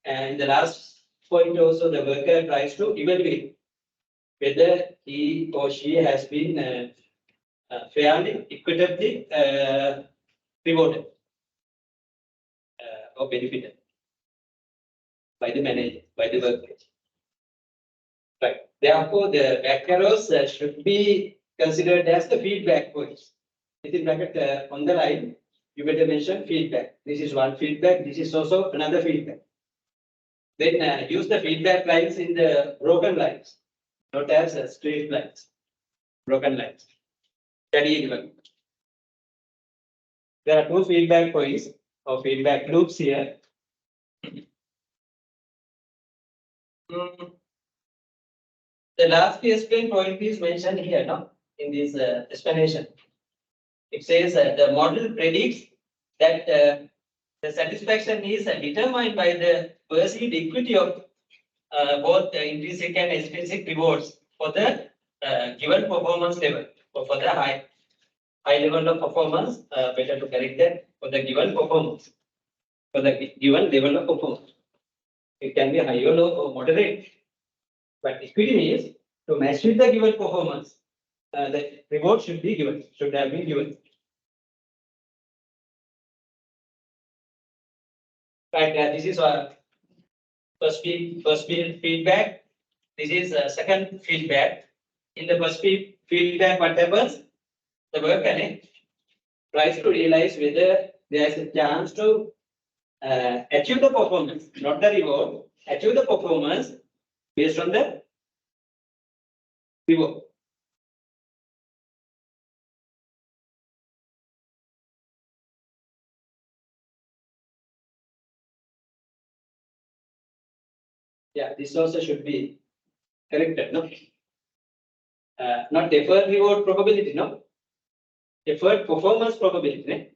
and in the last point also, the worker tries to evaluate whether he or she has been fairly, equitably rewarded or benefited by the manager, by the workplace. Right. Therefore, the back arrows should be considered as the feedback points. Within bracket on the line, you better mention feedback. This is one feedback. This is also another feedback. Then use the feedback lines in the broken lines, not as straight lines. Broken lines. Study given. There are two feedback points or feedback loops here. The last explained point is mentioned here, no? In this explanation. It says the model predicts that the satisfaction is determined by the perceived equity of both the intrinsic and extrinsic rewards for the given performance level, or for the high level of performance. Better to correct that, for the given performance, for the given level of performance. It can be high or low or moderate, but equity means to match with the given performance. The reward should be given, should have been given. Right, this is our first feedback. This is second feedback. In the first feedback, what happens? The worker tries to realize whether there is a chance to achieve the performance, not the reward, achieve the performance based on the reward. Yeah, this also should be corrected, no? Not effort reward probability, no? Effort performance probability, ne?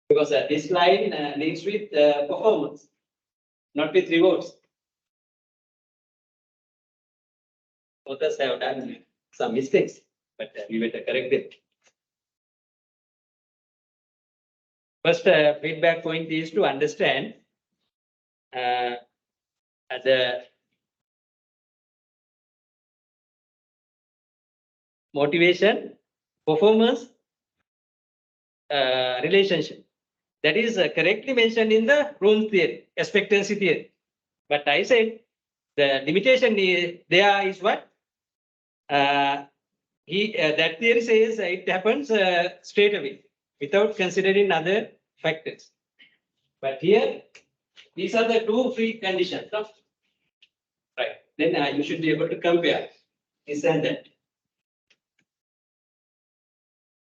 Because this line links with performance, not with rewards. Authors have done some mistakes, but we better correct them. First feedback point is to understand the motivation, performance relationship. That is correctly mentioned in the Room theory, expectancy theory. But I said the limitation there is what? That theory says it happens straight away without considering other factors. But here, these are the two preconditions. No? Right. Then you should be able to compare this and that.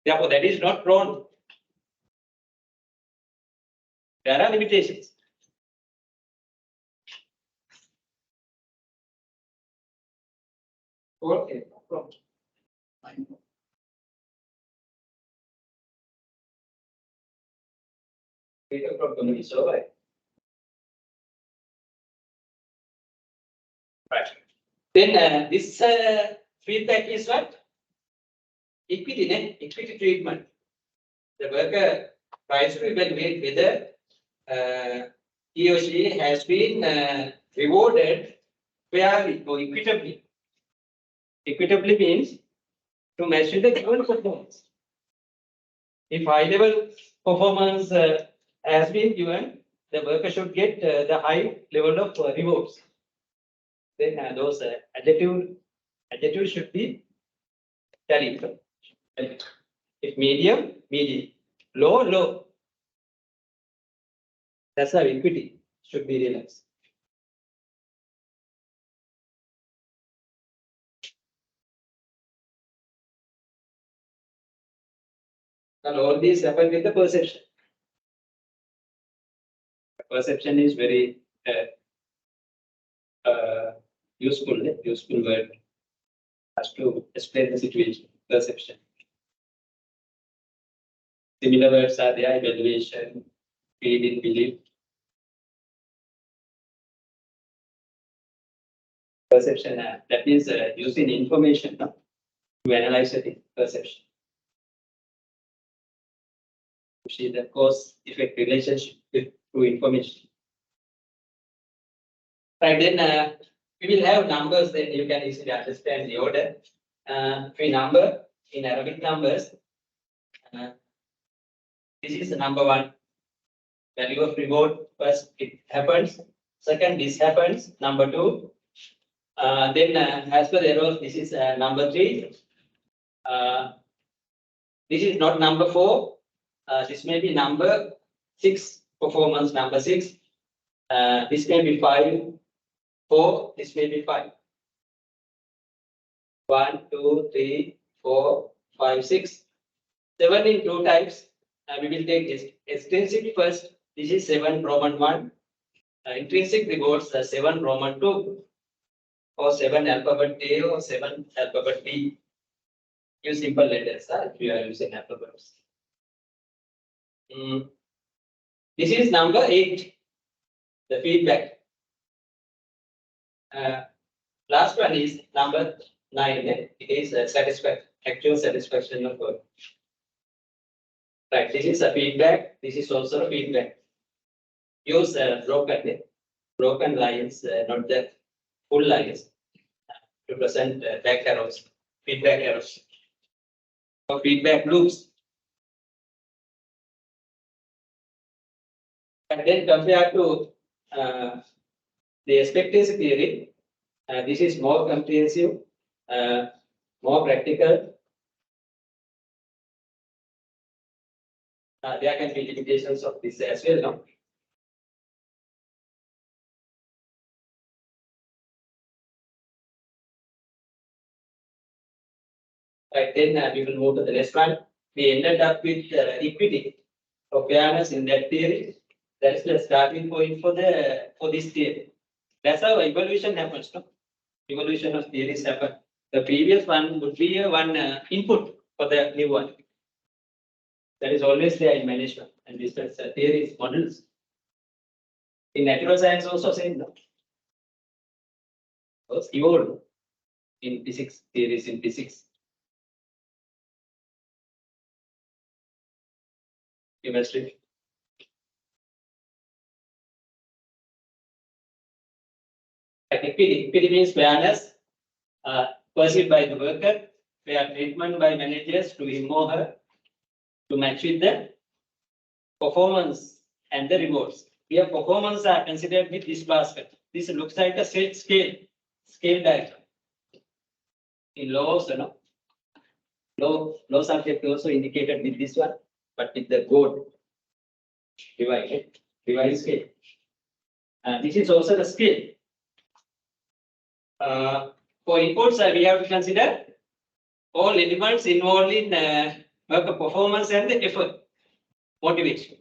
Therefore, that is not wrong. There are limitations. Okay. Problem is over. Right. Then this feedback is what? Equity treatment. The worker tries to evaluate whether he or she has been rewarded fairly or equitably. Equitably means to measure the given performance. If high level performance has been given, the worker should get the high level of rewards. Then those adjectives should be tallied. If medium, medium, low, low. That's how equity should be realized. And all these happen with the perception. Perception is very useful word as to explain the situation. Perception. Similar words are there: evaluation, feeling, belief. Perception that is using information to analyze the perception. To see the cause-effect relationship through information. Right, then we will have numbers, then you can easily understand the order. We number in Arabic numbers. This is the number 1. Value of reward. First, it happens. Second, this happens. Number 2. Then, as per the arrows, this is number 3. This is not number 4. This may be number 6. Performance number 6. This may be 5. 4. This may be 5. 1, 2, 3, 4, 5, 6. 7 in 2 types. We will take extrinsic first. This is 7 Roman 1. Intrinsic rewards 7 Roman 2. Or 7 alphabet A or 7 alphabet B. Use simple letters if you are using alphabets. This is number 8. The feedback. Last one is number 9. It is actual satisfaction of work. Right, this is a feedback. This is also a feedback. Use broken lines, not the full lines, to present back arrows, feedback arrows. So feedback loops. And then compared to the expectancy theory, this is more comprehensive, more practical. There can be limitations of this as well, no? Right, then we will move to the next one. We ended up with equity or fairness in that theory. That is the starting point for this theory. That's how evolution happens, no? Evolution of theories happen. The previous one would be one input for the new one. That is always there in management and business theories, models. In natural science also same, no? Those evolved in physics, theories in physics. Chemistry. Equity means fairness perceived by the worker, fair treatment by managers to him or her to match with the performance and the rewards. Here, performance are considered with this basket. This looks like a scale diagram. In law also, no? Law subject also indicated with this one, but with the gold divide scale. This is also the scale. For inputs, we have to consider all elements involved in worker performance and the effort, motivation.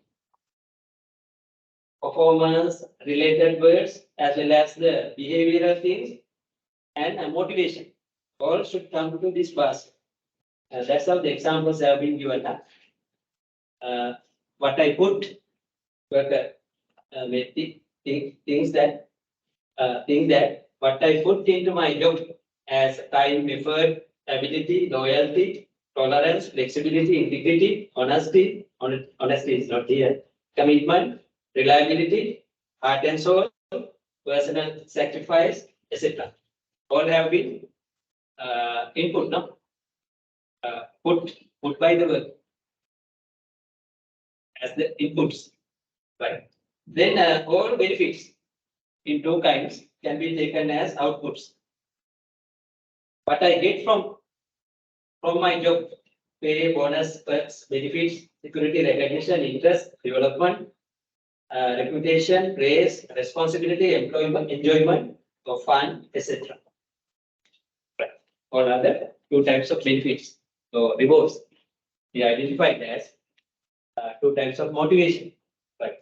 Performance related words as well as the behavioral things and motivation. All should come to this basket. That's how the examples have been given. What I put, worker things that what I put into my job as time, effort, ability, loyalty, tolerance, flexibility, integrity, honesty is not here, commitment, reliability, heart and soul, personal sacrifice, etc. All have been input, no? Put by the work as the inputs, right? Then all benefits in two kinds can be taken as outputs. What I get from my job: pay, bonus, perks, benefits, security, recognition, interest, development, reputation, praise, responsibility, employment, enjoyment, or fun, etc. Right. All other two types of benefits. So rewards we identified as two types of motivation. Right.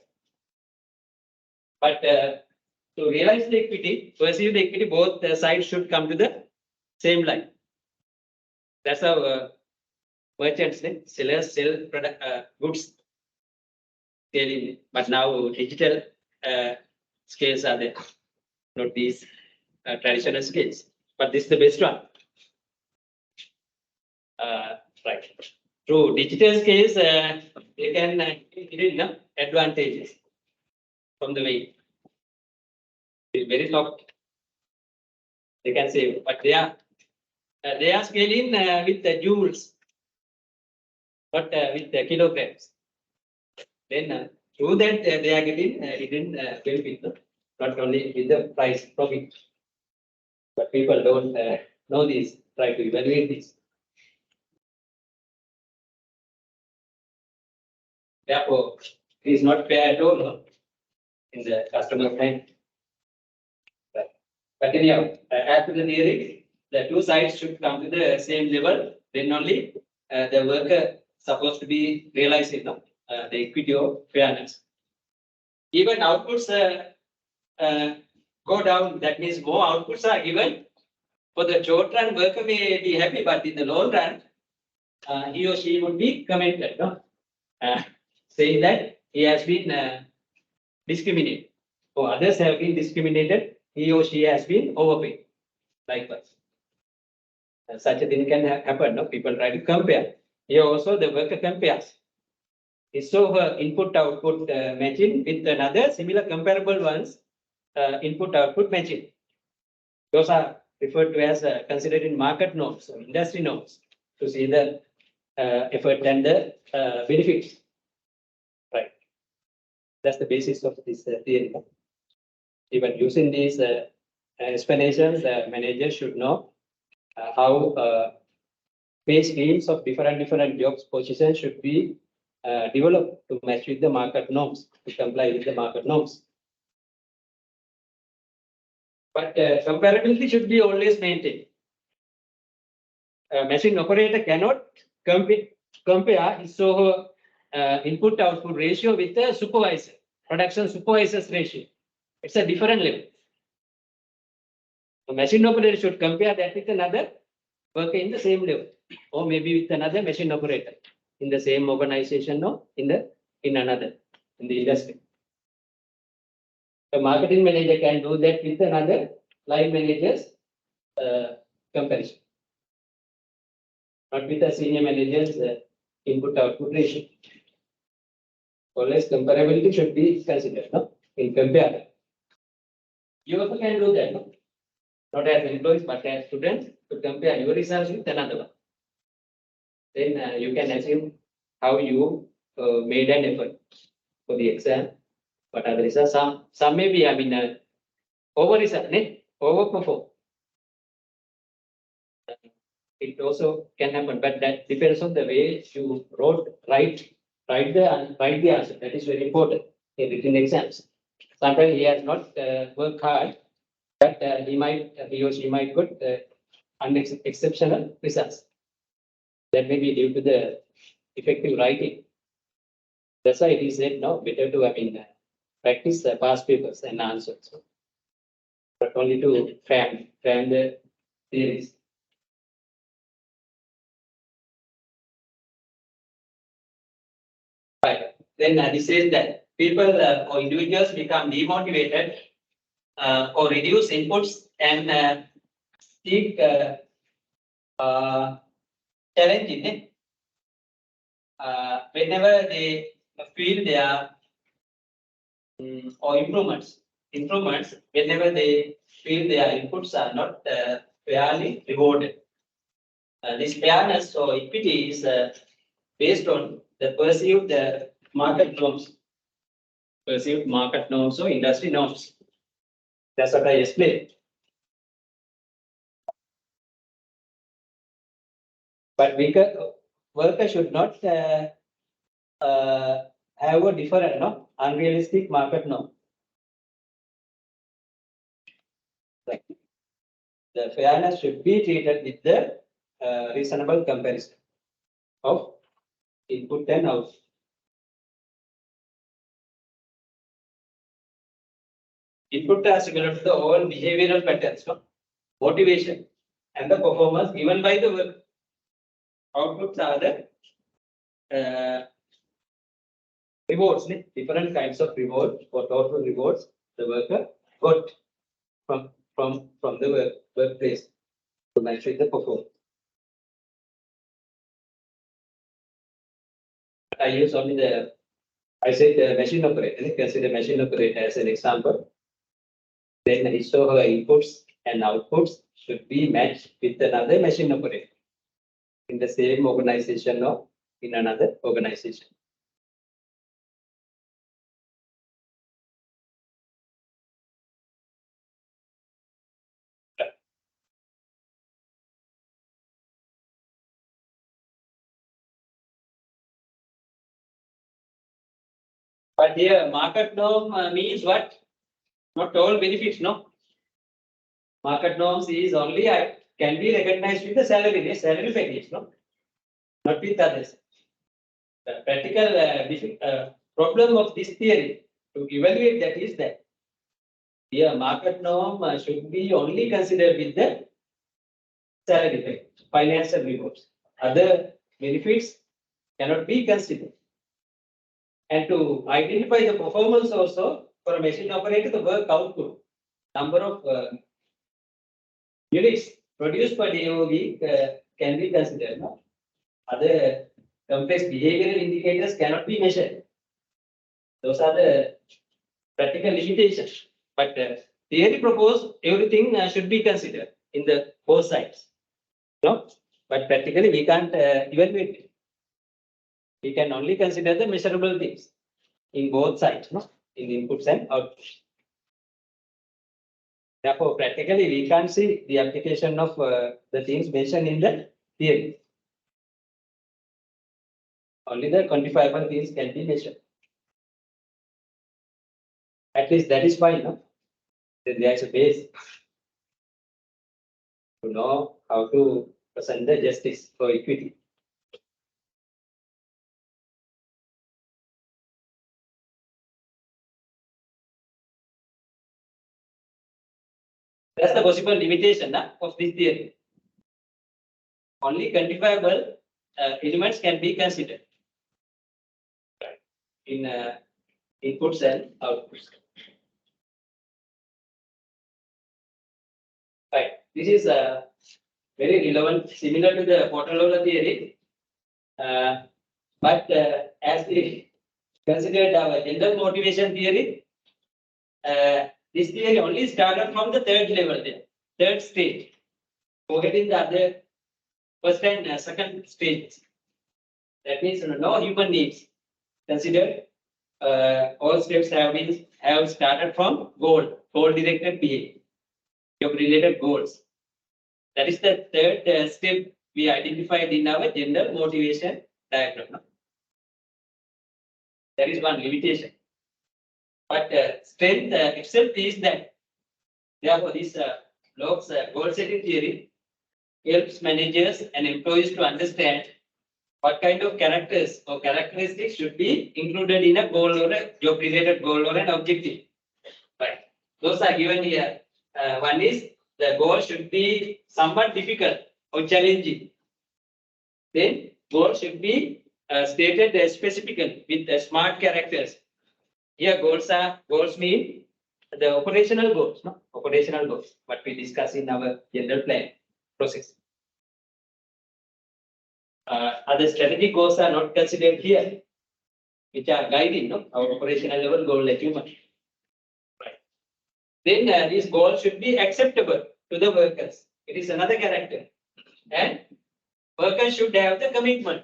But to realize the equity, perceive the equity, both sides should come to the same line. That's how merchants, sellers sell product, goods scaling. But now digital scales are there, not these traditional scales. But this is the best one. Right. Through digital scales, they can get advantages from the weight. It's very soft. They can save, but they are scaling with the joules, not with the kilograms. Then through that they are getting hidden benefit, no? Not only with the price profit, but people don't know this. Try to evaluate this. Therefore, it is not fair at all, no? In the customer mind. Right. But anyhow, as to the theory, the two sides should come to the same level. Then only the worker supposed to be realizing, no? The equity of fairness. Even outputs go down, that means more outputs are given. For the short run, worker may be happy, but in the long run, he or she would be commented, no? Saying that he has been discriminated, or others have been discriminated, he or she has been overpaid. Likewise. Such a thing can happen, no? People try to compare. Here also the worker compares. He saw her input-output matching with another similar comparable ones, input-output matching. Those are referred to as considered in market norms or industry norms to see the effort and the benefits. Right. That's the basis of this theory. Even using these explanations, the manager should know how pay schemes of different jobs positions should be developed to match with the market norms, to comply with the market norms. But comparability should be always maintained. A machine operator cannot compare his or her input-output ratio with the supervisor, production supervisor's ratio. It's a different level. A machine operator should compare that with another worker in the same level, or maybe with another machine operator in the same organization or in the industry. A marketing manager can do that with another line manager's comparison, not with a senior manager's input-output ratio. Always comparability should be considered, no? In compare. You also can do that, no? Not as employees, but as students, to compare your results with another one. Then you can assume how you made an effort for the exam. What are the results? Some may be, over result, overperform. It also can happen, but that depends on the way you write the answer. That is very important in written exams. Sometimes he has not worked hard, but he or she might get exceptional results. That may be due to the effective writing. That's why it is said, no, better to practice past papers and answers, not only to cram the theories. Right. Then this says that people or individuals become demotivated or reduce inputs and seek challenging whenever they feel they are or improvements. Improvements whenever they feel their inputs are not fairly rewarded. This fairness or equity is based on the perceived market norms. Perceived market norms or industry norms. That's what I explained. But worker should not have a different, no, unrealistic market norm. The fairness should be treated with the reasonable comparison of input and output. Input has to develop the all behavioral patterns, no? Motivation and the performance given by the work. Outputs are the rewards, different kinds of rewards or total rewards the worker got from the workplace to match with the performance. I use only I say the machine operator. Consider machine operator as an example. Then his or her inputs and outputs should be matched with another machine operator in the same organization or in another organization. But here market norm means what? Not all benefits, no. Market norms is only can be recognized with the salary package, no, not with others. The practical problem of this theory to evaluate that is that here market norm should be only considered with the salary package, financial rewards. Other benefits cannot be considered. And to identify the performance also for a machine operator, the work output, number of units produced per day or week can be considered. No? Other complex behavioral indicators cannot be measured. Those are the practical limitations. But theory propose everything should be considered in the both sides. No, but practically we can't evaluate it. We can only consider the measurable things in both sides, no, in inputs and outputs. Therefore, practically we can't see the application of the things mentioned in the theory. Only the quantifiable things can be measured. At least that is fine, no? Then there is a base to know how to present the justice for equity. That's the possible limitation of this theory. Only quantifiable elements can be considered in inputs and outputs. Right. This is very relevant, similar to the Portalola theory. But as we considered our general motivation theory, this theory only started from the third level, third stage. Forgetting the other first and second stages. That means no human needs considered. All steps have started from goal-directed behavior, job-related goals. That is the third step we identified in our general motivation diagram. There is one limitation. But strength itself is that, therefore, this Locke's goal setting theory helps managers and employees to understand what kind of characters or characteristics should be included in a goal or a job-related goal or an objective. Right. Those are given here. One is the goal should be somewhat difficult or challenging. Then goal should be stated specifically with smart characters. Here goals mean the operational goals, no? Operational goals, what we discuss in our general plan process. Other strategic goals are not considered here, which are guiding, no? Our operational level goal achievement. then these goals should be acceptable to the workers. It is another character. And workers should have the commitment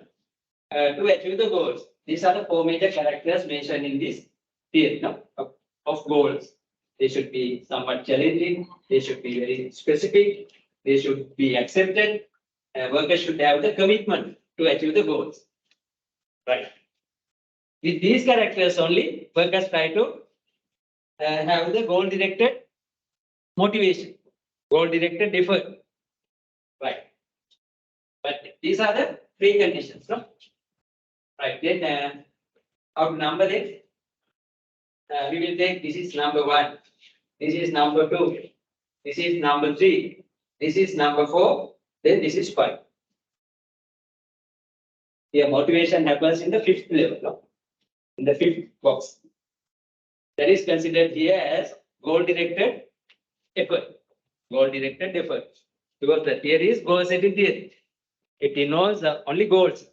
to achieve the goals. These are the four major characters mentioned in this theory of goals. They should be somewhat challenging. They should be very specific. They should be accepted. Workers should have the commitment to achieve the goals. Right. With these characters only, workers try to have the goal-directed motivation, goal-directed effort. Right. But these are the preconditions, no? Right. Then our number is we will take this is number 1, this is number 2, this is number 3, this is number 4, then this is 5. Here motivation happens in the 5th level, no? In the 5th box. That is considered here as goal-directed effort. Goal-directed effort. Because the theory is goal-setting theory. It involves only goals.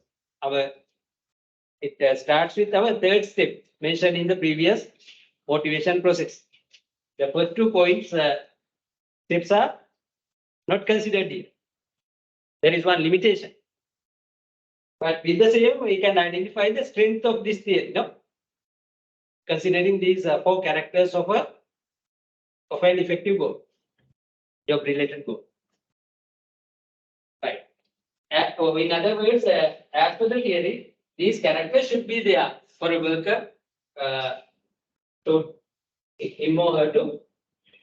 It starts with our 3rd step mentioned in the previous motivation process. The first 2 points steps are not considered here. There is one limitation. But with the same, we can identify the strength of this theory, no? Considering these 4 characters of an effective goal, job-related goal. Right. In other words, as per the theory, these characters should be there for a worker to him or her to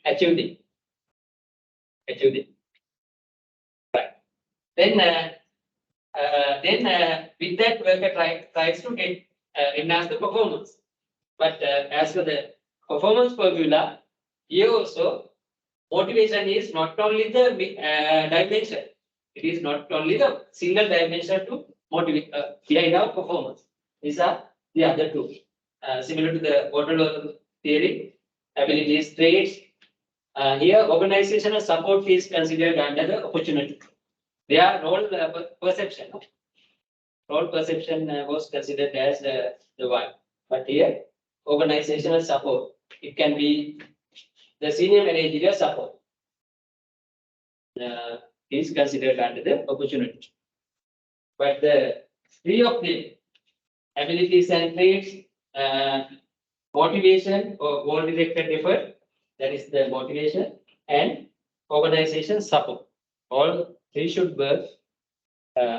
achieve it. Right. Then with that worker tries to get enhance the performance. But as for the performance formula, here also motivation is not only the dimension. It is not only the single dimension to motivate behind our performance. These are the other 2. Similar to the water theory, abilities, traits. Here, organizational support is considered under the opportunity. Their role perception. Role perception was considered as the one. But here, organizational support. It can be the senior managerial support. Is considered under the opportunity. But the 3 of them, abilities and traits, motivation or goal-directed effort, that is the motivation, and organization support. All 3 should work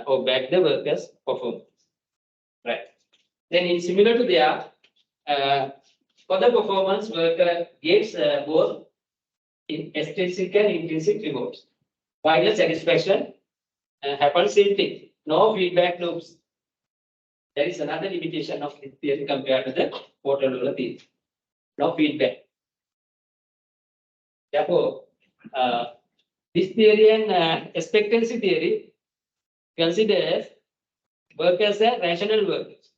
or back the workers' performance. Right. Then in similar to their for the performance, worker gives both in extrinsic and intrinsic rewards. Final satisfaction happens same thing. No feedback loops. There is another limitation of this theory compared to the Waterloo theory. No feedback. Therefore, this theory and expectancy theory considers workers as rational workers,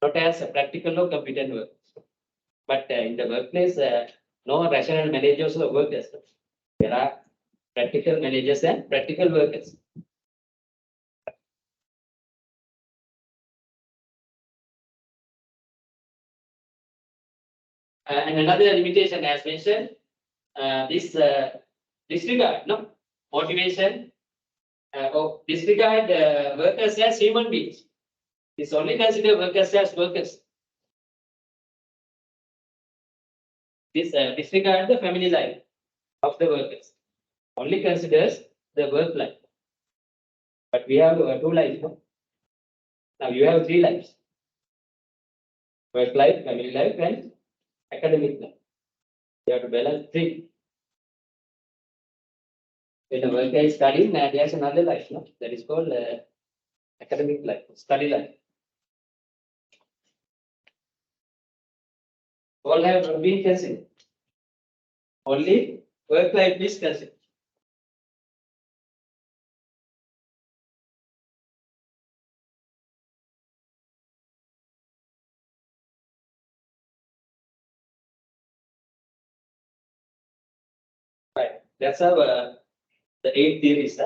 not as practical or competent workers. But in the workplace, no rational managers or workers. There are practical managers and practical workers. And another limitation as mentioned, this disregard motivation or disregard workers as human beings. This only consider workers as workers. This disregard the family life of the workers. Only considers the work life. But we have 2 lives. No? Now you have 3 lives. Work life, family life, and academic life. You have to balance 3. When a worker is studying, there's another life. No? That is called academic life, study life. All have been considered. Only work life is considered. Right. That's how the 8 theories.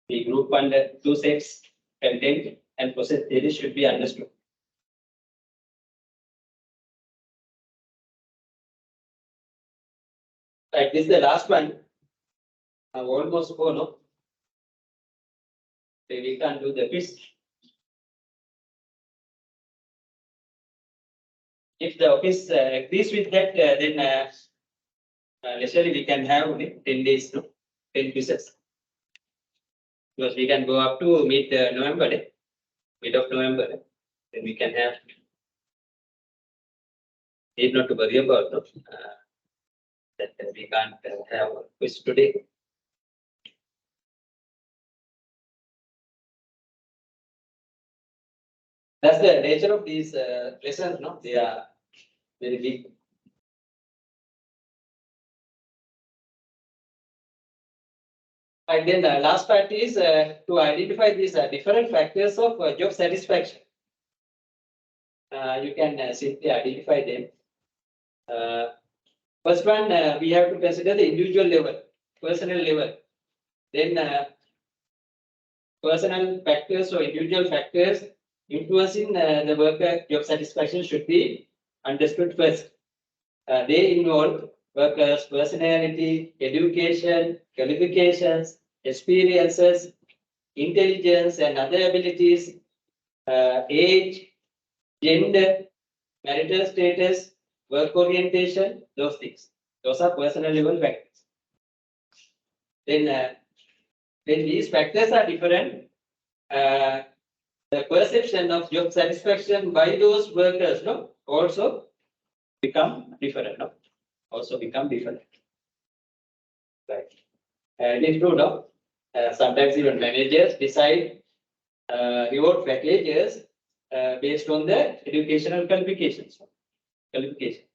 The group under 2 sets, content and process theory should be understood. Right, this is the last one. Almost go, no? So we can do the quiz. If the office agrees with that, then necessarily we can have only 10 days, no? 10 quizzes. Because we can go up to mid November, mid of November, then we can have. Need not to worry about, no? That we can't have a quiz today. That's the nature of these lessons, no? They are very big. And then the last part is to identify these different factors of job satisfaction. You can simply identify them. First one, we have to consider the individual level, personal level. Then personal factors or individual factors influencing the worker job satisfaction should be understood first. They involve workers' personality, education, qualifications, experiences, intelligence and other abilities, age, gender, marital status, work orientation, those things. Those are personal level factors. Then when these factors are different, the perception of job satisfaction by those workers, no, also become different, no, also become different. Right. And it's true, no. Sometimes even managers decide reward packages based on the educational qualifications,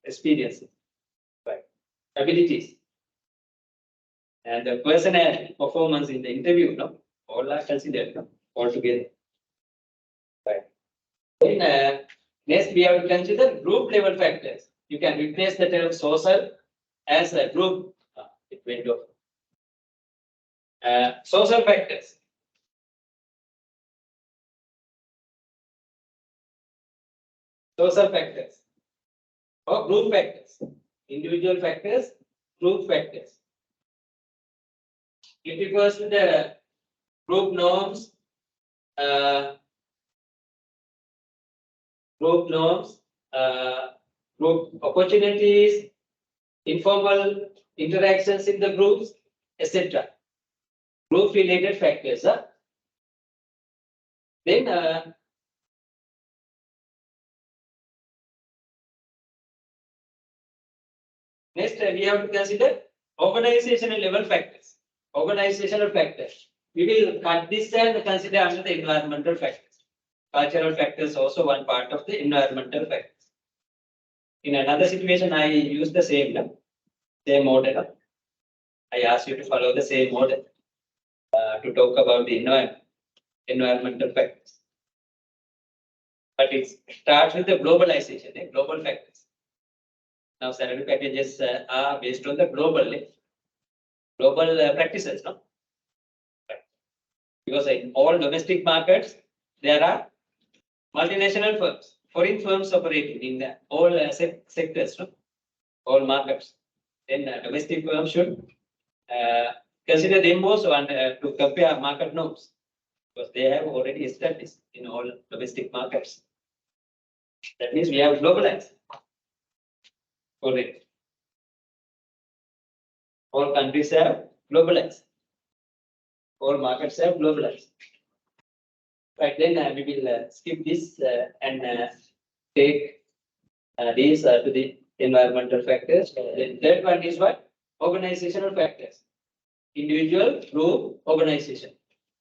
experiences, right, abilities, and the personal performance in the interview, no, all are considered, no, all together. Right. Then next we have to consider group level factors. You can replace the term social as a group. It went off. Social factors. Social factors or group factors. Individual factors, group factors. It refers to the group norms, group opportunities, informal interactions in the groups, etc. Group related factors. Then next we have to consider organizational level factors. Organizational factors. We will cut this and consider under the environmental factors. Cultural factors also one part of the environmental factors. In another situation, I use the same model. I ask you to follow the same model to talk about the environmental factors. But it starts with the globalization, global factors. Now, salary packages are based on the global practices, no? Right. Because in all domestic markets, there are multinational firms, foreign firms operating in all sectors, no? All markets. Then domestic firms should consider them also and to compare market norms, because they have already established in all domestic markets. That means we have globalized already. All countries have globalized. All markets have globalized. Right, then we will skip this and take these to the environmental factors. The third one is what? Organizational factors. Individual, group, organization.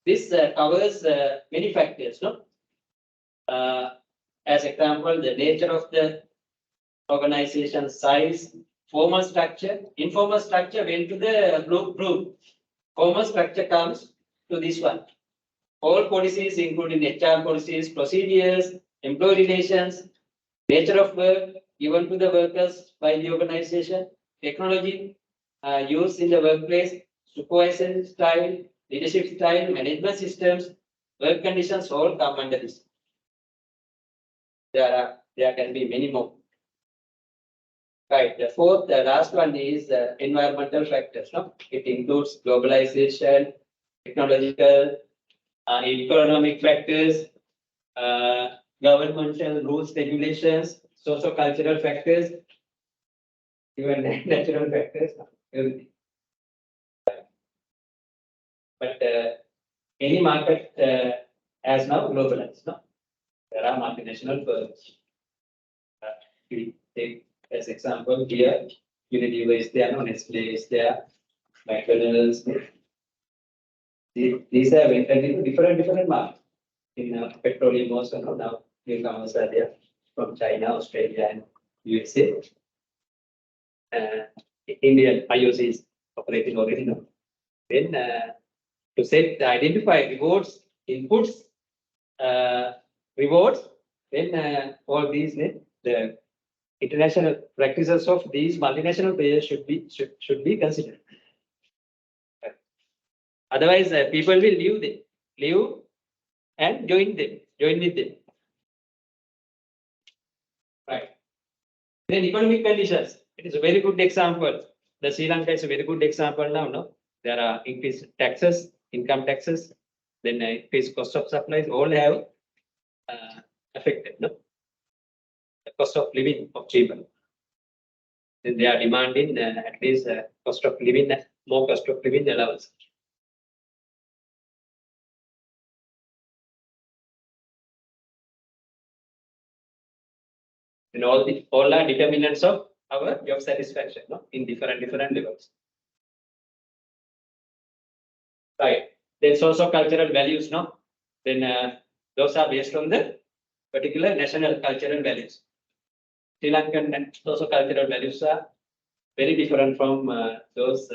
This covers many factors, no? As example, the nature of the organization, size, formal structure, informal structure went to the group. Formal structure comes to this one. All policies, including HR policies, procedures, employee relations, nature of work given to the workers by the organization, technology used in the workplace, supervision style, leadership style, management systems, work conditions, all come under this. There can be many more. Right. The last one is environmental factors. No, it includes globalization, technological, economic factors, governmental rules, regulations, socio-cultural factors, even natural factors, everything. But any market has now globalized. No, there are multinational firms. We take as example here, Unilever is there, no, Nestle is there, McDonald's. These have entered into different markets. In petroleum also now newcomers are there from China, Australia, and USA. Indian IOC is operating already now. Then to set identify rewards, inputs, rewards, then all these the international practices of these multinational players should be considered. Otherwise, people will leave and join with them. Right. Then economic conditions. It is a very good example. The Sri Lanka is a very good example now. No, there are increased taxes, income taxes, then increased cost of supplies. All have affected. No, the cost of living of people. Then they are demanding at least cost of living, more cost of living allowance. And all are determinants of our job satisfaction, no, in different levels. Right. Then socio-cultural values, no. Then those are based on the particular national cultural values. Sri Lankan socio-cultural values are very different from those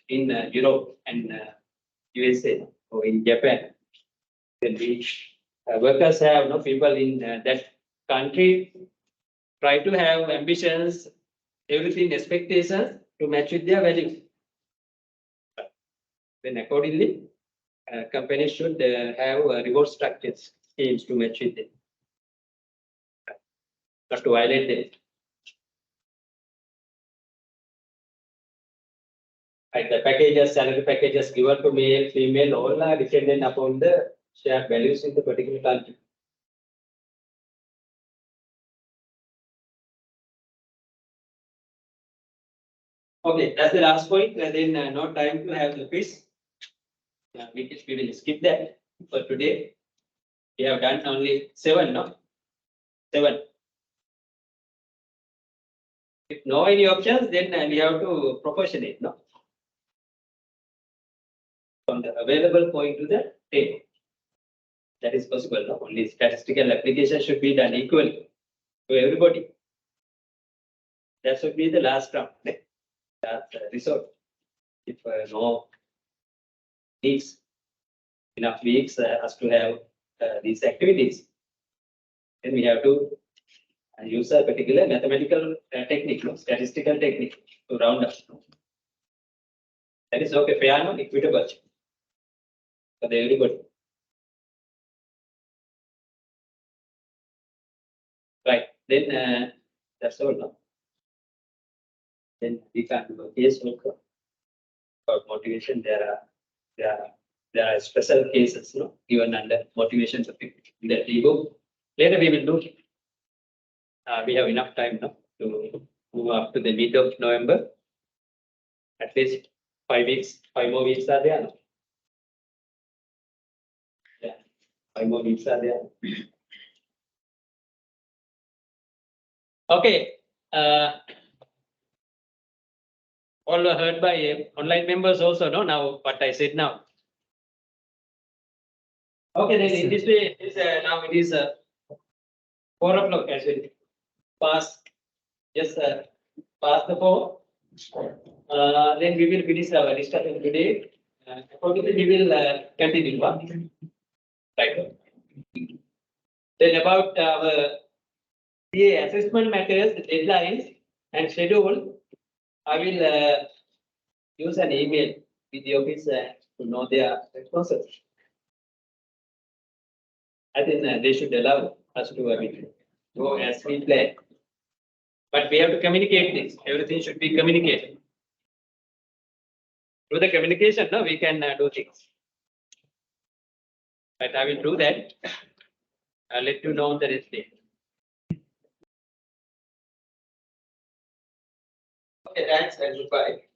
in Europe and USA or in Japan. Then we workers have no people in that country try to have ambitions, everything, expectations to match with their values. Then accordingly, companies should have reward structures schemes to match with them, not to violate them. Like the packages, salary packages given to male, female, all are dependent upon the shared values in the particular country. Okay, that's the last point. And then no time to have the quiz. We will skip that for today. We have done only 7, no? 7. If no any options, then we have to proportionate, no? From the available point to the table. That is possible, no? Only statistical application should be done equally to everybody. That should be the last round. Last resort. If no needs enough weeks us to have these activities, then we have to use a particular mathematical technique, no? Statistical technique to round up. That is okay, fair, no? Equitable for everybody. Right, then that's all, no? Then we can do a case work about motivation. There are special cases, no, given under motivation topic that we go. Later we will do. We have enough time now to move up to the mid of November. At least 5 weeks, 5 more weeks are there. No? Yeah, 5 more weeks are there. Okay. All were heard by online members also, no? Now, what I said now. Okay, then in this way, now it is 4 o'clock as well. Past, just past the 4. Then we will finish our discussion today. Accordingly, we will continue. Right. Then about our PA assessment matters, deadlines, and schedule. I will use an email with the office to know their responses. I think they should allow us to go as we plan. But we have to communicate this. Everything should be communicated. Through the communication, no, we can do things. But I will do that. I'll let you know the rest day. Okay, thanks and goodbye.